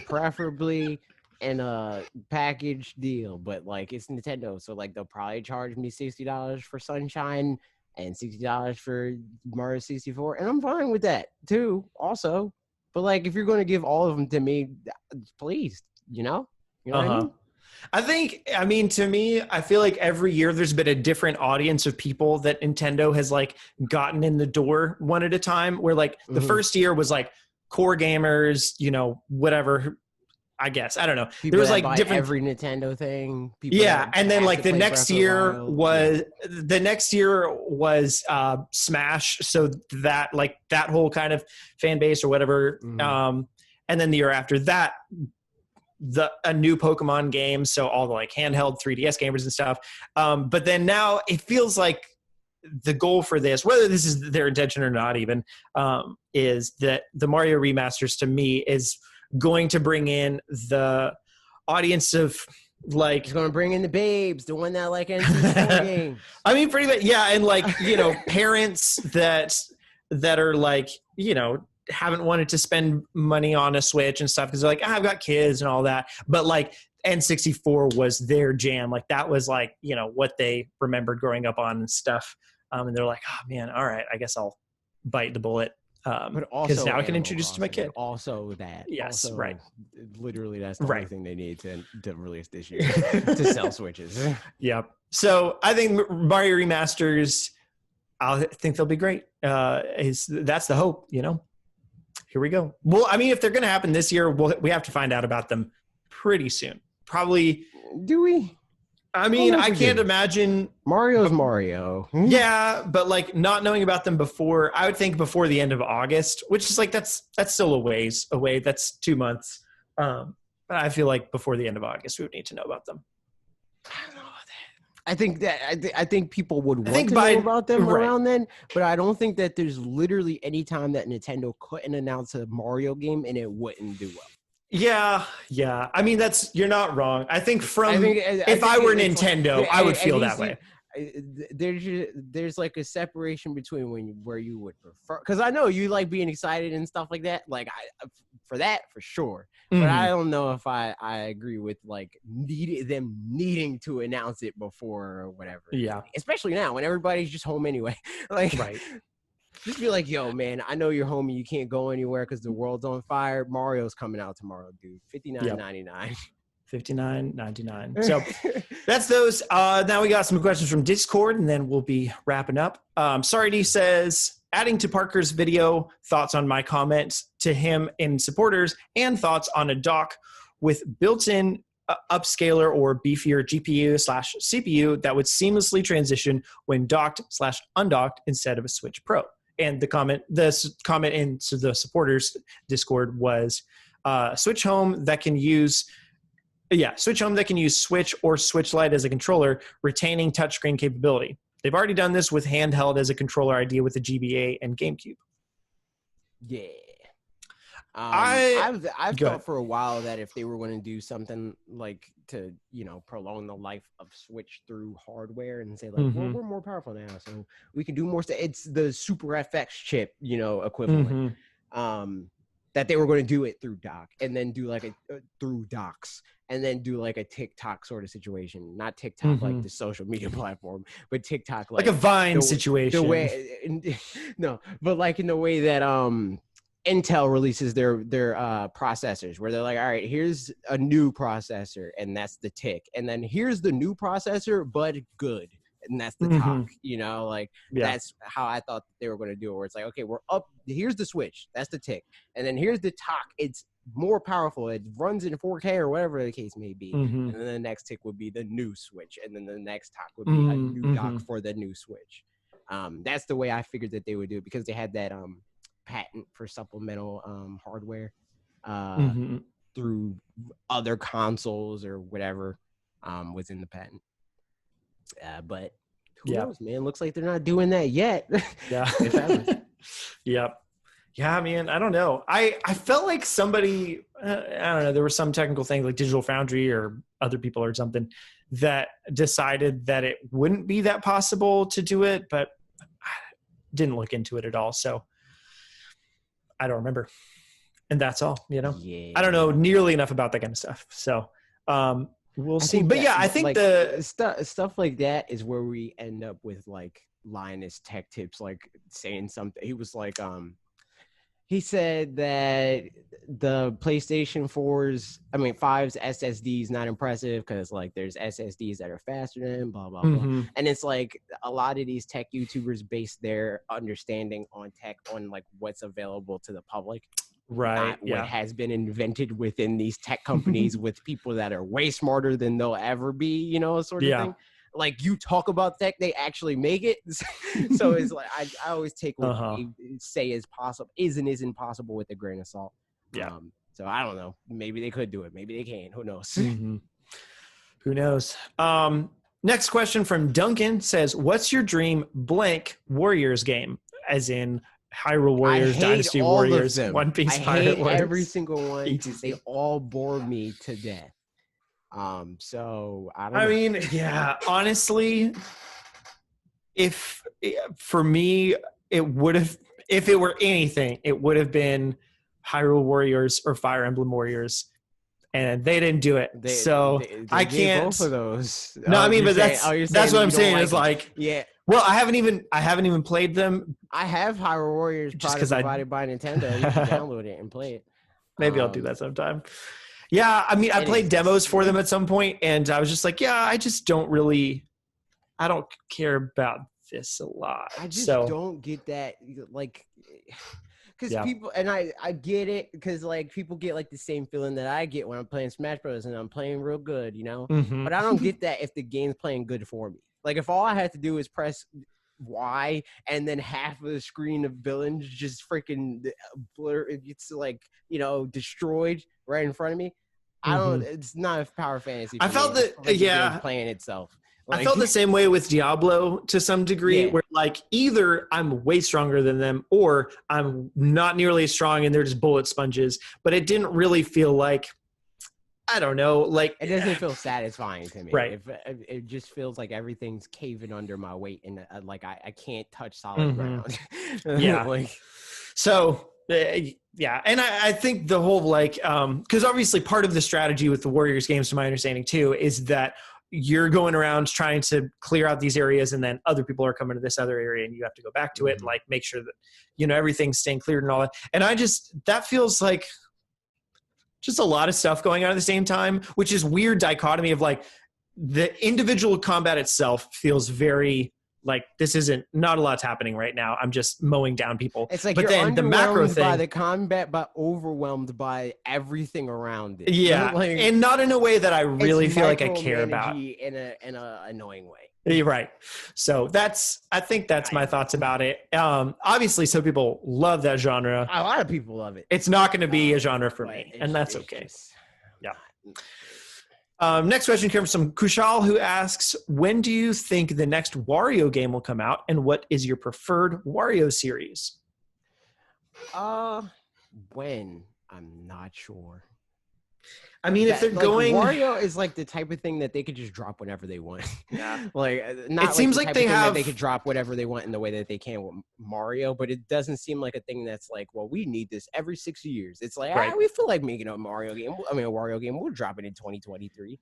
Preferably in a package deal, but like it's Nintendo, so like they'll probably charge me $60 for Sunshine and $60 for Mario 64, and I'm fine with that too. Also, but like if you're going to give all of them to me, please, you know what I mean? To me, I feel like every year there's been a different audience of people that Nintendo has like gotten in the door one at a time, where like the first year was like core gamers, whatever, I guess. I don't know. People there was like different every Nintendo thing. And then like the next year was Smash. So that like that whole kind of fan base or whatever. And then the year after that, a new Pokemon game, so all the like handheld 3DS gamers and stuff. But then now it feels like the goal for this, whether this is their intention or not even, is that the Mario remasters to me is going to bring in the audience of like... It's going to bring in the babes, the one that like NC4 games. I mean, pretty much, yeah, and like, parents that are like, haven't wanted to spend money on a Switch and stuff because they're like, I've got kids and all that. But like N64 was their jam. Like that was like, you know, what they remembered growing up on and stuff. And they're like, oh man, all right, I guess I'll bite the bullet. But Because also now I can Animal introduce it to my Crossing, kid. Also that. Yes, also, right. Literally, that's the only thing they need to release this year to sell Switches. Yep. So I think Mario Remasters, I think they'll be great. That's the hope, you know. Here we go. Well, I mean, if they're going to happen this year, we have to find out about them pretty soon. Probably. Do we? I mean, I can't imagine. Mario's Mario. Yeah, but like not knowing about them before, I would think before the end of August, which is like that's still a ways away. That's 2 months. But I feel like before the end of August, we would need to know about them. I don't know that. I think people would want to know about them around then, but I don't think that there's literally any time that Nintendo couldn't announce a Mario game and it wouldn't do well. Yeah. I mean, you're not wrong. I think if I were Nintendo, I would feel that way. There's like a separation between where you would prefer, because I know you like being excited and stuff like that. Like for sure, but I don't know if I agree with like them needing to announce it before or whatever. Yeah, especially now when everybody's just home anyway. Like, right. Just be like, yo, man, I know you're home and you can't go anywhere because the world's on fire. Mario's coming out tomorrow, dude. $59.99. $59.99. So that's those. Now we got some questions from Discord, and then we'll be wrapping up. Sorry D says, adding to Parker's video, thoughts on my comments to him and supporters, and thoughts on a dock with built-in upscaler or beefier GPU/CPU that would seamlessly transition when docked/undocked instead of a Switch Pro. And the comment in the supporters Discord was Switch Home that can use Switch or Switch Lite as a controller, retaining touchscreen capability. They've already done this with handheld as a controller idea with the GBA and GameCube. Yeah. I've thought for a while that if they were going to do something like to, you know, prolong the life of Switch through hardware and say like, well, we're more powerful now, so we can do more stuff. It's the Super FX chip, you know, equivalent. That they were going to do it through dock and then do like through docks and then do like a TikTok sort of situation. Not TikTok like the social media platform, but TikTok like a Vine situation. The way, no, but like in the way that Intel releases their processors, where they're like, all right, here's a new processor, and that's the tick, and then here's the new processor, but good, and that's the talk. You know, like that's how I thought they were going to do it. Where it's like, okay, we're up. Here's the Switch, that's the tick, and then here's the talk. It's more powerful. It runs in 4K or whatever the case may be. And then the next tick would be the new Switch, and then the next talk would be a new dock for the new Switch. That's the way I figured that they would do it, because they had that patent for supplemental hardware through other consoles or whatever was in the patent. But who knows, man? Looks like they're not doing that yet. Yeah. Yep. Yeah, man, I don't know. I felt like somebody, I don't know, there was some technical thing like Digital Foundry or other people or something that decided that it wouldn't be that possible to do it, but I didn't look into it at all. So I don't remember. And that's all, you know? Yeah. I don't know nearly enough about that kind of stuff. So we'll see. But yeah, I think like, the stuff like that is where we end up with like Linus Tech Tips, like saying something. He was like, he said that the PlayStation 5's SSD is not impressive because like there's SSDs that are faster than blah, blah, blah. And it's like a lot of these tech YouTubers base their understanding on tech on like what's available to the public. Right. What has been invented within these tech companies with people that are way smarter than they'll ever be, you know, sort of thing. Like you talk about tech, they actually make it. So it's like I always take what they say is possible, isn't possible with a grain of salt. Yeah. So I don't know. Maybe they could do it. Maybe they can't. Who knows? Who knows? Next question from Duncan says, "What's your dream blank Warriors game?" As in Hyrule Warriors, Dynasty Warriors, One Piece Pirate Warriors. Every single one. ETC. They all bore me to death. So I don't know. I mean, yeah, honestly, if for me, it would have, if it were anything, it would have been Hyrule Warriors or Fire Emblem Warriors, and they didn't do it. They I can't. Both of those. No, I mean, but that's what I'm saying. Is like, yeah. Well, I haven't even played them. I have Hyrule Warriors product provided by Nintendo. You can download it and play it. Maybe I'll do that sometime. Yeah, I mean, I played demos for them at some point, and I was just like, yeah, I don't care about this a lot. I just don't get that, like, because people, and I get it, because like people get like the same feeling that I get when I'm playing Smash Bros. And I'm playing real good, you know. Mm-hmm. But I don't get that if the game's playing good for me. Like if all I had to do is press Y and then half of the screen of villains just freaking blur, it's like, you know, destroyed right in front of me. I don't. It's not a power fantasy. I felt that playing itself. Like, I felt the same way with Diablo to some degree, where like either I'm way stronger than them or I'm not nearly as strong and they're just bullet sponges. But it didn't really feel like, I don't know, like it doesn't feel satisfying to me. Right. It just feels like everything's caving under my weight, and like I can't touch solid ground. Yeah. So. Yeah, and I think the whole like, because obviously part of the strategy with the Warriors games, to my understanding too, is that you're going around trying to clear out these areas, and then other people are coming to this other area, and you have to go back to it and like make sure that, you know, everything's staying cleared and all that. And that feels like just a lot of stuff going on at the same time, which is weird dichotomy of like the individual combat itself feels very like this isn't not a lot's happening right now. I'm just mowing down people. It's like, but then the macro thing by the combat, but overwhelmed by everything around it. Yeah, like, and not in a way that I really feel like I care about. In a annoying way. You're right. So I think that's my thoughts about it. Obviously, some people love that genre. A lot of people love it. It's not going to be a genre for me, and that's okay. Yeah. Next question comes from Kushal, who asks, when do you think the next Wario game will come out, and what is your preferred Wario series? When? I'm not sure. I mean, if they're going... Wario is like the type of thing that they could just drop whenever they want. Yeah. It seems like they have... They could drop whatever they want in the way that they can with Mario, but it doesn't seem like a thing that's like, well, we need this every 6 years. It's like, we feel like making a Wario game. We'll drop it in 2023.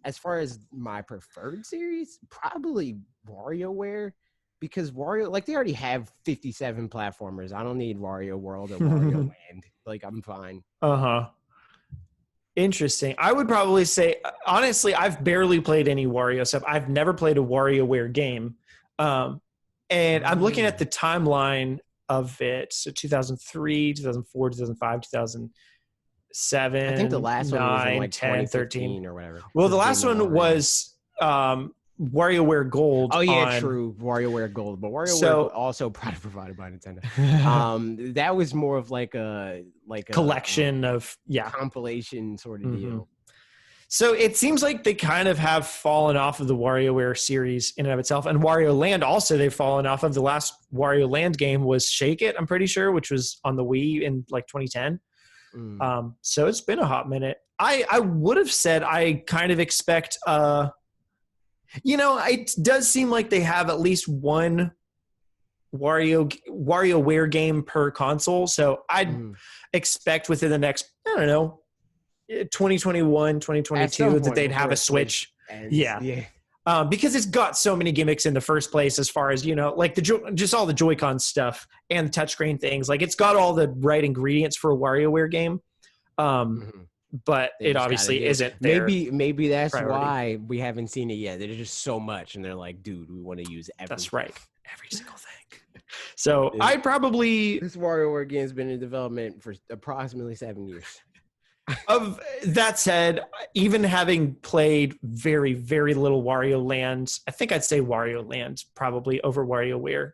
As far as my preferred series, probably WarioWare. Because Wario, like, they already have 57 platformers. I don't need Wario World or Wario Land. Like, I'm fine. Interesting. I would probably say, honestly, I've barely played any Wario stuff. I've never played a WarioWare game. And I'm looking at the timeline of it. So 2003, 2004, 2005, 2007. I think the last 9, one was in like 10, 13 or whatever. Well, the last one was WarioWare Gold. Oh yeah, true. WarioWare Gold, but WarioWare also product provided by Nintendo. That was more of like a collection of compilation sort of deal. So it seems like they kind of have fallen off of the WarioWare series in and of itself, and Wario Land also they've fallen off of. The last Wario Land game was Shake It, I'm pretty sure, which was on the Wii in like 2010. So it's been a hot minute. I would have said I kind of expect it does seem like they have at least one WarioWare game per console. So I'd expect within the next, 2021, 2022 that they'd have a Switch. Because it's got so many gimmicks in the first place as far as, like just all the Joy-Con stuff and the touchscreen things. Like it's got all the right ingredients for a WarioWare game. But it obviously isn't there. Maybe that's why we haven't seen it yet. There's just so much, and they're like, dude, we want to use everything. That's right. Every single thing. So I'd probably... This WarioWare game's been in development for approximately 7 years. Of that said, even having played very, very little Wario Land, I think I'd say Wario Land probably over WarioWare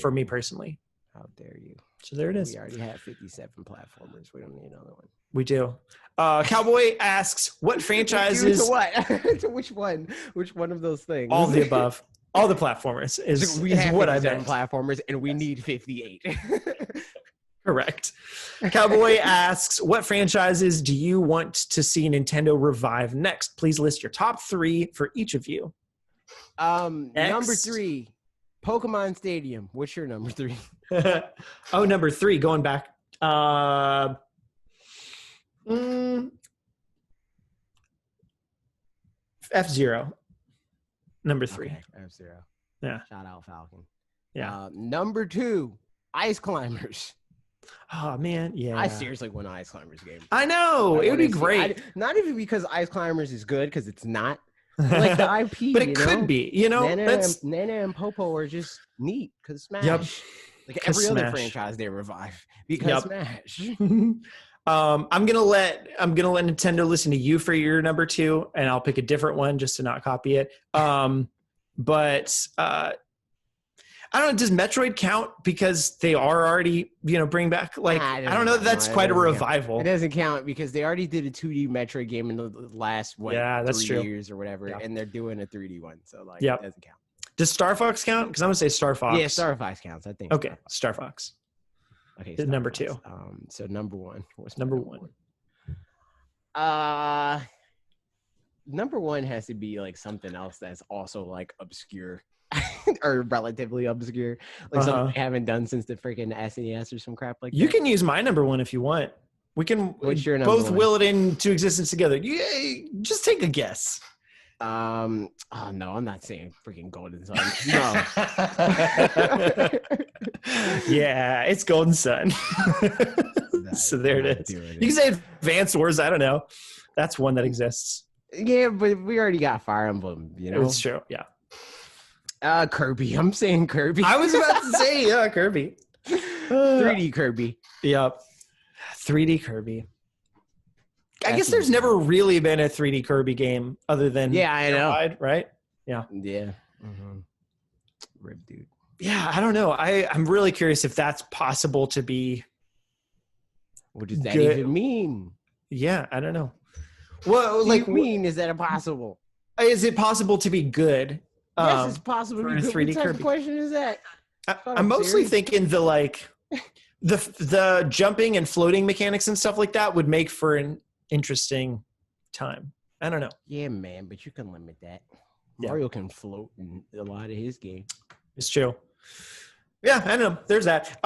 for me personally. How dare you? So there it is. We already have 57 platformers. We don't need another one. We do. Cowboy asks, what franchises... To what? To which one? Which one of those things? All the above. All the platformers is what I meant. Platformers, and we need 58. Correct. Cowboy asks, what franchises do you want to see Nintendo revive next? Please list your top 3 for each of you. Number 3, Pokemon Stadium. What's your number 3? Oh, number 3, going back. F-Zero. Number 3. Okay, F-Zero. Yeah. Shout out Falcon. Yeah. Number 2, Ice Climbers. Oh, man. Yeah. I seriously want an Ice Climbers game. I know. It would be great. Not even because Ice Climbers is good, because it's not. Like the IP, but it could be, Nana and Popo are just neat because Smash. Yep. Like every other Smash. franchise they revive because Smash. I'm gonna let Nintendo listen to you for your number 2, and I'll pick a different one just to not copy it. But I don't know. Does Metroid count because they are already bring back like I don't know. That's quite a revival. It doesn't count because they already did a 2D Metroid game in the last 3 years or whatever, and they're doing a 3D one. So like, it doesn't count. Does Star Fox count? Because I'm gonna say Star Fox. Yeah, Star Fox counts. I think. Okay, Star Fox. Okay, number Fox. 2. So number 1. What's number 1? Number 1 has to be like something else that's also like obscure. Or relatively obscure, like something I haven't done since the freaking SNES or some crap like that. You can use my number 1 if you want. We can both will it into existence together. Yeah, just take a guess. Oh no, I'm not saying freaking Golden Sun. No. Yeah, it's Golden Sun. So there it is. You can say Advance Wars. I don't know. That's one that exists. Yeah, but we already got Fire Emblem. It's true. Yeah. Kirby. I'm saying Kirby. I was about to say, Kirby. 3D Kirby. Yep. 3D Kirby. I guess there's never really been a 3D Kirby game other than I know. Right? Yeah. Yeah. Mm-hmm. Rip, dude. Yeah, I don't know. I'm really curious if that's possible to be. What does that even mean? Yeah, I don't know. Well, what is that impossible? Is it possible to be good? Yes, it's possible to be good. 3D what type Kirby. Of question is that? I'm mostly thinking the jumping and floating mechanics and stuff like that would make for an interesting time. I don't know. Yeah, man, but you can limit that. Mario can float in a lot of his games. It's true. Yeah, I know. There's that.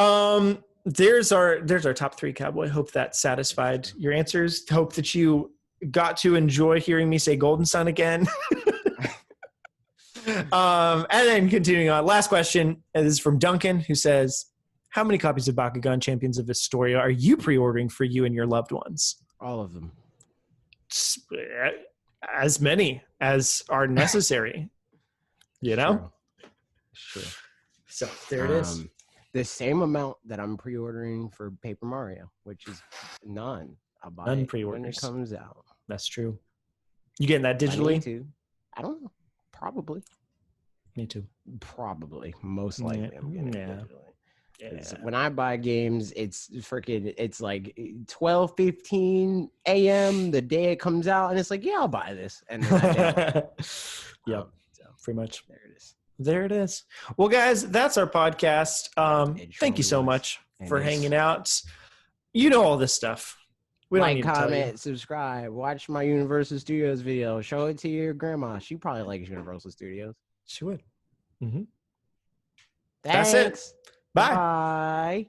There's our top 3, Cowboy. Hope that satisfied your answers. Hope that you got to enjoy hearing me say Golden Sun again. And then continuing on, last question. And this is from Duncan, who says, how many copies of Bakugan Champions of Historia are you pre-ordering for you and your loved ones? All of them. As many as are necessary. Sure. So there it is. The same amount that I'm pre-ordering for Paper Mario, which is none. I'll buy it when it comes out. That's true. You getting that digitally? I don't know. Probably. Me too. Probably. Most likely I'm getting it digitally. Yeah. When I buy games, it's like 12:15 a.m. the day it comes out, and it's like, I'll buy this. And then yeah, pretty much. There it is. Well, guys, that's our podcast. Thank you so much for hanging out. You know all this stuff. We don't need to tell you. Comment, subscribe, watch my Universal Studios video, show it to your grandma. She probably likes Universal Studios. She would. Mm-hmm. That's it. Bye. Bye.